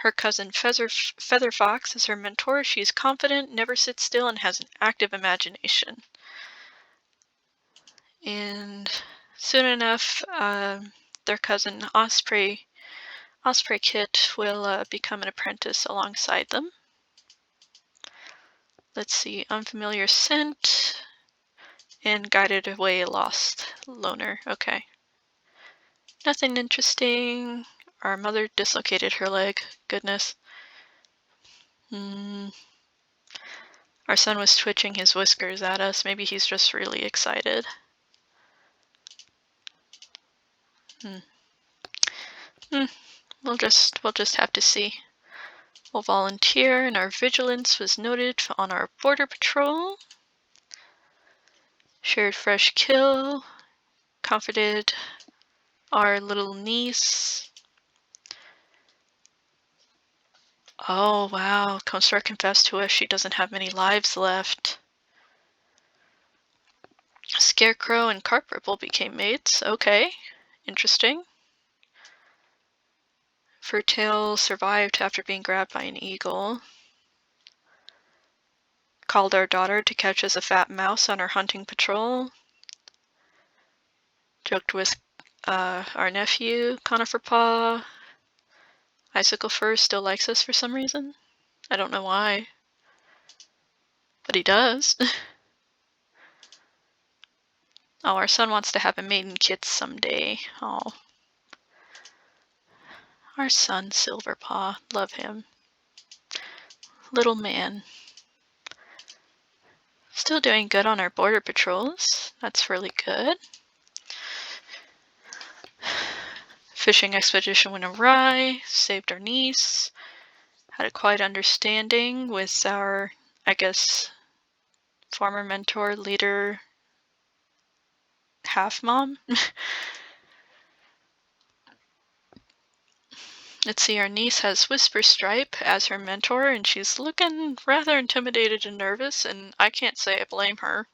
her cousin Feather Fox as her mentor. She is confident, never sits still, and has an active imagination. And soon enough, their cousin Osprey Kit will become an apprentice alongside them. Let's see, unfamiliar scent and guided away a lost loner. Okay. Nothing interesting. Our mother dislocated her leg. Goodness. Our son was twitching his whiskers at us. Maybe he's just really excited. We'll just have to see. We'll volunteer, and our vigilance was noted on our border patrol. Shared fresh kill. Comforted our little niece. Oh wow, Comstar confessed to us she doesn't have many lives left. Scarecrow and Carp Ripple became mates. Okay, interesting. Furtail survived after being grabbed by an eagle. Called our daughter to catch us a fat mouse on our hunting patrol. Joked with our nephew, Conifer Paw. Icicle Fur still likes us for some reason. I don't know why. But he does. Oh, our son wants to have a maiden kit someday. Oh. Our son, Silverpaw. Love him. Little man. Still doing good on our border patrols. That's really good. Fishing expedition went awry. Saved our niece. Had a quiet understanding with our, I guess, former mentor, leader, half mom. Let's see, our niece has Whisper Stripe as her mentor, and she's looking rather intimidated and nervous, and I can't say I blame her.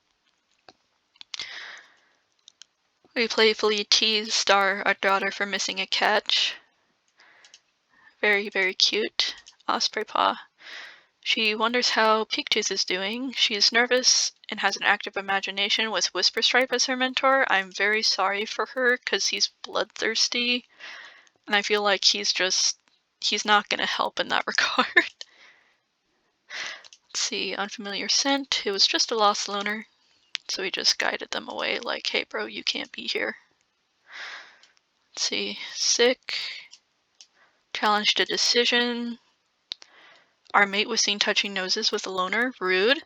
We playfully teased our daughter for missing a catch. Very, very cute. Osprey Paw. She wonders how Pigtooth is doing. She's nervous and has an active imagination with Whisper Stripe as her mentor. I'm very sorry for her because he's bloodthirsty, and I feel like he's not going to help in that regard. Let's see, unfamiliar scent. It was just a lost loner, so we just guided them away like, hey bro, you can't be here. Let's see, sick. Challenged a decision. Our mate was seen touching noses with a loner. Rude.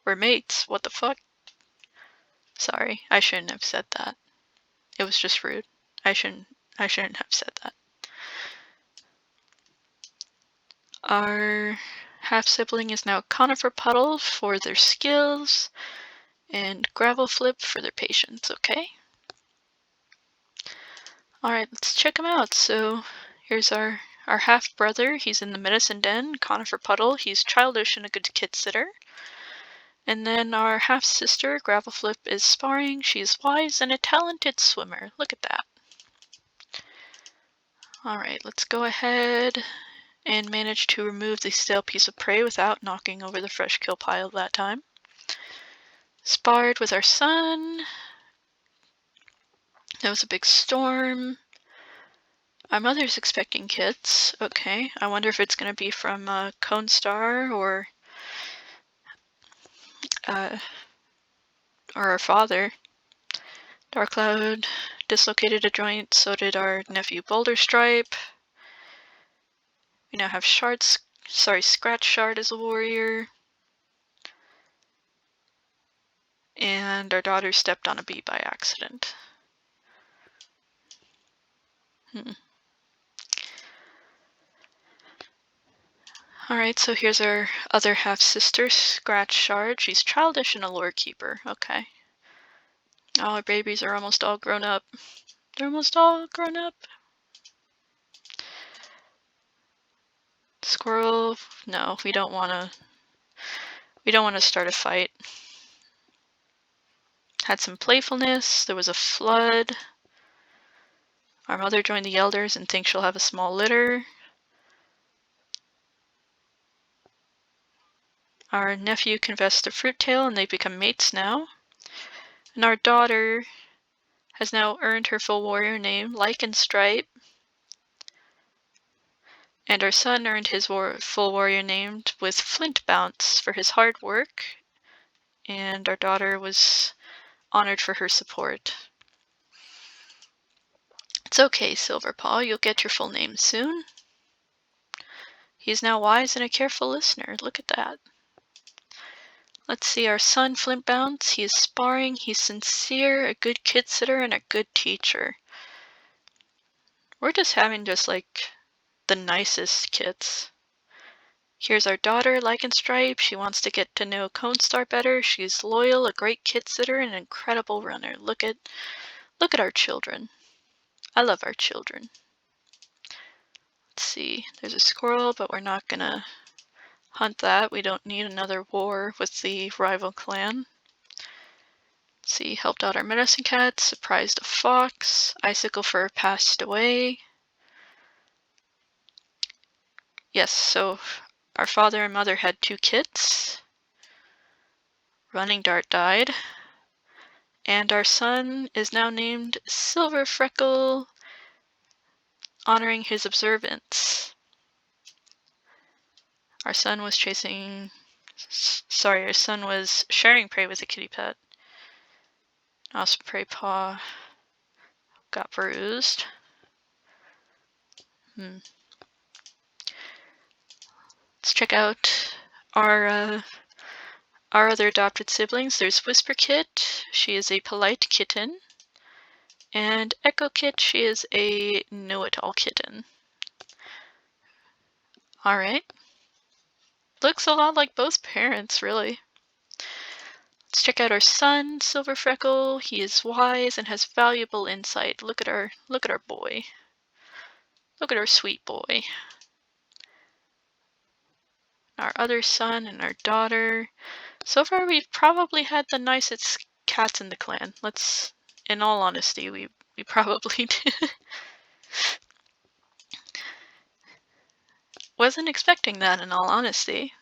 We're mates. What the fuck? Sorry, I shouldn't have said that. It was just rude. I shouldn't have said that. Our half-sibling is now Conifer Puddle for their skills and Gravel Flip for their patience, okay? Alright, let's check him out. So here's our half-brother. He's in the medicine den. Conifer Puddle. He's childish and a good kid sitter. And then our half-sister, Gravel Flip, is sparring. She's wise and a talented swimmer. Look at that. Alright, let's go ahead and manage to remove the stale piece of prey without knocking over the fresh kill pile that time. Sparred with our son. That was a big storm. Our mother's expecting kits. Okay, I wonder if it's going to be from Cone Star or our father. Dark Cloud dislocated a joint, so did our nephew Boulder Stripe. We now have Scratch Shard as a warrior. And our daughter stepped on a bee by accident. Alright, so here's our other half-sister, Scratch Shard. She's childish and a lore keeper. Okay. Oh, our babies are almost all grown up. They're almost all grown up. Squirrel. No, we don't want to start a fight. Had some playfulness. There was a flood. Our mother joined the elders and thinks she'll have a small litter. Our nephew confessed to Fruittail and they've become mates now. And our daughter has now earned her full warrior name, Lichen Stripe. And our son earned his full warrior name with Flint Bounce for his hard work. And our daughter was honored for her support. It's okay, Silverpaw, you'll get your full name soon. He's now wise and a careful listener. Look at that. Let's see, our son, Flint Bounce, he is sparring, he's sincere, a good kid sitter, and a good teacher. We're just having like the nicest kids. Here's our daughter, Lichen Stripe. She wants to get to know Cone Star better. She's loyal, a great kid sitter, and an incredible runner. Look at our children. I love our children. Let's see, there's a squirrel, but we're not gonna hunt that. We don't need another war with the rival clan. Let's see, helped out our medicine cat, surprised a fox. Icicle Fur passed away. Yes, so our father and mother had 2 kits. Running Dart died. And our son is now named Silver Freckle, honoring his observance. Our son was our son was sharing prey with a kitty pet. Osprey paw got bruised. Let's check out our other adopted siblings. There's Whisper Kit. She is a polite kitten. And Echo Kit. She is a know-it-all kitten. Alright. Looks a lot like both parents, really. Let's check out our son, Silver Freckle. He is wise and has valuable insight. Look at our boy. Look at our sweet boy. Our other son and our daughter. So far, we've probably had the nicest cats in the clan. In all honesty, we probably did. Wasn't expecting that, in all honesty.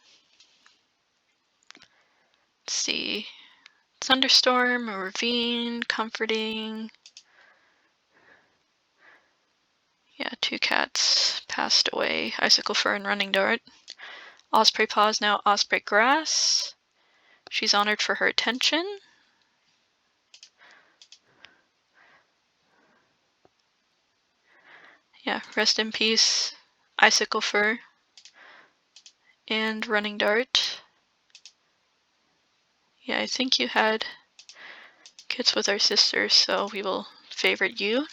Let's see. Thunderstorm, a ravine, comforting. Yeah, 2 cats passed away. Icicle Fur and Running Dart. Osprey Paw is now Osprey Grass. She's honored for her attention. Yeah, rest in peace, Icicle Fur and Running Dart. Yeah, I think you had kids with our sisters, so we will favorite you.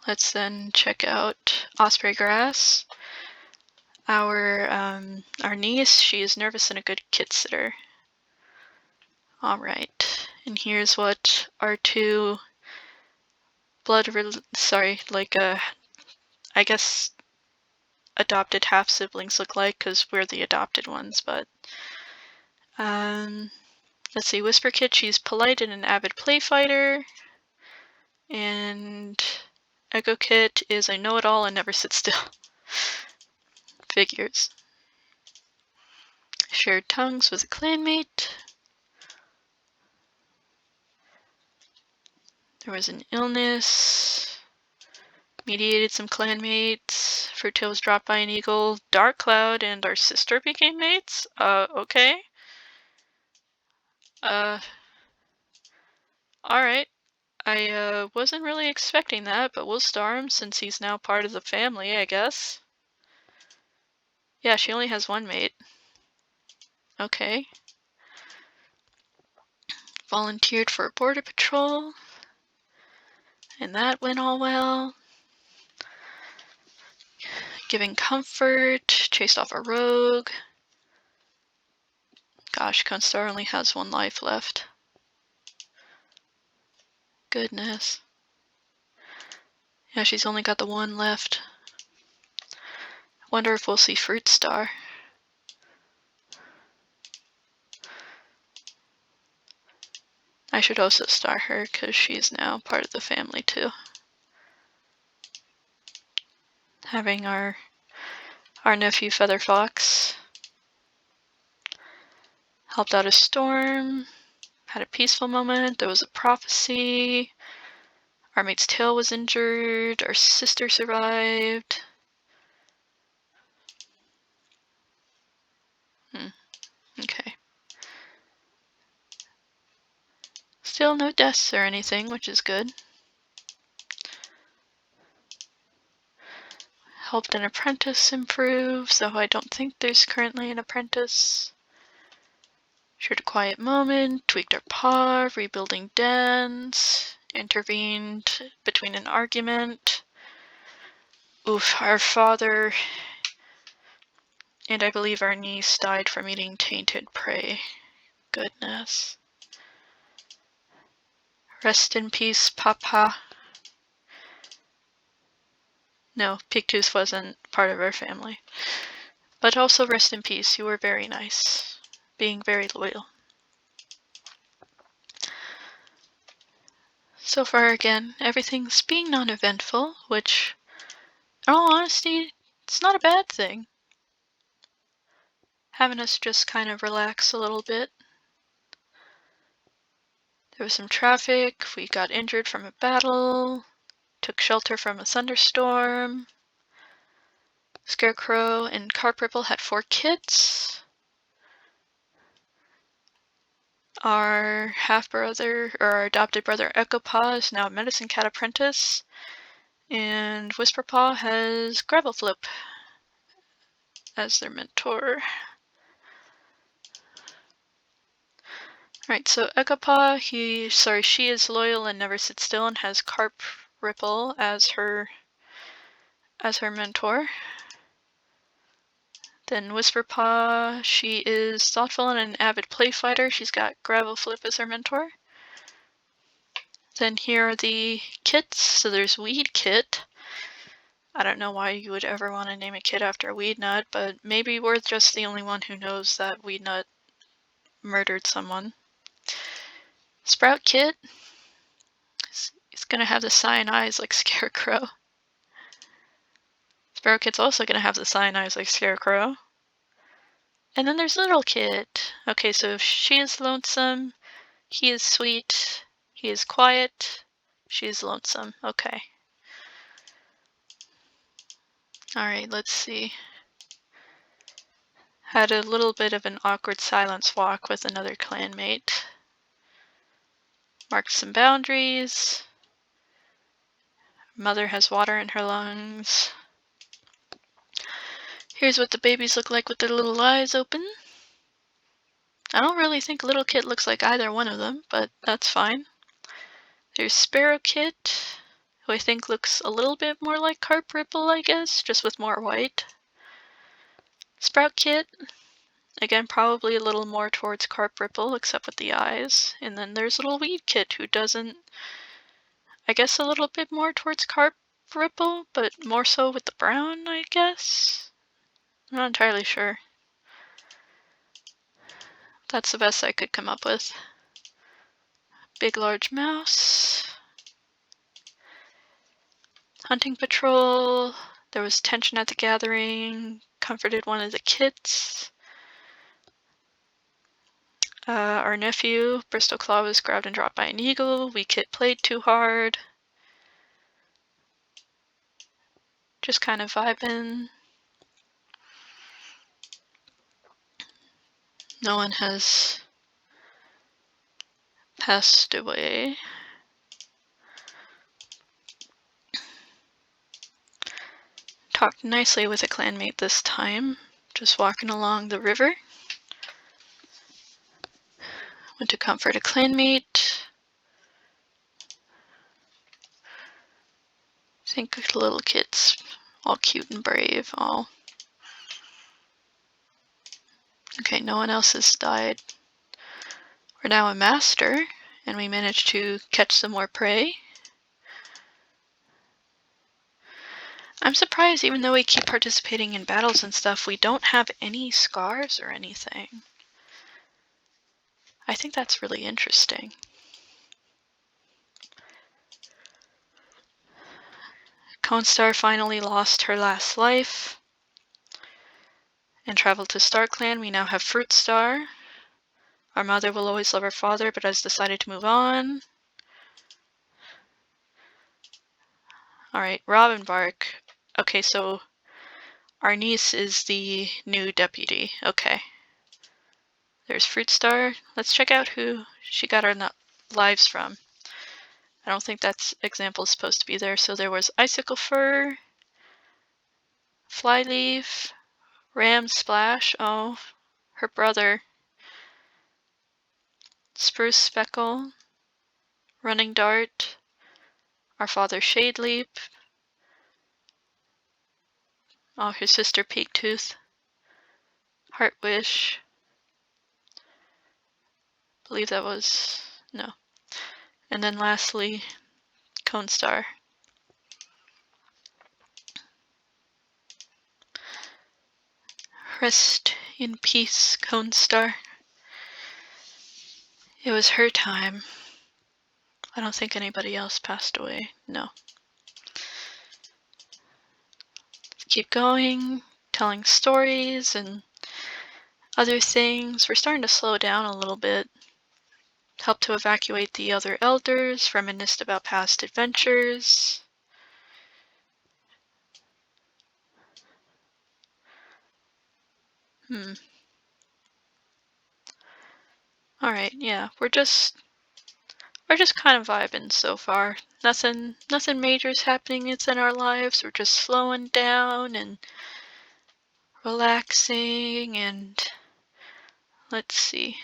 Let's then check out Osprey Grass. Our niece, she is nervous and a good kit sitter. Alright, and here's what our 2 I guess adopted half siblings look like, because we're the adopted ones, but let's see. Whisper Kid, she's polite and an avid play fighter, and Echo Kit is a know-it-all and never sits still. Figures. Shared tongues with a clanmate. There was an illness. Mediated some clanmates. Fruitail was dropped by an eagle. Dark Cloud and our sister became mates? Okay. Alright. I wasn't really expecting that, but we'll star him since he's now part of the family, I guess. Yeah, she only has 1 mate. Okay. Volunteered for border patrol. And that went all well. Giving comfort. Chased off a rogue. Gosh, Constar only has 1 life left. Goodness. Yeah, she's only got the 1 left. Wonder if we'll see Fruit Star. I should also star her, because she's now part of the family too. Having our nephew Feather Fox. Helped out a storm. Had a peaceful moment. There was a prophecy. Our mate's tail was injured. Our sister survived. Okay. Still no deaths or anything, which is good. Helped an apprentice improve, though I don't think there's currently an apprentice. Shared a quiet moment, tweaked our paw, rebuilding dens, intervened between an argument. Oof, our father and I believe our niece died from eating tainted prey. Goodness. Rest in peace, Papa. No, Pigtooth wasn't part of our family. But also rest in peace, you were very nice. Being very loyal. So far, again, everything's being non-eventful, which, in all honesty, it's not a bad thing. having us just kind of relax a little bit. There was some traffic, we got injured from a battle, took shelter from a thunderstorm. Scarecrow and Carp Ripple had 4 kits. Our half-brother, or our adopted brother Echopaw, is now a Medicine Cat Apprentice. And Whisperpaw has Gravelflip as their mentor. Alright, so Echopaw, she is loyal and never sits still and has Carp Ripple as her mentor. Then Whisperpaw, she is thoughtful and an avid play fighter. She's got Gravelflip as her mentor. Then here are the kits. So there's Weed Kit. I don't know why you would ever want to name a kit after a weed nut, but maybe we're just the only one who knows that weed nut murdered someone. Sprout Kit. He's gonna have the cyan eyes like Scarecrow. Sparrow Kit's also gonna have the cyan eyes like Scarecrow. And then there's Little Kit. Okay, so she is lonesome, he is sweet, he is quiet, she is lonesome. Okay. Alright, let's see. Had a little bit of an awkward silence walk with another clanmate. Marked some boundaries. Mother has water in her lungs. Here's what the babies look like with their little eyes open. I don't really think Little Kit looks like either one of them, but that's fine. There's Sparrow Kit, who I think looks a little bit more like Carp Ripple, I guess, just with more white. Sprout Kit, again, probably a little more towards Carp Ripple, except with the eyes. And then there's Little Weed Kit, who doesn't, I guess a little bit more towards Carp Ripple, but more so with the brown, I guess? I'm not entirely sure. That's the best I could come up with. Big Large Mouse. Hunting Patrol. There was tension at the gathering. Comforted one of the kits. Our nephew, Bristol Claw, was grabbed and dropped by an eagle. We kit played too hard. Just kind of vibing. No one has passed away. Talked nicely with a clanmate this time, just walking along the river. Went to comfort a clanmate. I think the little kid's all cute and brave. Oh. Okay, no one else has died. We're now a master, and we managed to catch some more prey. I'm surprised, even though we keep participating in battles and stuff, we don't have any scars or anything. I think that's really interesting. Conestar finally lost her last life and traveled to StarClan. We now have Fruitstar. Our mother will always love her father, but has decided to move on. Alright, Robin Bark. Okay, so our niece is the new deputy. Okay. There's Fruitstar. Let's check out who she got our lives from. I don't think that example is supposed to be there. So there was Icicle Fur, Flyleaf, Ram Splash, oh, her brother, Spruce Speckle, Running Dart, our father Shadeleap, oh, her sister Peaktooth, Heartwish, believe that was, no. And then lastly, Conestar. Rest in peace, Conestar. It was her time. I don't think anybody else passed away. No. Keep going, telling stories, and Other things, we're starting to slow down a little bit. Help to evacuate the other elders, reminisce about past adventures. Alright, yeah, we're just kind of vibing so far. Nothing major's happening in our lives. We're just slowing down and relaxing and let's see.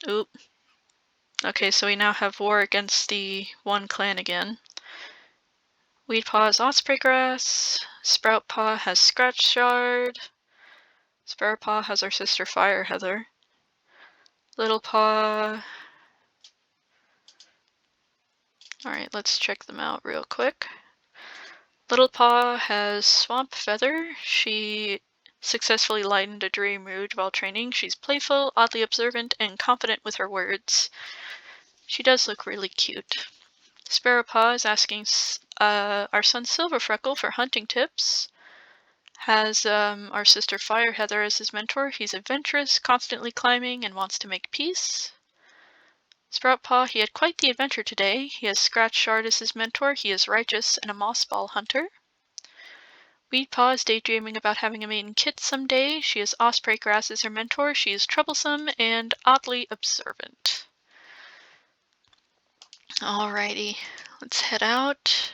Oop. Okay, so we now have war against the one clan again. Weed Paw has Osprey Grass. Sprout Paw has Scratch Shard. Sparrow Paw has our sister Fire Heather. Little Paw. Alright, let's check them out real quick. Little Paw has Swamp Feather. She successfully lightened a dreary mood while training. She's playful, oddly observant, and confident with her words. She does look really cute. Sparrow Paw is asking our son Silver Freckle for hunting tips. Has our sister Fire Heather as his mentor. He's adventurous, constantly climbing, and wants to make peace. Sprout Paw, he had quite the adventure today. He has Scratch Shard as his mentor. He is righteous and a moss ball hunter. Weed Paw is daydreaming about having a maiden Kit someday. She has Osprey Grass as her mentor. She is troublesome and oddly observant. Alrighty, let's head out.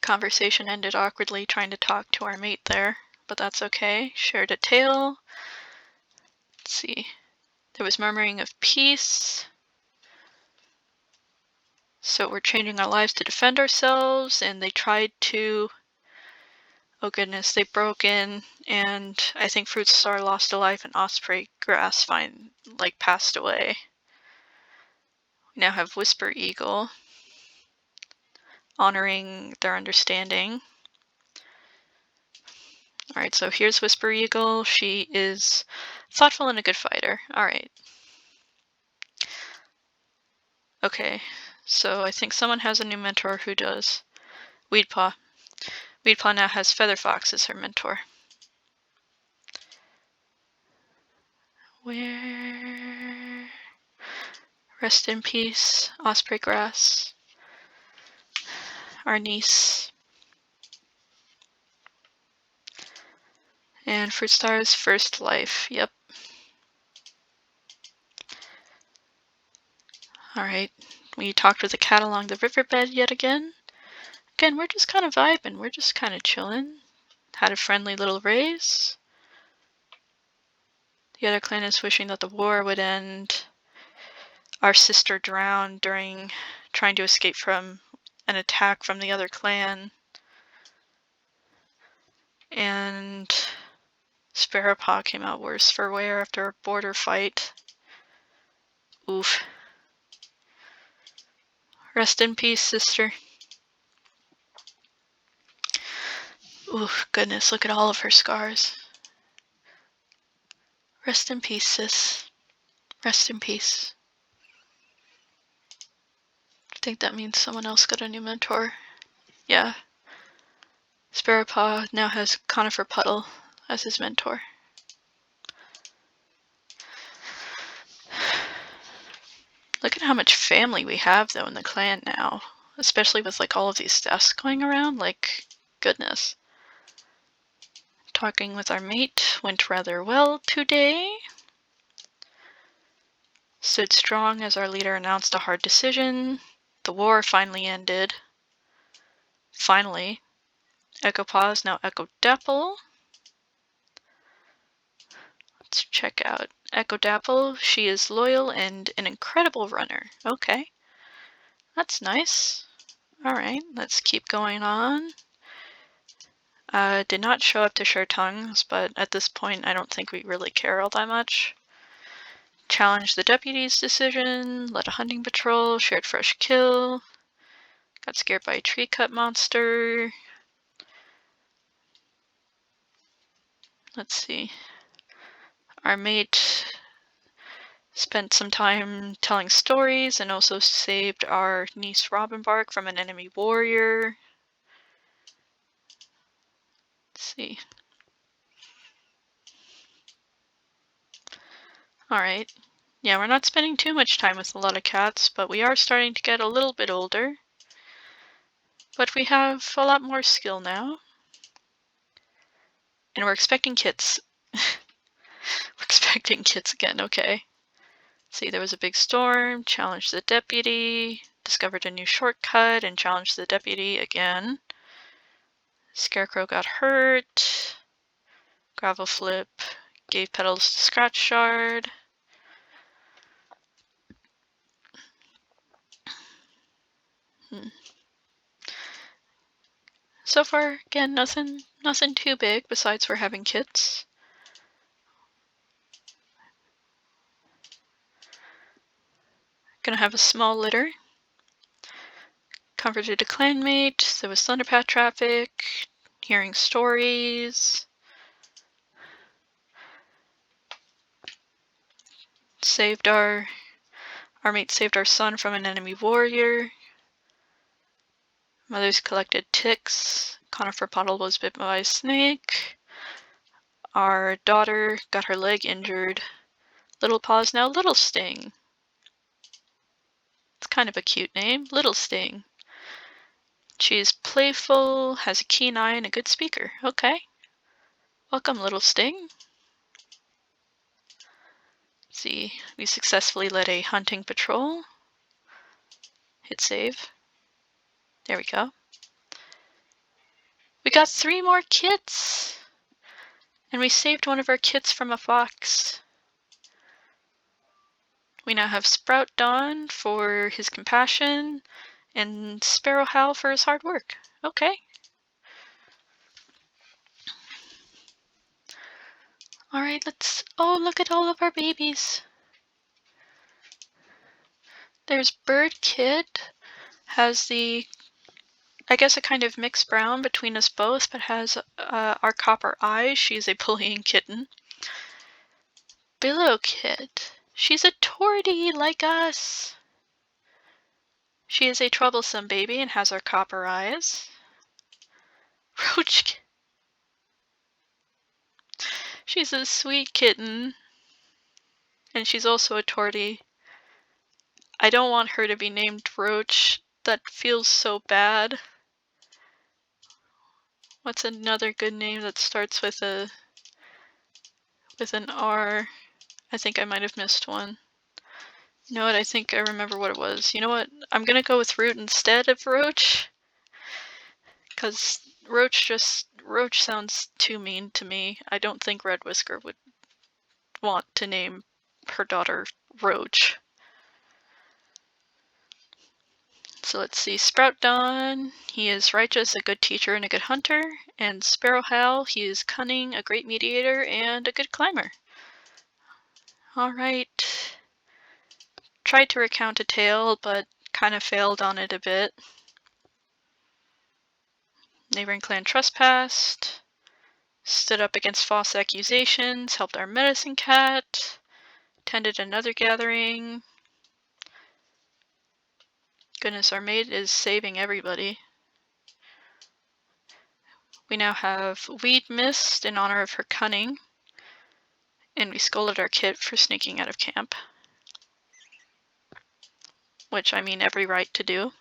Conversation ended awkwardly trying to talk to our mate there, but that's okay. Shared a tale. Let's see. There was murmuring of peace. So we're changing our lives to defend ourselves, and they tried to... Oh goodness, they broke in, and I think Fruit Star lost a life, and Osprey Grass passed away. We now have Whisper Eagle, honoring their understanding. Alright, so here's Whisper Eagle. She is thoughtful and a good fighter. Alright. Okay, so I think someone has a new mentor. Who does? Weed Paw. Weed Paw now has Feather Fox as her mentor. Where? Rest in peace, Osprey Grass. Our niece. And Fruit Star's first life. Yep. Alright, we talked with the cat along the riverbed yet again. Again, we're just kind of vibing. We're just kind of chilling. Had a friendly little race. The other clan is wishing that the war would end. Our sister drowned during trying to escape from an attack from the other clan. And Sparrow Paw came out worse for wear after a border fight. Oof. Rest in peace, sister. Ooh, goodness, look at all of her scars. Rest in peace, sis. Rest in peace. I think that means someone else got a new mentor. Yeah. Sparrow Paw now has Conifer Puddle as his mentor. Look at how much family we have, though, in the clan now. Especially with, all of these deaths going around. Goodness. Talking with our mate went rather well today. Stood strong as our leader announced a hard decision. The war finally ended. Finally. Echo Paw is now Echo Dapple. Let's check out Echo Dapple. She is loyal and an incredible runner. Okay. That's nice. Alright, let's keep going on. Did not show up to share tongues, but at this point I don't think we really care all that much. Challenged the deputy's decision, led a hunting patrol, shared fresh kill, got scared by a tree cut monster. Let's see. Our mate spent some time telling stories and also saved our niece Robinbark from an enemy warrior. Let's see. Alright. Yeah, we're not spending too much time with a lot of cats, but we are starting to get a little bit older. But we have a lot more skill now. And we're expecting kits. We're expecting kits again, okay. See, there was a big storm, challenged the deputy, discovered a new shortcut, and challenged the deputy again. Scarecrow got hurt. Gravel flip, gave petals to Scratch Shard. So far, again, nothing too big besides we're having kits. Gonna have a small litter. Comforted a clanmate. There was Thunderpath traffic. Hearing stories. Saved our mate saved our son from an enemy warrior. Mother's collected ticks. Conifer Puddle was bitten by a snake. Our daughter got her leg injured. Little Paw's now Little Sting. It's kind of a cute name, Little Sting. She's playful, has a keen eye, and a good speaker. Okay. Welcome, Little Sting. Let's see, we successfully led a hunting patrol. Hit save. There we go. We got 3 more kits! And we saved one of our kits from a fox. We now have Sprout Dawn for his compassion, and Sparrow Howl for his hard work. Okay. Alright, oh, look at all of our babies. There's Redkit, has I guess a kind of mixed brown between us both, but has our copper eyes. She's a bullying kitten. Kit, she's a tortie like us. She is a troublesome baby and has our copper eyes. Roach, she's a sweet kitten, and she's also a tortie. I don't want her to be named Roach. That feels so bad. What's another good name that starts with an R? I think I might have missed one. You know what? I think I remember what it was. You know what? I'm gonna go with Root instead of Roach. Because Roach sounds too mean to me. I don't think Red Whisker would want to name her daughter Roach. So let's see. Sprout Dawn, he is righteous, a good teacher, and a good hunter. And Sparrow Howl, he is cunning, a great mediator, and a good climber. Alright. Tried to recount a tale, but kind of failed on it a bit. Neighboring clan trespassed. Stood up against false accusations, helped our medicine cat. Attended another gathering. Goodness, our maid is saving everybody. We now have Weed Mist in honor of her cunning. And we scolded our kit for sneaking out of camp. Which I mean every right to do.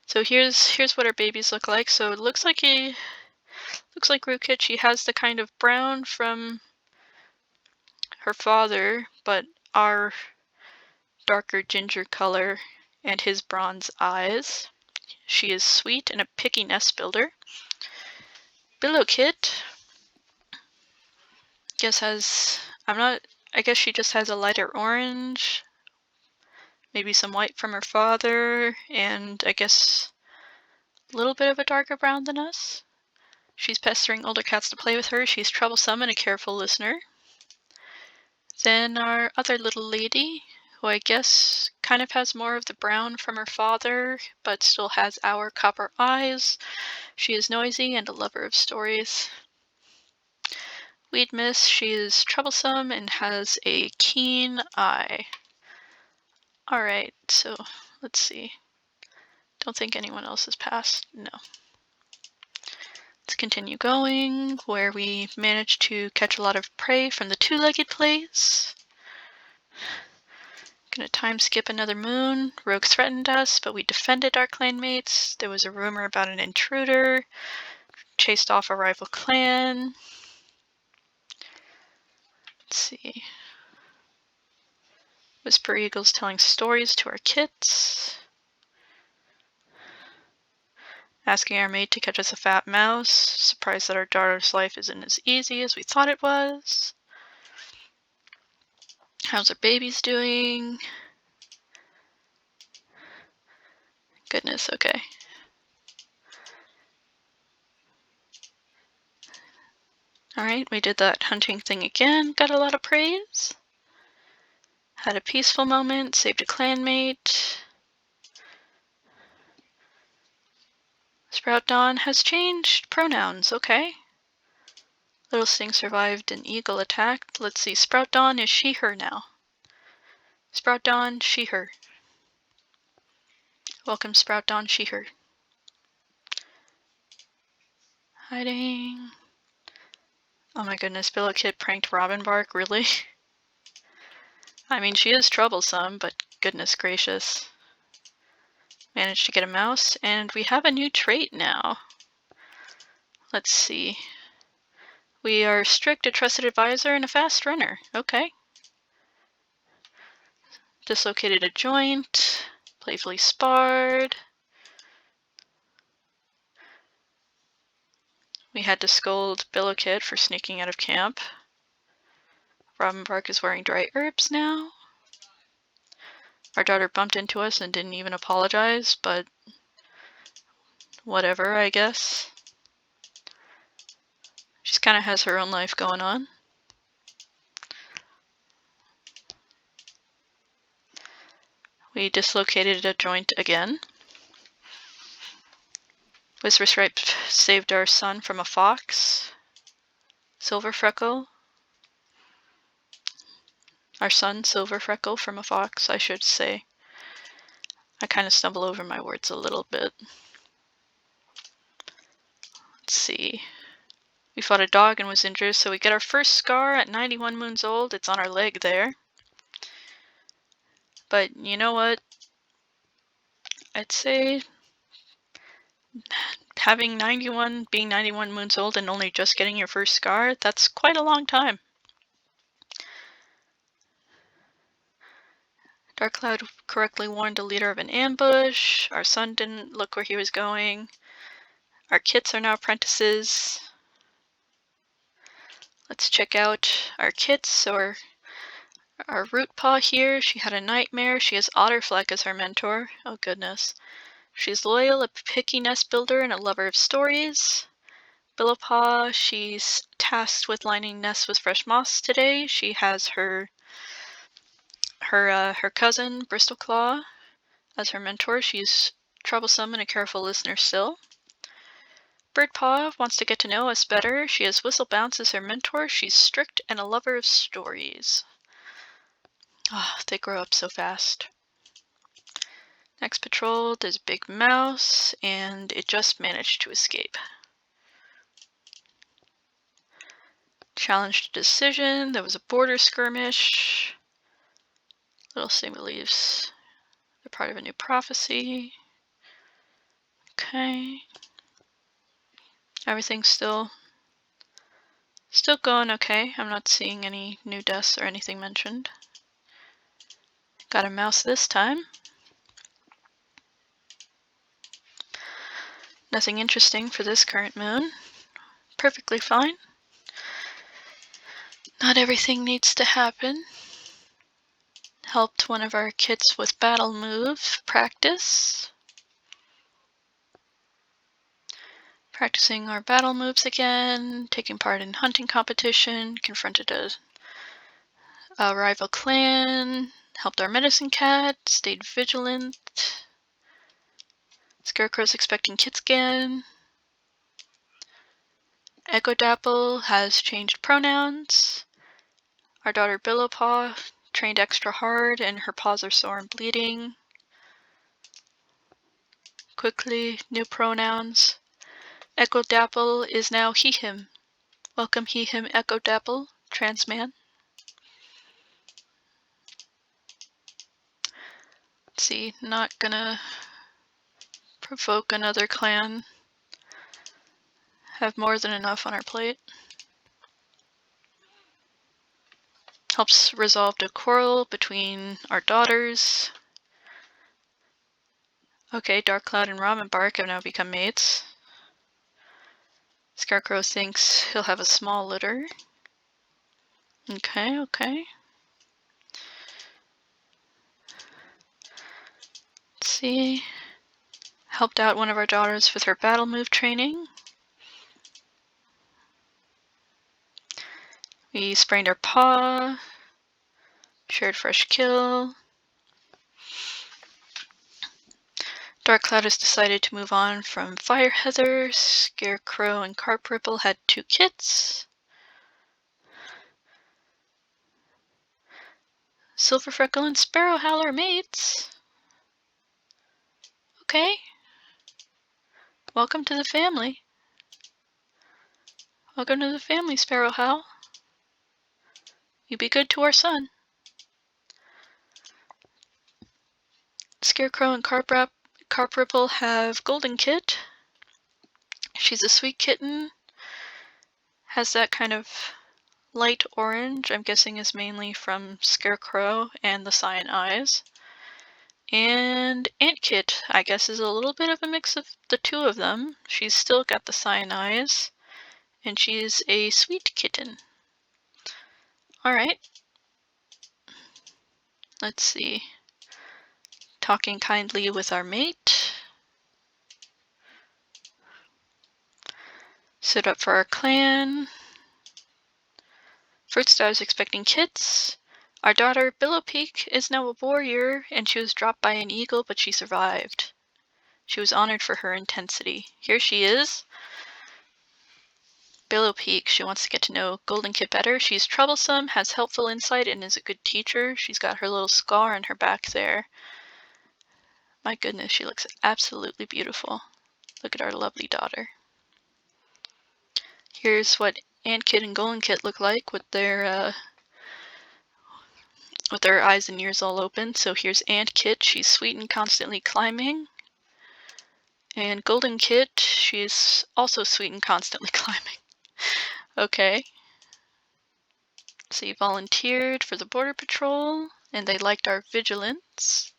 So here's what our babies look like. So it looks like Redkit, she has the kind of brown from her father, but our darker ginger color and his bronze eyes. She is sweet and a picky nest builder. Kit, I guess she just has a lighter orange, maybe some white from her father, and I guess a little bit of a darker brown than us. She's pestering older cats to play with her. She's troublesome and a careful listener. Then our other little lady, who I guess kind of has more of the brown from her father, but still has our copper eyes. She is noisy and a lover of stories. Weed Miss, she is troublesome and has a keen eye. Alright, so let's see. Don't think anyone else has passed. No. Let's continue going, where we managed to catch a lot of prey from the two-legged plays. Gonna time skip another moon. Rogue threatened us, but we defended our clanmates. There was a rumor about an intruder. Chased off a rival clan. Let's see. Whisper Eagles telling stories to our kits. Asking our maid to catch us a fat mouse. Surprised that our daughter's life isn't as easy as we thought it was. How's our babies doing? Goodness, okay. Alright, we did that hunting thing again. Got a lot of praise. Had a peaceful moment. Saved a clanmate. Sprout Dawn has changed pronouns, okay. Little Sting survived an eagle attack. Let's see, Sprout Dawn is she, her now. Sprout Dawn, she, her. Welcome, Sprout Dawn, she, her. Hiding. Oh my goodness, Billow Kid pranked Robin Bark, really? I mean, she is troublesome, but goodness gracious. Managed to get a mouse, and we have a new trait now. Let's see. We are strict, a trusted advisor, and a fast runner. Okay. Dislocated a joint. Playfully sparred. We had to scold Billow Kid for sneaking out of camp. Robin Bark is wearing dry herbs now. Our daughter bumped into us and didn't even apologize, but whatever, I guess. She kind of has her own life going on. We dislocated a joint again. Whisper Stripe saved our son from a fox. Silver Freckle. Our son, Silver Freckle, from a fox, I should say. I kind of stumble over my words a little bit. Let's see. We fought a dog and was injured, so we get our first scar at 91 moons old. It's on our leg there. But you know what? I'd say having being 91 moons old and only just getting your first scar, that's quite a long time. Dark Cloud correctly warned the leader of an ambush. Our son didn't look where he was going. Our kits are now apprentices. Let's check out our kits, or our Root Paw here. She had a nightmare. She has Otterfleck as her mentor. Oh goodness. She's loyal, a picky nest builder, and a lover of stories. Billowpaw, she's tasked with lining nests with fresh moss today. She has her cousin, Bristleclaw, as her mentor. She's troublesome and a careful listener still. Birdpaw wants to get to know us better. She has Whistle Bounce as her mentor. She's strict and a lover of stories. Ah, they grow up so fast. Next patrol, there's Big Mouse, and it just managed to escape. Challenged a decision. There was a border skirmish. Little Sting believes they're part of a new prophecy. Okay. Everything's still going okay. I'm not seeing any new deaths or anything mentioned. Got a mouse this time. Nothing interesting for this current moon. Perfectly fine. Not everything needs to happen. Helped one of our kits with battle move practice. Practicing our battle moves again, taking part in hunting competition, confronted a rival clan, helped our medicine cat, stayed vigilant. Scarecrow's expecting kits again. Echo Dapple has changed pronouns. Our daughter Billowpaw trained extra hard and her paws are sore and bleeding. Quickly, new pronouns. Echo Dapple is now he, him. Welcome he, him, Echo Dapple, trans man. Let's see, not gonna provoke another clan. Have more than enough on our plate. Helps resolve a quarrel between our daughters. Okay, Dark Cloud and Robin Bark have now become mates. Scarecrow thinks he'll have a small litter. Okay, okay. Let's see. Helped out one of our daughters with her battle move training. We sprained our paw. Shared fresh kill. Dark Cloud has decided to move on from Fire Heather. Scarecrow and Carp Ripple had 2 kits. Silver Freckle and Sparrow Howler mates. Okay. Welcome to the family. Welcome to the family, Sparrow Howl. You be good to our son. Scarecrow and Carp Ripple have Golden Kit. She's a sweet kitten. Has that kind of light orange, I'm guessing is mainly from Scarecrow and the cyan eyes. And Ant Kit, I guess, is a little bit of a mix of the 2 of them. She's still got the cyan eyes, and she's a sweet kitten. Alright. Let's see. Talking kindly with our mate. Sit up for our clan. Fruit Star is expecting kits. Our daughter, Billow Peak, is now a warrior, and she was dropped by an eagle, but she survived. She was honored for her intensity. Here she is. Billow Peak, she wants to get to know Golden Kit better. She's troublesome, has helpful insight, and is a good teacher. She's got her little scar on her back there. My goodness, she looks absolutely beautiful. Look at our lovely daughter. Here's what Ant Kit and Golden Kit look like with their eyes and ears all open. So here's Ant Kit. She's sweet and constantly climbing. And Golden Kit, she's also sweet and constantly climbing. Okay. So you volunteered for the border patrol, and they liked our vigilance.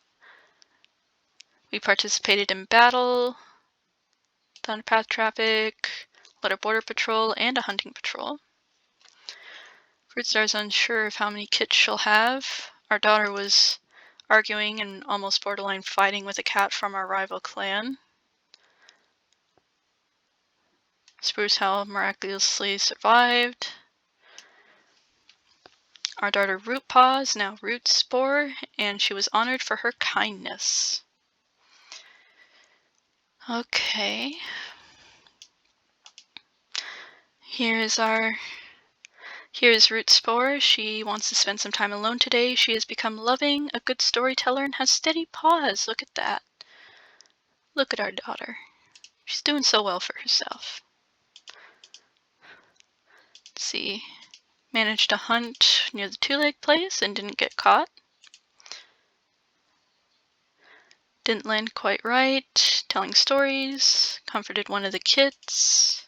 We participated in battle, done path traffic, led a border patrol, and a hunting patrol. Fruit Star's unsure of how many kits she'll have. Our daughter was arguing and almost borderline fighting with a cat from our rival clan. Spruce Howl miraculously survived. Our daughter Root Paw is now Root Spore, and she was honored for her kindness. Okay. Here's Root Spore. She wants to spend some time alone today. She has become loving, a good storyteller, and has steady paws. Look at that. Look at our daughter. She's doing so well for herself. Let's see. Managed to hunt near the 2-leg place and didn't get caught. Didn't land quite right. Telling stories. Comforted one of the kits.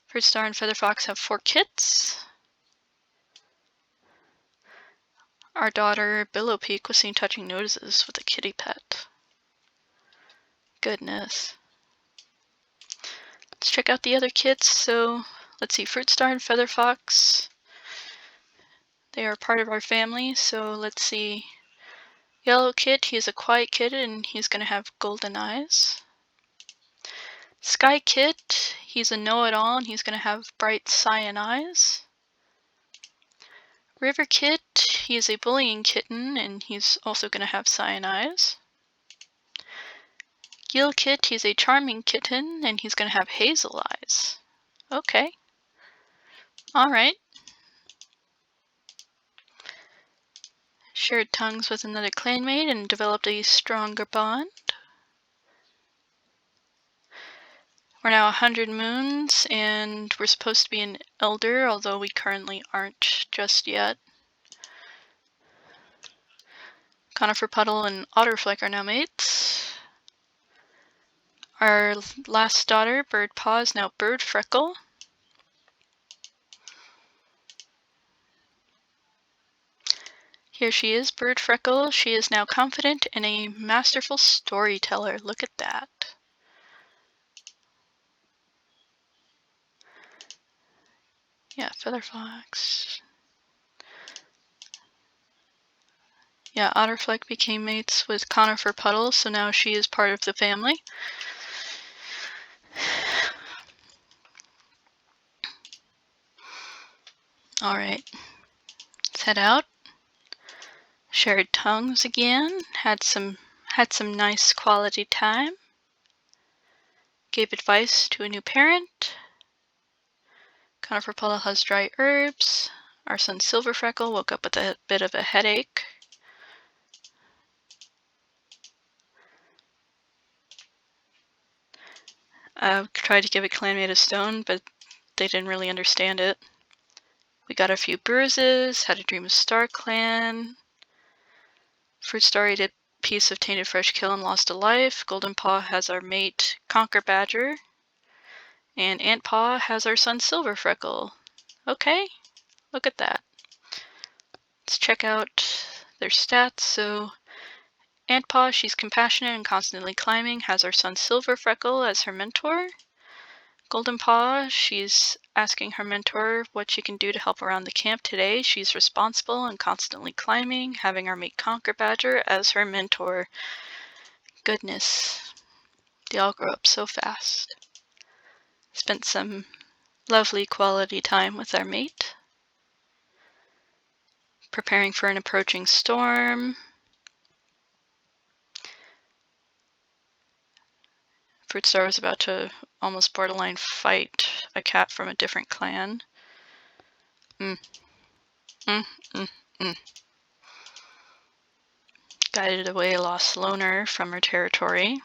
Fruit Star and Feather Fox have 4 kits. Our daughter, Billow Peak, was seen touching noses with a kitty pet. Goodness. Let's check out the other kits. So, let's see, Fruit Star and Feather Fox. They are part of our family, so let's see. Yellow Kit, he is a quiet kid and he's going to have golden eyes. Sky Kit, he's a know-it-all and he's going to have bright cyan eyes. River Kit, he is a bullying kitten and he's also going to have cyan eyes. Gill Kit, he's a charming kitten and he's going to have hazel eyes. Okay. Alright. Shared tongues with another clanmate and developed a stronger bond. We're now 100 moons, and we're supposed to be an elder, although we currently aren't just yet. Conifer Puddle and Otterfleck are now mates. Our last daughter, Bird Paw, is now Bird Freckle. Here she is, Bird Freckle. She is now confident and a masterful storyteller. Look at that. Yeah, Featherfox. Yeah, Otterfleck became mates with Conifer Puddle, so now she is part of the family. Alright, let's head out. Shared tongues again. Had some nice quality time. Gave advice to a new parent. Conifer Puddle has dry herbs. Our son Silver Freckle woke up with a bit of a headache. Tried to give a clan made of stone, but they didn't really understand it. We got a few bruises, had a dream of Star Clan. Fruit Star ate a piece of tainted fresh kill and lost a life. Golden Paw has our mate Conquer Badger. And Ant Paw has our son Silver Freckle. Okay, look at that. Let's check out their stats. So Ant Paw, she's compassionate and constantly climbing, has our son Silver Freckle as her mentor. Golden Paw, she's asking her mentor what she can do to help around the camp today. She's responsible and constantly climbing, having our mate Conquer Badger as her mentor. Goodness, they all grow up so fast. Spent some lovely quality time with our mate. Preparing for an approaching storm. Fruit Star was about to almost borderline fight a cat from a different clan. Guided away a lost loner from her territory.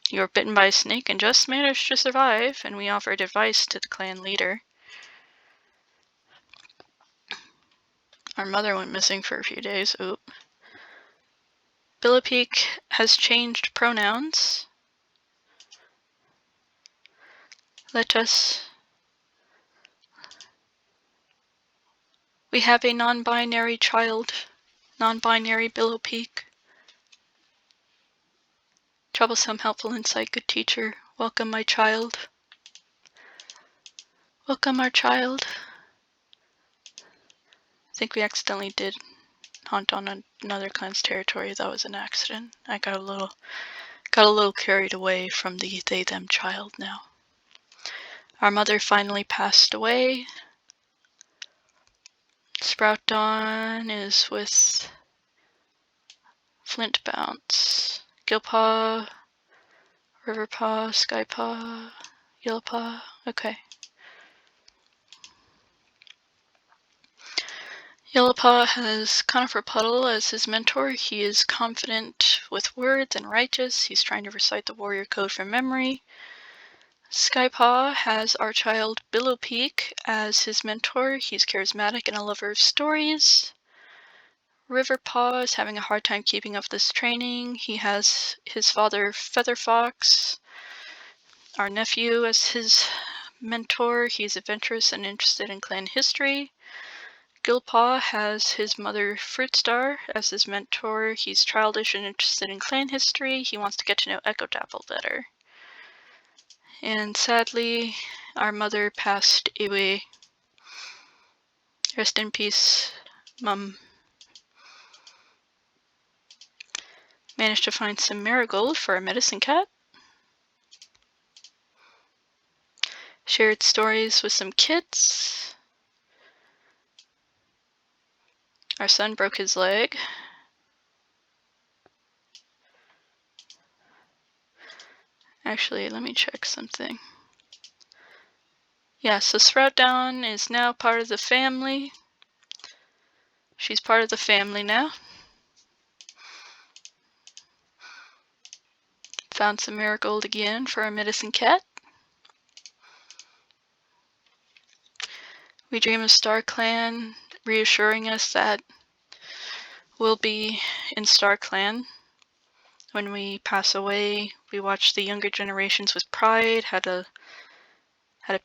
You were bitten by a snake and just managed to survive, and we offered advice to the clan leader. Our mother went missing for a few days. Oop. Billipeak has changed pronouns. We have a non-binary child. Non-binary Billipeak. Troublesome, helpful insight, good teacher. Welcome, my child. Welcome, our child. I think we accidentally did hunt on another clan's territory. That was an accident. I got a little carried away from the they-them child now. Our mother finally passed away. Sprout Dawn is with Flint Bounce. Gillpaw, Riverpaw, Skypaw, Yellowpaw. Okay. Yellowpaw has Conifer Puddle as his mentor. He is confident with words and righteous. He's trying to recite the warrior code from memory. Skypaw has our child Billipeak as his mentor. He's charismatic and a lover of stories. Riverpaw is having a hard time keeping up this training. He has his father Featherfox, our nephew, as his mentor. He's adventurous and interested in clan history. Gillpaw has his mother Fruitstar as his mentor. He's childish and interested in clan history. He wants to get to know Echo Dapple better. And sadly, our mother passed away. Rest in peace, Mum. Managed to find some marigold for a medicine cat. Shared stories with some kids. Our son broke his leg. Actually, let me check something. Yeah, so Sprout Dawn is now part of the family. She's part of the family now. Found some marigold again for our medicine cat. We dream of Star Clan, reassuring us that will be in StarClan. When we pass away, we watch the younger generations with pride, had a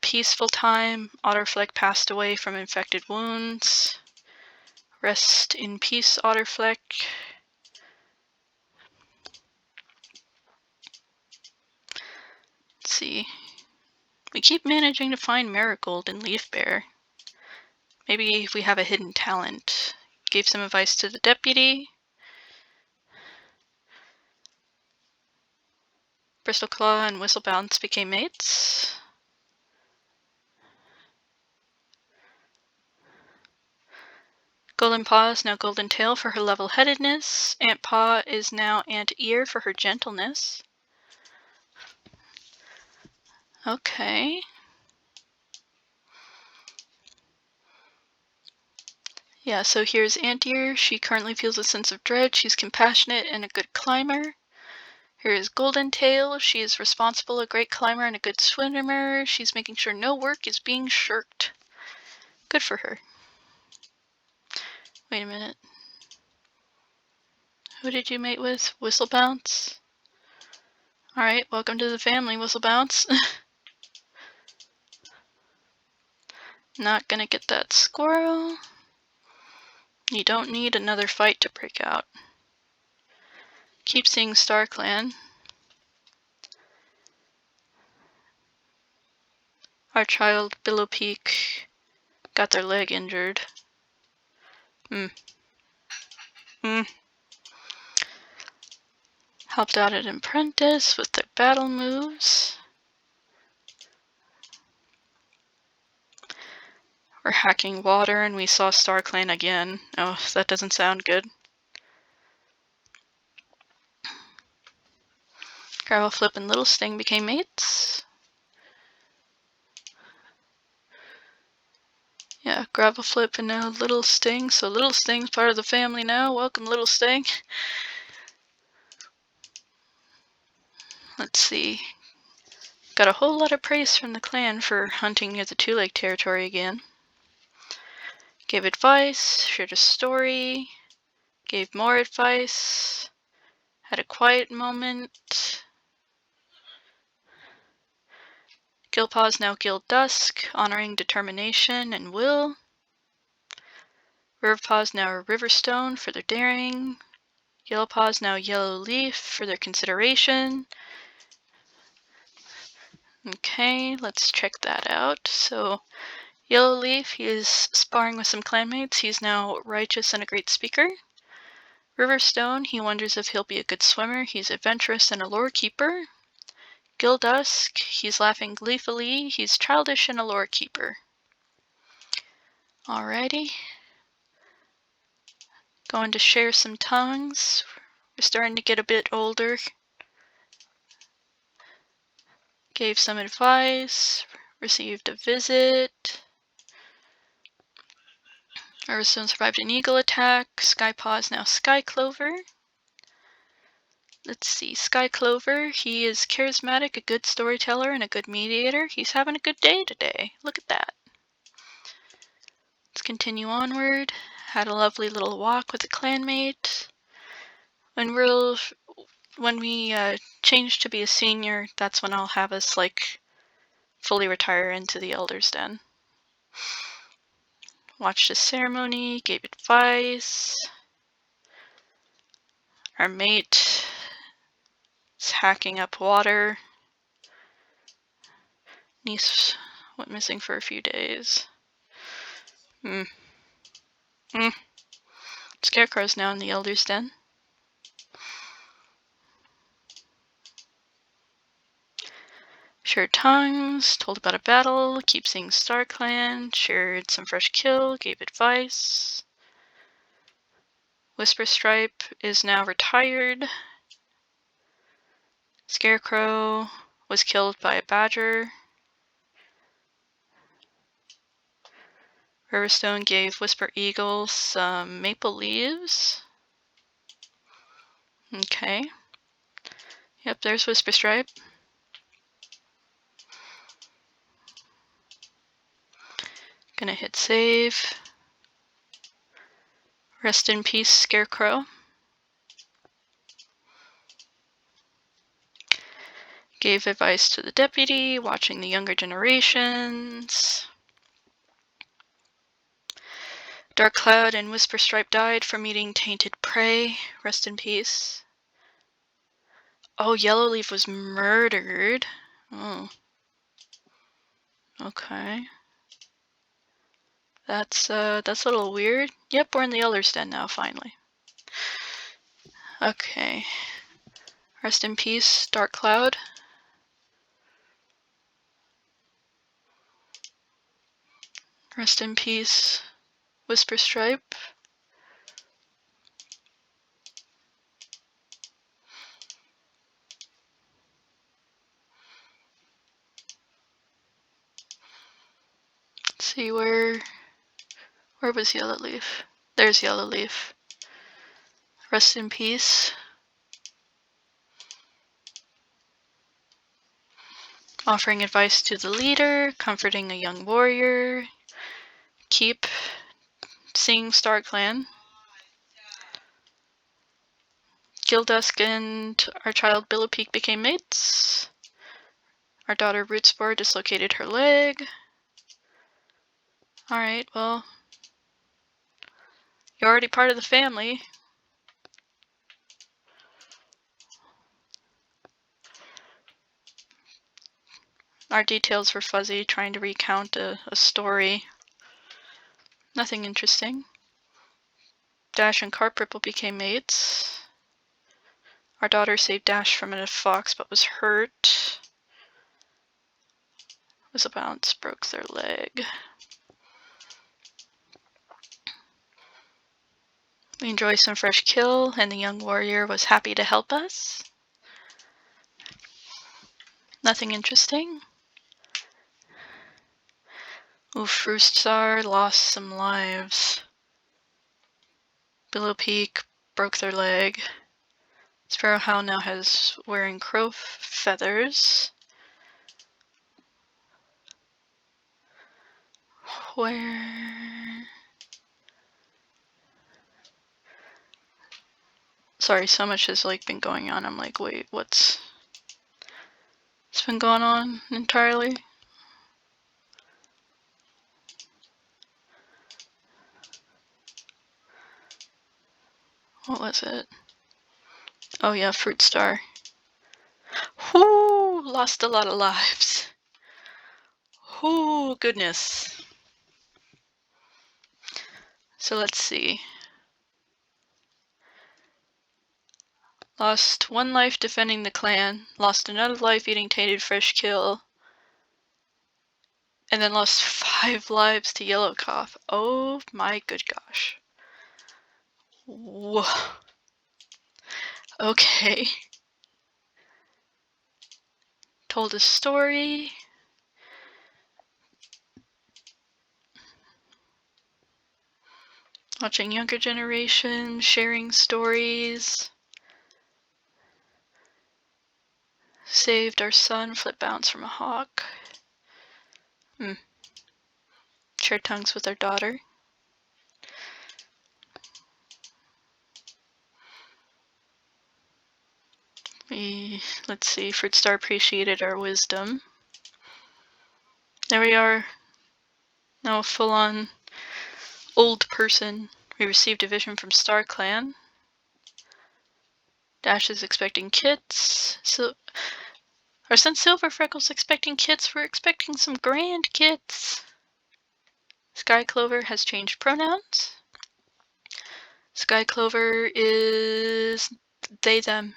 peaceful time. Otterfleck passed away from infected wounds. Rest in peace, Otterfleck. Let's see. We keep managing to find Marigold and Leafbear. Maybe we have a hidden talent. Gave some advice to the deputy. Bristleclaw and Whistlebounce became mates. Golden Paw is now Golden Tail for her level-headedness. Ant Paw is now Ant Ear for her gentleness. Okay. Yeah, so here's Ant Ear. She currently feels a sense of dread. She's compassionate and a good climber. Here is Golden Tail. She is responsible, a great climber, and a good swimmer. She's making sure no work is being shirked. Good for her. Wait a minute. Who did you mate with? Whistlebounce? Alright, welcome to the family, Whistlebounce. Not gonna get that squirrel. You don't need another fight to break out. Keep seeing StarClan. Our child, Billow Peak, got their leg injured. Helped out at Apprentice with their battle moves. We're hacking water and we saw StarClan again. Oh, that doesn't sound good. Gravelflip and Little Sting became mates. Yeah, Gravelflip and now Little Sting. So Little Sting's part of the family now. Welcome, Little Sting. Let's see. Got a whole lot of praise from the clan for hunting near the Two Lake territory again. Gave advice, shared a story, gave more advice, had a quiet moment. Gilpaw's now Guild Dusk, honoring determination and will. Riverpaw's now Riverstone for their daring. Yellowpaw's now Yellow Leaf for their consideration. Okay, let's check that out. So, Yellow Leaf, he is sparring with some clanmates. He's now righteous and a great speaker. Riverstone, he wonders if he'll be a good swimmer. He's adventurous and a lore keeper. Gildusk, he's laughing gleefully. He's childish and a lore keeper. Alrighty. Going to share some tongues. We're starting to get a bit older. Gave some advice. Received a visit. Riverstone survived an eagle attack. Skypaw is now Sky Clover. Let's see, Sky Clover, he is charismatic, a good storyteller, and a good mediator. He's having a good day today. Look at that. Let's continue onward. Had a lovely little walk with a clanmate. When we change to be a senior, that's when I'll have us, like, fully retire into the Elder's Den. Watched a ceremony, gave advice. Our mate is hacking up water. Niece went missing for a few days. Scarecrow's now in the Elder's Den. Shared tongues, told about a battle, keep seeing StarClan, shared some fresh kill, gave advice. Whisper Stripe is now retired. Scarecrow was killed by a badger. Riverstone gave Whisper Eagle some maple leaves. Okay. Yep, there's Whisper Stripe. Gonna hit save. Rest in peace, Scarecrow. Gave advice to the deputy, watching the younger generations. Dark Cloud and Whisper Stripe died from eating tainted prey. Rest in peace. Oh, Yellowleaf was murdered. Oh. Okay. That's a little weird. Yep, we're in the Elder's Den now, finally. Okay. Rest in peace, Dark Cloud. Rest in peace, Whisper Stripe. Let's see, where was Yellowleaf? There's Yellowleaf. Rest in peace. Offering advice to the leader, comforting a young warrior. Keep seeing StarClan. Gildusk and our child Billowpeak became mates. Our daughter Rootspore dislocated her leg. Alright, well, you're already part of the family. Our details were fuzzy, trying to recount a story. Nothing interesting. Dash and Carpripple became mates. Our daughter saved Dash from a fox but was hurt. Was a bounce, broke their leg. We enjoyed some fresh kill, and the young warrior was happy to help us. Nothing interesting. Oof, Roostar lost some lives. Billowpeak broke their leg. Sparrowhound now has wearing crow feathers. Where? Sorry, so much has been going on. I'm like, wait, what's been going on entirely? What was it? Oh yeah, Fruit Star. Whoo! Lost a lot of lives. Whoo, goodness. So let's see. Lost 1 life defending the clan, lost another life eating tainted fresh kill, and then lost 5 lives to Yellow Cough. Oh my good gosh. Whoa. Okay. Told a story. Watching younger generation, sharing stories. Saved our son, flip bounce from a hawk. Shared tongues with our daughter. Let's see, Fruit Star appreciated our wisdom. There we are. Now a full-on old person. We received a vision from StarClan. Dash is expecting kits. So our son Silver Freckle's expecting kits. We're expecting some grand kits. Sky Clover has changed pronouns. Sky Clover is they, them.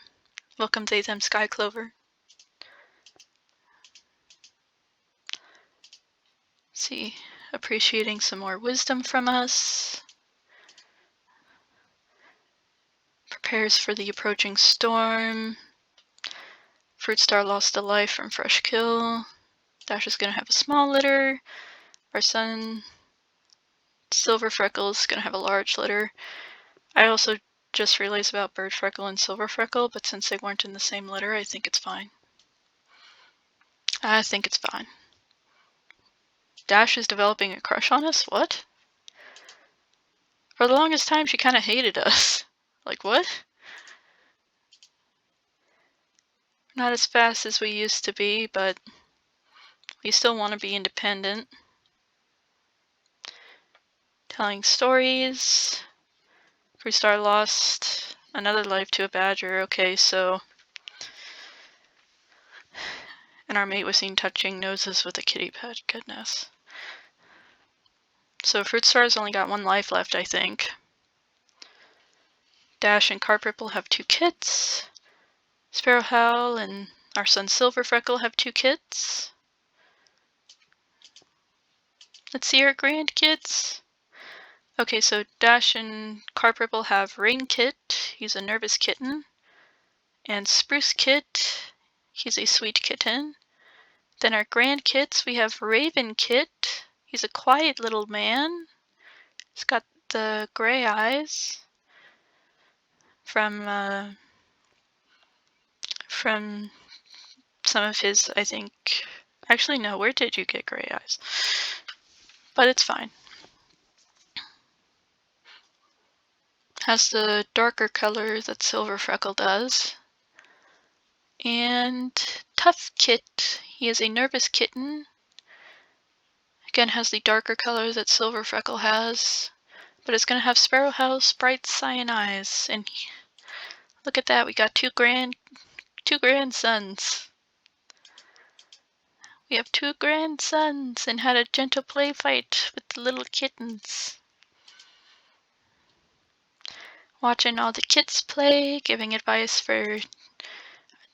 Welcome they, them, Sky Clover. See, appreciating some more wisdom from us. Prepares for the approaching storm. Fruit Star lost a life from fresh kill. Dash is going to have a small litter. Our son Silver Freckle's going to have a large litter. I also just realized about Bird Freckle and Silver Freckle, but since they weren't in the same litter, I think it's fine. I think it's fine. Dash is developing a crush on us? What? For the longest time, she kind of hated us. Like, what? Not as fast as we used to be, but we still want to be independent. Telling stories. Freestar lost another life to a badger. Okay, so... And our mate was seen touching noses with a kitty pet. Goodness. So Fruitstar's only got one life left, I think. Dash and Carp Ripple have 2 kits. Sparrow Howl and our son Silver Freckle have 2 kits. Let's see our grandkids. Okay, so Dash and Carp Ripple have Rain Kit. He's a nervous kitten. And Spruce Kit. He's a sweet kitten. Then our grandkits, we have Raven Kit. He's a quiet little man. He's got the gray eyes from some of his, I think... Actually, no, where did you get gray eyes? But it's fine. Has the darker color that Silver Freckle does. And Tough Kit, he is a nervous kitten. Again, has the darker color that Silver Freckle has. But it's going to have Sparrow Howl's bright cyan eyes. And look at that, we got two grandsons. We have 2 grandsons and had a gentle play fight with the little kittens. Watching all the kits play, giving advice for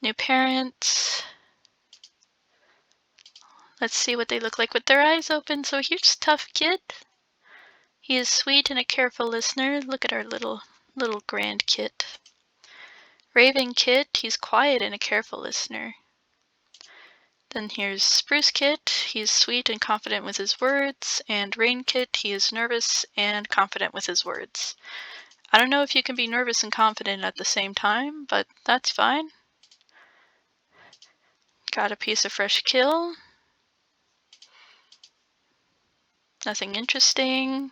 new parents. Let's see what they look like with their eyes open. So here's Tough Kit. He is sweet and a careful listener. Look at our little grand kit. Raven Kit, he's quiet and a careful listener. Then here's Spruce Kit, he's sweet and confident with his words. And Rain Kit, he is nervous and confident with his words. I don't know if you can be nervous and confident at the same time, but that's fine. Got a piece of fresh kill. Nothing interesting.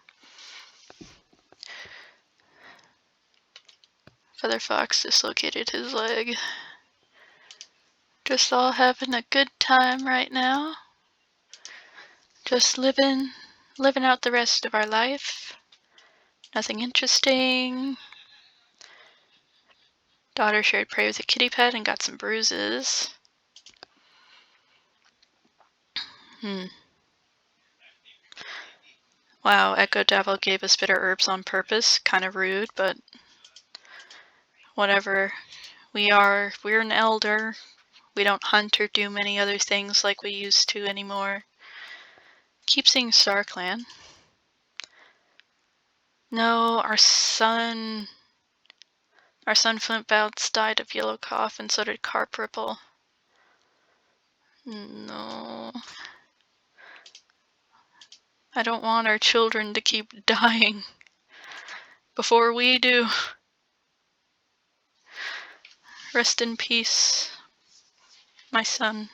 Feather Fox dislocated his leg. Just all having a good time right now. Just living out the rest of our life. Nothing interesting. Daughter shared prey with a kitty pet and got some bruises. Wow, Echo Devil gave us bitter herbs on purpose. Kind of rude, but whatever. We're an elder. We don't hunt or do many other things like we used to anymore. Keep seeing StarClan. No, our son Flint Bounce died of yellow cough, and so did Carp Ripple. No. I don't want our children to keep dying before we do. Rest in peace, my son.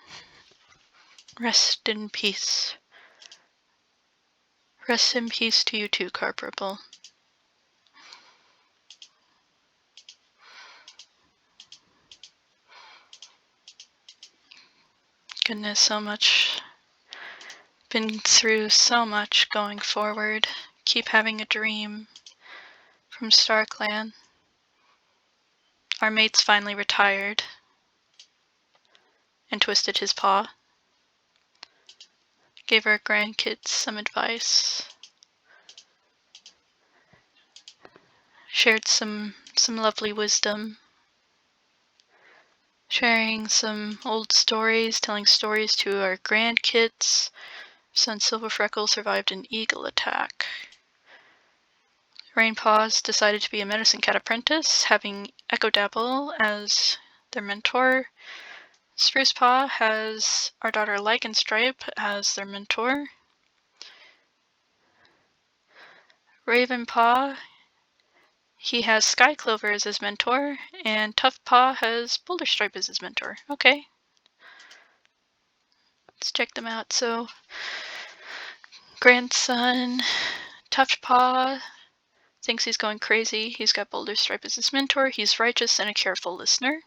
Rest in peace. Rest in peace to you too, Carp Ripple. Goodness, so much. Been through so much going forward. Keep having a dream from StarClan. Our mate's finally retired and twisted his paw. Gave our grandkids some advice. Shared some lovely wisdom. Sharing some old stories, telling stories to our grandkids. Son Silver Freckle survived an eagle attack. Rainpaws decided to be a medicine cat apprentice, having Echo Dabble as their mentor. Spruce Paw has our daughter Lichen Stripe as their mentor. Raven Paw, he has Sky Clover as his mentor, and Tough Paw has Boulder Stripe as his mentor. Okay. Let's check them out. So, grandson, Tough Paw, Thinks he's going crazy. He's got Boulder Stripe as his mentor. He's righteous and a careful listener.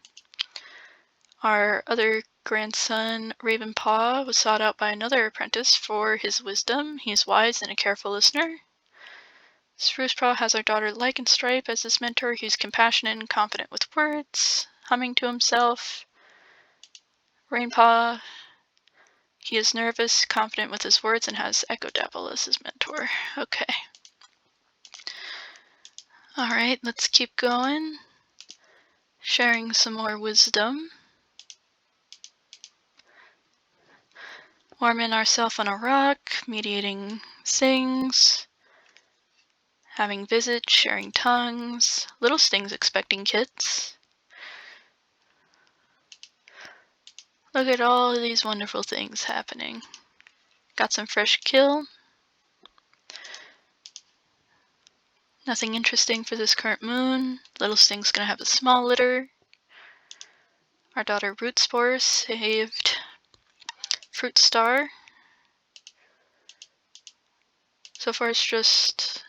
Our other grandson, Ravenpaw, was sought out by another apprentice for his wisdom. He's wise and a careful listener. Sprucepaw has our daughter Lycanstripe as his mentor. He's compassionate and confident with words, humming to himself. Rainpaw, he is nervous, confident with his words, and has Echodapple as his mentor. Okay. Alright, let's keep going. Sharing some more wisdom. Warming ourselves on a rock, mediating things. Having visits, sharing tongues. Little Sting's expecting kits. Look at all of these wonderful things happening. Got some fresh kill. Nothing interesting for this current moon. Little Sting's gonna have a small litter. Our daughter Rootspore saved Fruit Star. So far it's just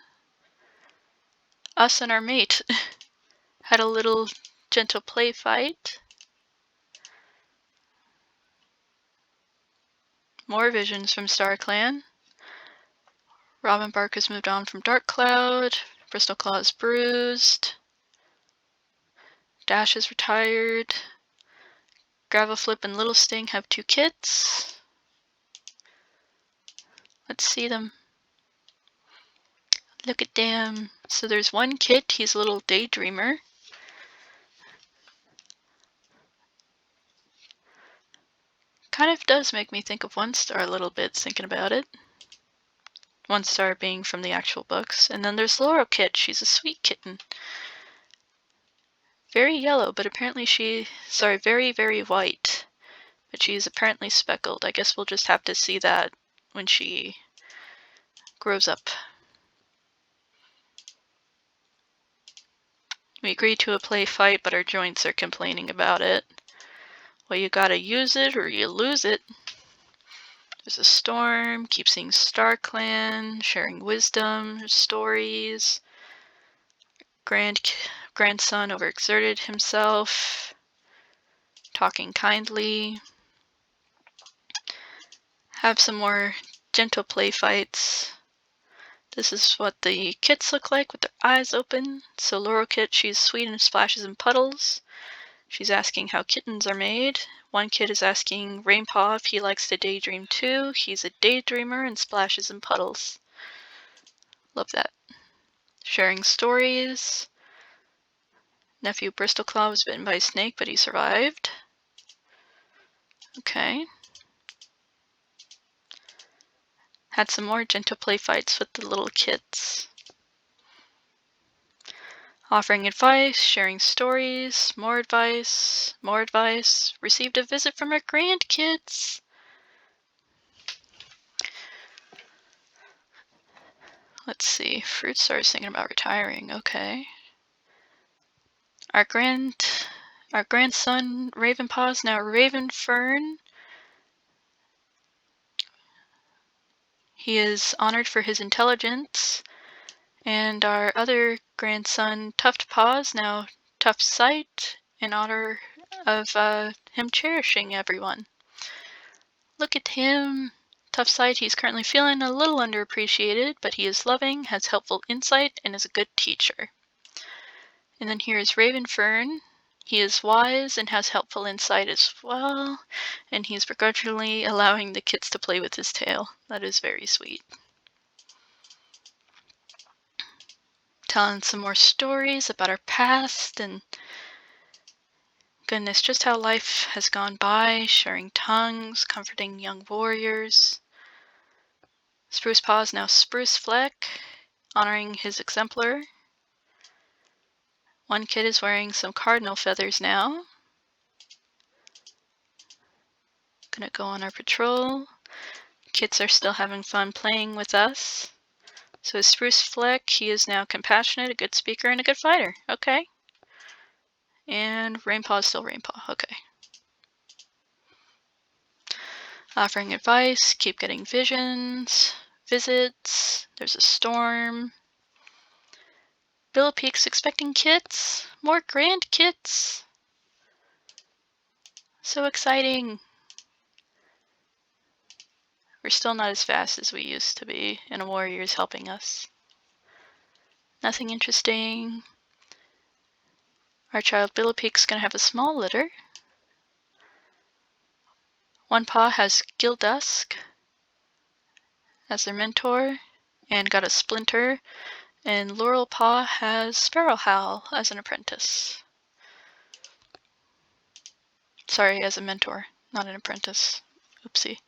us and our mate. Had a little gentle play fight. More visions from Star Clan. Robin Bark has moved on from Dark Cloud. Bristol Claw is bruised. Dash is retired. Gravel Flip and Little Sting have 2 kits. Let's see them. Look at them. So there's 1 kit. He's a little daydreamer. Kind of does make me think of One Star a little bit, thinking about it. One Star being from the actual books. And then there's Laurel Kit. She's a sweet kitten. Very yellow, but apparently very, very white. But she's apparently speckled. I guess we'll just have to see that when she grows up. We agreed to a play fight, but our joints are complaining about it. Well, you gotta use it or you lose it. There's a storm, keep seeing Star Clan, sharing wisdom, stories. Grandson overexerted himself, talking kindly. Have some more gentle play fights. This is what the kits look like with their eyes open. So Laurel Kit, she's sweet and splashes and puddles. She's asking how kittens are made. One kid is asking Rainpaw if he likes to daydream too. He's a daydreamer and splashes and puddles. Love that. Sharing stories. Nephew Bristleclaw was bitten by a snake, but he survived. Okay. Had some more gentle play fights with the little kids. Offering advice, sharing stories, more advice, more advice. Received a visit from our grandkids. Let's see, Fruit Star's thinking about retiring, okay. Our grandson, Ravenpaw, is now Ravenfern. He is honored for his intelligence. And our other grandson, Tuftpaw, is now Tuft Sight in honor of him cherishing everyone. Look at him. Tuft Sight, he's currently feeling a little underappreciated, but he is loving, has helpful insight, and is a good teacher. And then here is Ravenfern. He is wise and has helpful insight as well, and he's begrudgingly allowing the kids to play with his tail. That is very sweet. Telling some more stories about our past and goodness, just how life has gone by, sharing tongues, comforting young warriors. Spruce Paw is now Spruce Fleck, honoring his exemplar. One kid is wearing some cardinal feathers now. Gonna go on our patrol. Kids are still having fun playing with us. So as Spruce Fleck, he is now compassionate, a good speaker, and a good fighter. Okay. And Rainpaw is still Rainpaw. Okay. Offering advice, keep getting visions, visits, there's a storm. Billow Peak's expecting kits. More grand kits. So exciting. We're still not as fast as we used to be, and a warrior's helping us. Nothing interesting. Our child Billow Peak's gonna have a small litter. One Paw has Gildusk as their mentor, and got a Splinter, and Laurel Paw has Sparrowhowl as an apprentice. Sorry, as a mentor, not an apprentice. Oopsie.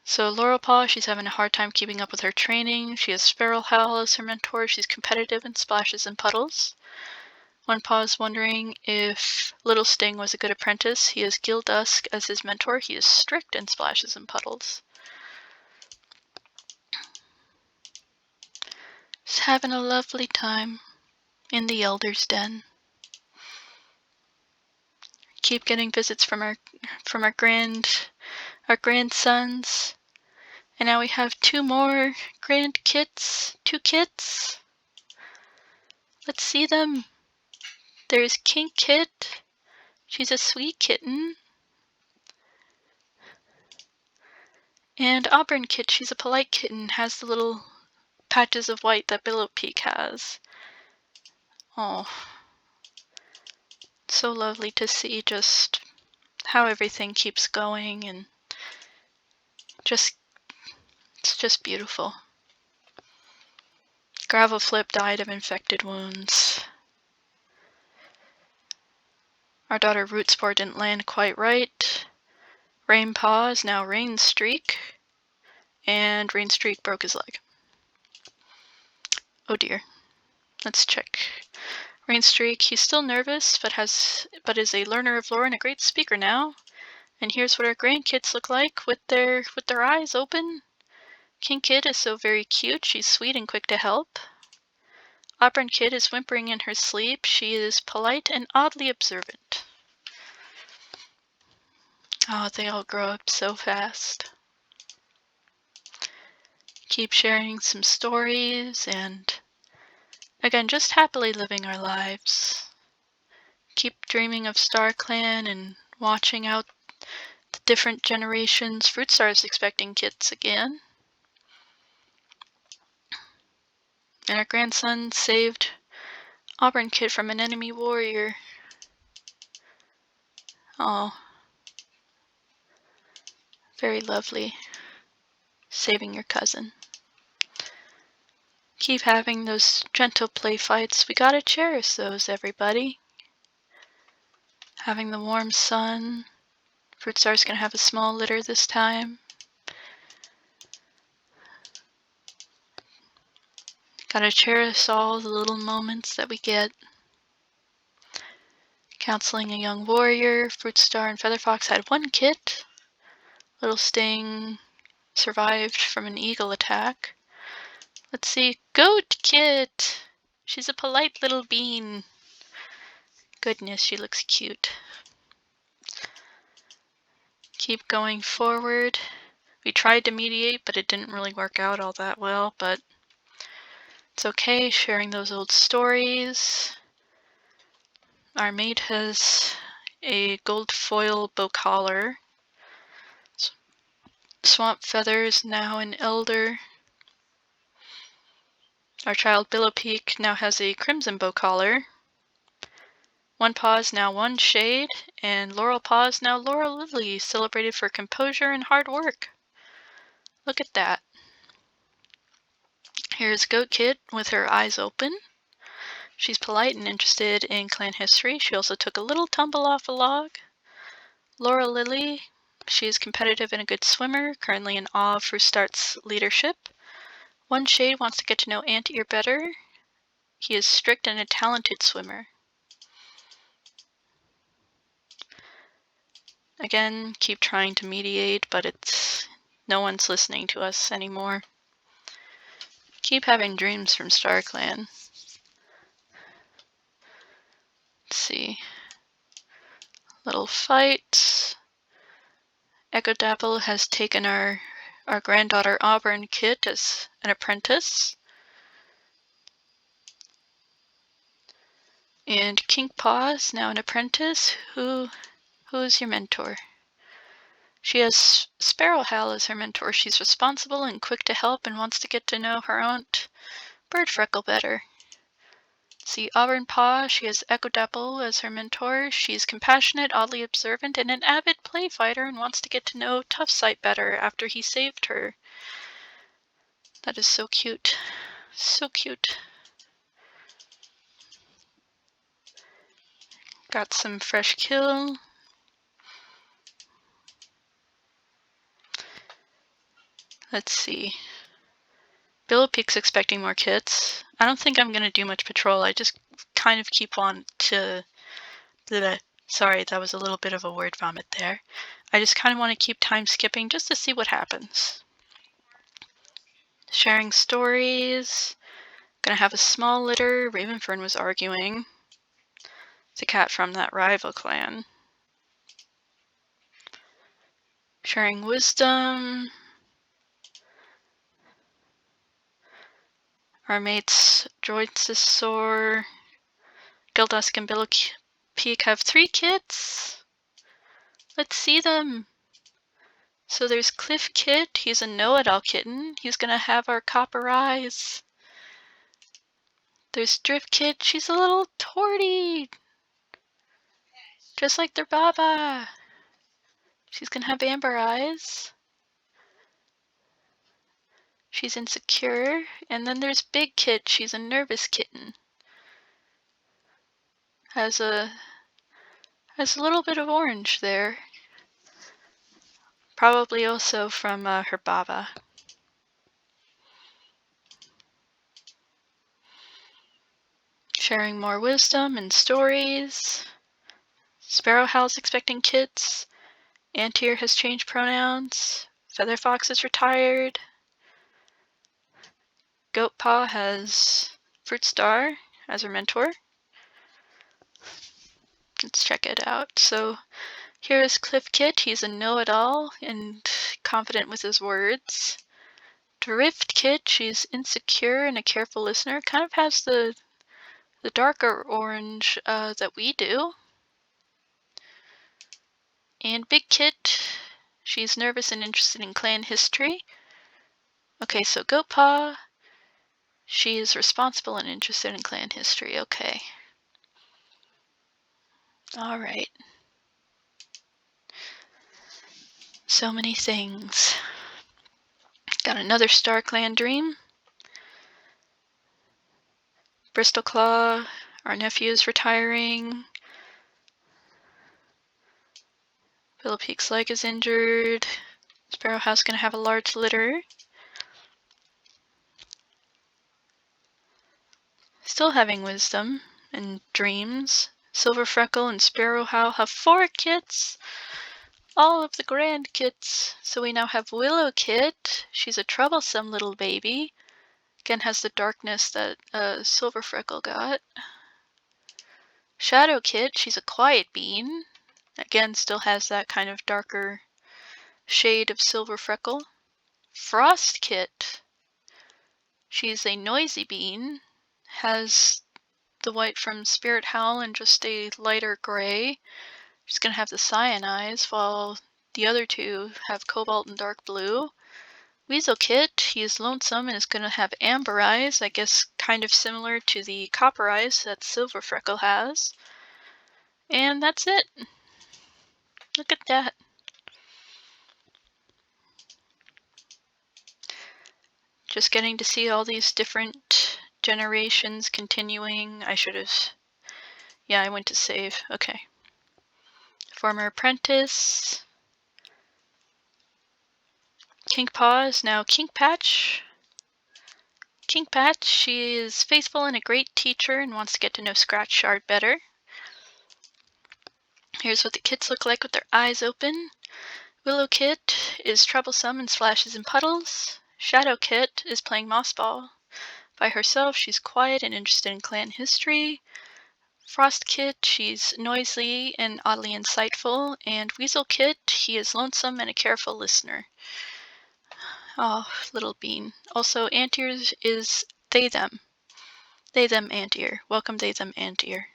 So Laurel Paw, she's having a hard time keeping up with her training. She has Sparrowhowl as her mentor. She's competitive in splashes and puddles. One Paw is wondering if Little Sting was a good apprentice. He has Gildusk as his mentor. He is strict in splashes and puddles. Just having a lovely time in the Elder's Den. Keep getting visits from our grandsons. And now we have two more grand kits. 2 kits. Let's see them. There's King Kit. She's a sweet kitten. And Auburn Kit. She's a polite kitten. Has the little patches of white that Billow Peak has. Oh. So lovely to see just how everything keeps going, and it's just beautiful. Gravel Flip died of infected wounds. Our daughter Root Spore didn't land quite right. Rain Paw is now Rain Streak, and Rain Streak broke his leg. Oh dear. Let's check. Rain Streak, he's still nervous, but is a learner of lore and a great speaker now. And here's what our grandkids look like with their eyes open. King Kid is so very cute. She's sweet and quick to help. Auburn Kid is whimpering in her sleep. She is polite and oddly observant. Oh, they all grow up so fast. Keep sharing some stories, and again, just happily living our lives. Keep dreaming of StarClan and watching out the different generations. Fruitstar is expecting kits again. And our grandson saved Auburn Kid from an enemy warrior. Oh. Very lovely. Saving your cousin. Keep having those gentle play fights. We gotta cherish those, everybody. Having the warm sun. Fruitstar's gonna have a small litter this time. Gotta cherish all the little moments that we get. Counseling a young warrior. Fruitstar and Featherfox had 1 kit. Little Sting survived from an eagle attack. Let's see. Goat Kit! She's a polite little bean. Goodness, she looks cute. Keep going forward. We tried to mediate, but it didn't really work out all that well, but it's okay, sharing those old stories. Our mate has a gold foil bow collar. Swamp Feather is now an elder. Our child Billow Peak now has a crimson bow collar. One Paw is now One Shade, and Laurel Paw is now Laurel Lily, celebrated for composure and hard work. Look at that. Here's Goat Kid with her eyes open. She's polite and interested in clan history. She also took a little tumble off a log. Laurel Lily, she is competitive and a good swimmer, currently in awe of Fruitstar's leadership. One Shade wants to get to know Anteater better. He is strict and a talented swimmer. Again, keep trying to mediate, but no one's listening to us anymore. Keep having dreams from StarClan. Let's see. Little fight. Echo Dapple has taken our granddaughter Auburn Kit as an apprentice. And Kink Paw is now an apprentice. Who is your mentor? She has Sparrowhowl as her mentor. She's responsible and quick to help and wants to get to know her aunt Birdfreckle better. See Auburn Paw, she has Echodapple as her mentor. She's compassionate, oddly observant, and an avid play fighter and wants to get to know Toughsight better after he saved her. That is so cute. So cute. Got some fresh kill. Let's see. Billowpeak's expecting more kits. I don't think I'm going to do much patrol. I just kind of keep on to... Sorry, that was a little bit of a word vomit there. I just kind of want to keep time skipping just to see what happens. Sharing stories. Gonna have a small litter. Ravenfern was arguing. It's a cat from that rival clan. Sharing wisdom. Our mates Droidsasaur, Gildusk, and Billowpeak have 3 kits. Let's see them. So there's Cliff Kit. He's a know-it-all kitten. He's gonna have our copper eyes. There's Drift Kit. She's a little torty, just like their Baba. She's gonna have amber eyes. She's insecure. And then there's Big Kit. She's a nervous kitten. Has a little bit of orange there. Probably also from her Baba. Sharing more wisdom and stories. Sparrowhowl's expecting kits. Anteater has changed pronouns. Featherfox is retired. Goatpaw has Fruitstar as her mentor. Let's check it out. So here is Cliff Kit. He's a know-it-all and confident with his words. Drift Kit, she's insecure and a careful listener. Kind of has the darker orange that we do. And Big Kit, she's nervous and interested in clan history. Okay, so Goatpaw, she is responsible and interested in clan history. Okay. Alright. So many things. Got another Star Clan dream. Bristleclaw, our nephew is retiring. Billowpeak's leg is injured. Sparrowhowl's gonna have a large litter. Still having wisdom and dreams. Silverfreckle and Sparrowhowl have 4 kits. All of the grand kits. So we now have Willow Kit. She's a troublesome little baby. Again, has the darkness that Silverfreckle got. Shadow Kit, she's a quiet bean. Again, still has that kind of darker shade of Silverfreckle. Frost Kit, she's a noisy bean. Has the white from Spirit Howl and just a lighter gray. She's going to have the cyan eyes, while the other 2 have cobalt and dark blue. Weasel Kit, he is lonesome and is going to have amber eyes, I guess kind of similar to the copper eyes that Silverfreckle has. And that's it. Look at that. Just getting to see all these different generations continuing. I should have... Yeah, I went to save. Okay. Former apprentice. Kink Paw is now Kink Patch. Kink Patch, she is faithful and a great teacher and wants to get to know Scratch Shard better. Here's what the kits look like with their eyes open. Willow Kit is troublesome and splashes in puddles. Shadow Kit is playing Moss Ball. By herself, she's quiet and interested in clan history. Frost Kit, she's noisy and oddly insightful. And Weasel Kit, he is lonesome and a careful listener. Oh, little bean. Also, Anteater is they, them. They, them, Anteater. Welcome, they, them, Anteater.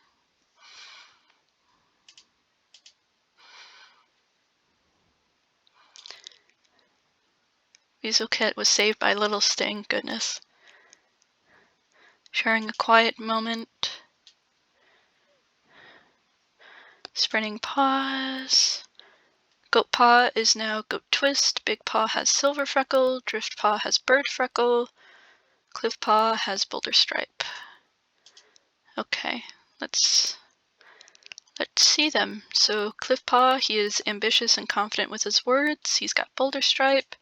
Weaselkit was saved by Little Sting, goodness. Sharing a quiet moment. Sprinting paws. Goat Paw is now Goat Twist. Big Paw has Silver Freckle. Drift Paw has Bird Freckle. Cliff Paw has Boulder Stripe. Okay, let's see them. So Cliff Paw, he is ambitious and confident with his words. He's got Boulder Stripe.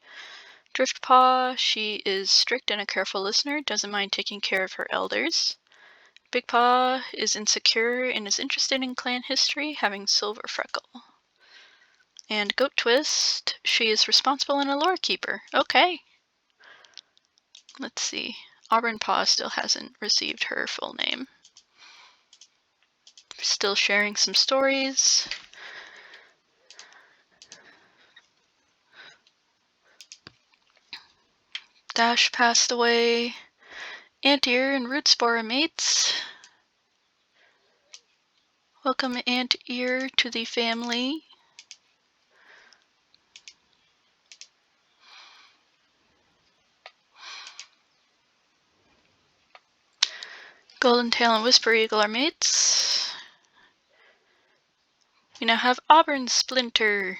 Drift Paw, she is strict and a careful listener, doesn't mind taking care of her elders. Big Paw is insecure and is interested in clan history, having Silver Freckle. And Goat Twist, she is responsible and a lore keeper. Okay. Let's see. Auburn Paw still hasn't received her full name. Still sharing some stories. Dash passed away. Anteater and Rootspore are mates. Welcome, Anteater, to the family. Golden Tail and Whisper Eagle are mates. We now have Auburn Splinter.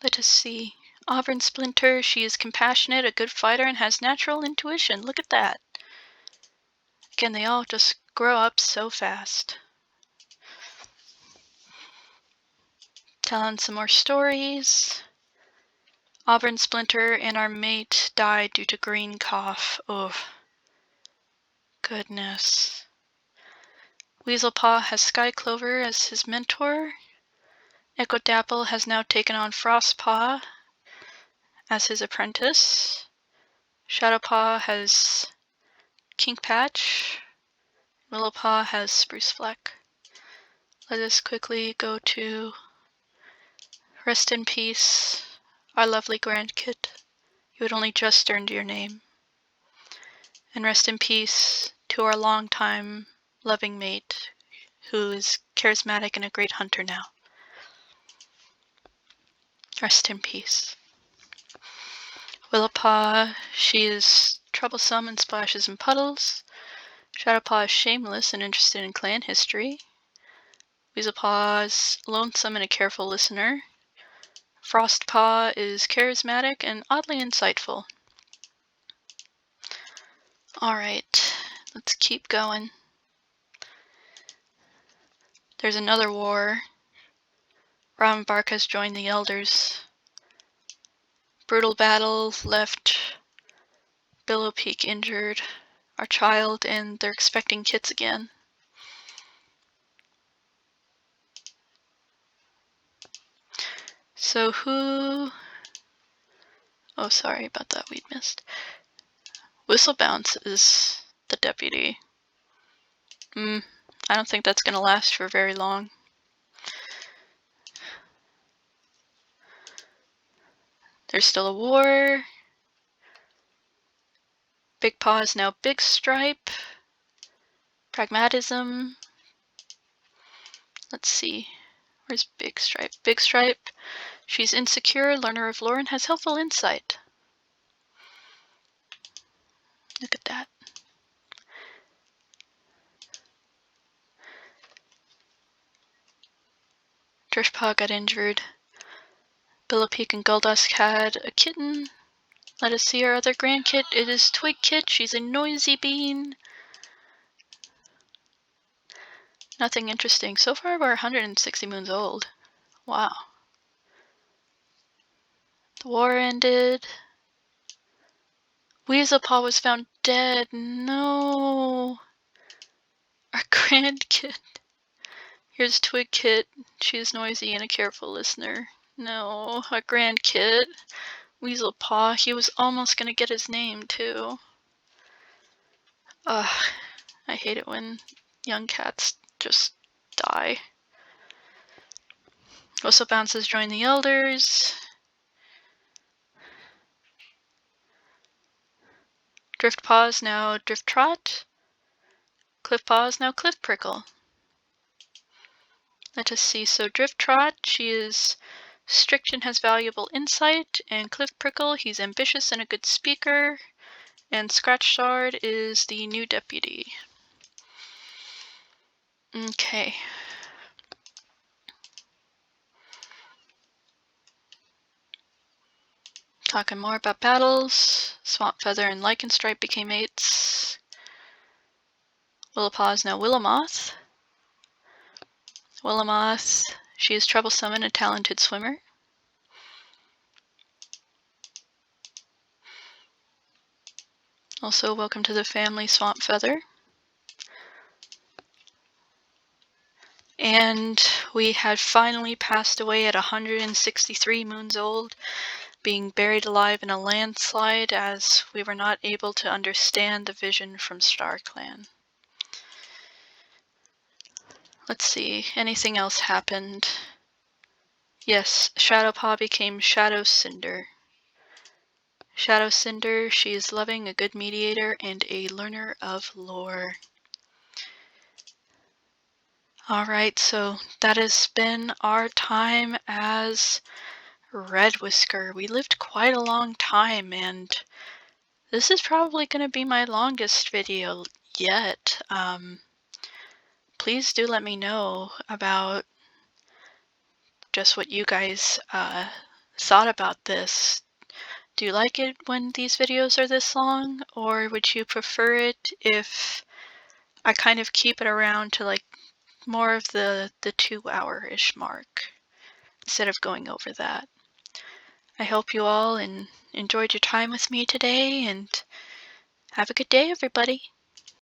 Let us see. Auburn Splinter, she is compassionate, a good fighter, and has natural intuition. Look at that. Again, they all just grow up so fast. Telling some more stories. Auburn Splinter and our mate died due to green cough. Oh, goodness. Weaselpaw has Sky Clover as his mentor. Echo Dapple has now taken on Frostpaw as his apprentice. Shadowpaw has Kinkpatch. Willowpaw has Spruce Fleck. Let us quickly go to Rest in Peace, our lovely grandkit. You had only just earned your name. And rest in peace to our longtime loving mate, who is charismatic and a great hunter now. Rest in peace. Willowpaw, she is troublesome and splashes in puddles. Shadowpaw is shameless and interested in clan history. Weaselpaw is lonesome and a careful listener. Frostpaw is charismatic and oddly insightful. Alright, let's keep going. There's another war. Ravenbark has joined the elders. Brutal battle left Billow Peak injured, our child, and they're expecting kits again. So who... Oh, sorry about that, we'd missed. Whistlebounce is the deputy. I don't think that's going to last for very long. There's still a war. Big Paw is now Big Stripe. Pragmatism. Let's see. Where's Big Stripe? Big Stripe. She's insecure, learner of lore, and has helpful insight. Look at that. Driftpaw got injured. Billowpeak and Goldusk had a kitten. Let us see our other grandkit. It is Twigkit. She's a noisy bean. Nothing interesting. So far, we're 160 moons old. Wow. The war ended. Weaselpaw was found dead. No. Our grandkit. Here's Twigkit. She is noisy and a careful listener. No, our grandkit. Weaselpaw. He was almost gonna get his name, too. Ugh. I hate it when young cats just die. Whistlebounce has joined the elders. Driftpaw is now Drifttrot. Cliffpaw is now Cliffprickle. Let us see. So Drifttrot, she is Striction has valuable insight, and Cliff Prickle, he's ambitious and a good speaker, and Scratch Shard is the new deputy. Okay. Talking more about battles. Swamp Feather and Lichen Stripe became mates. Willowpaw is now Willowmoth. Willowmoth, she is troublesome and a talented swimmer. Also, welcome to the family, Swamp Feather. And we had finally passed away at 163 moons old, being buried alive in a landslide as we were not able to understand the vision from StarClan. Let's see, anything else happened? Yes, Shadowpaw became Shadow Cinder. Shadow Cinder, she is loving, a good mediator, and a learner of lore. Alright, so that has been our time as Red Whisker. We lived quite a long time, and this is probably going to be my longest video yet. Please do let me know about just what you guys thought about this. Do you like it when these videos are this long, or would you prefer it if I kind of keep it around to like more of the 2-hour-ish mark instead of going over that? I hope you all enjoyed your time with me today, and have a good day, everybody.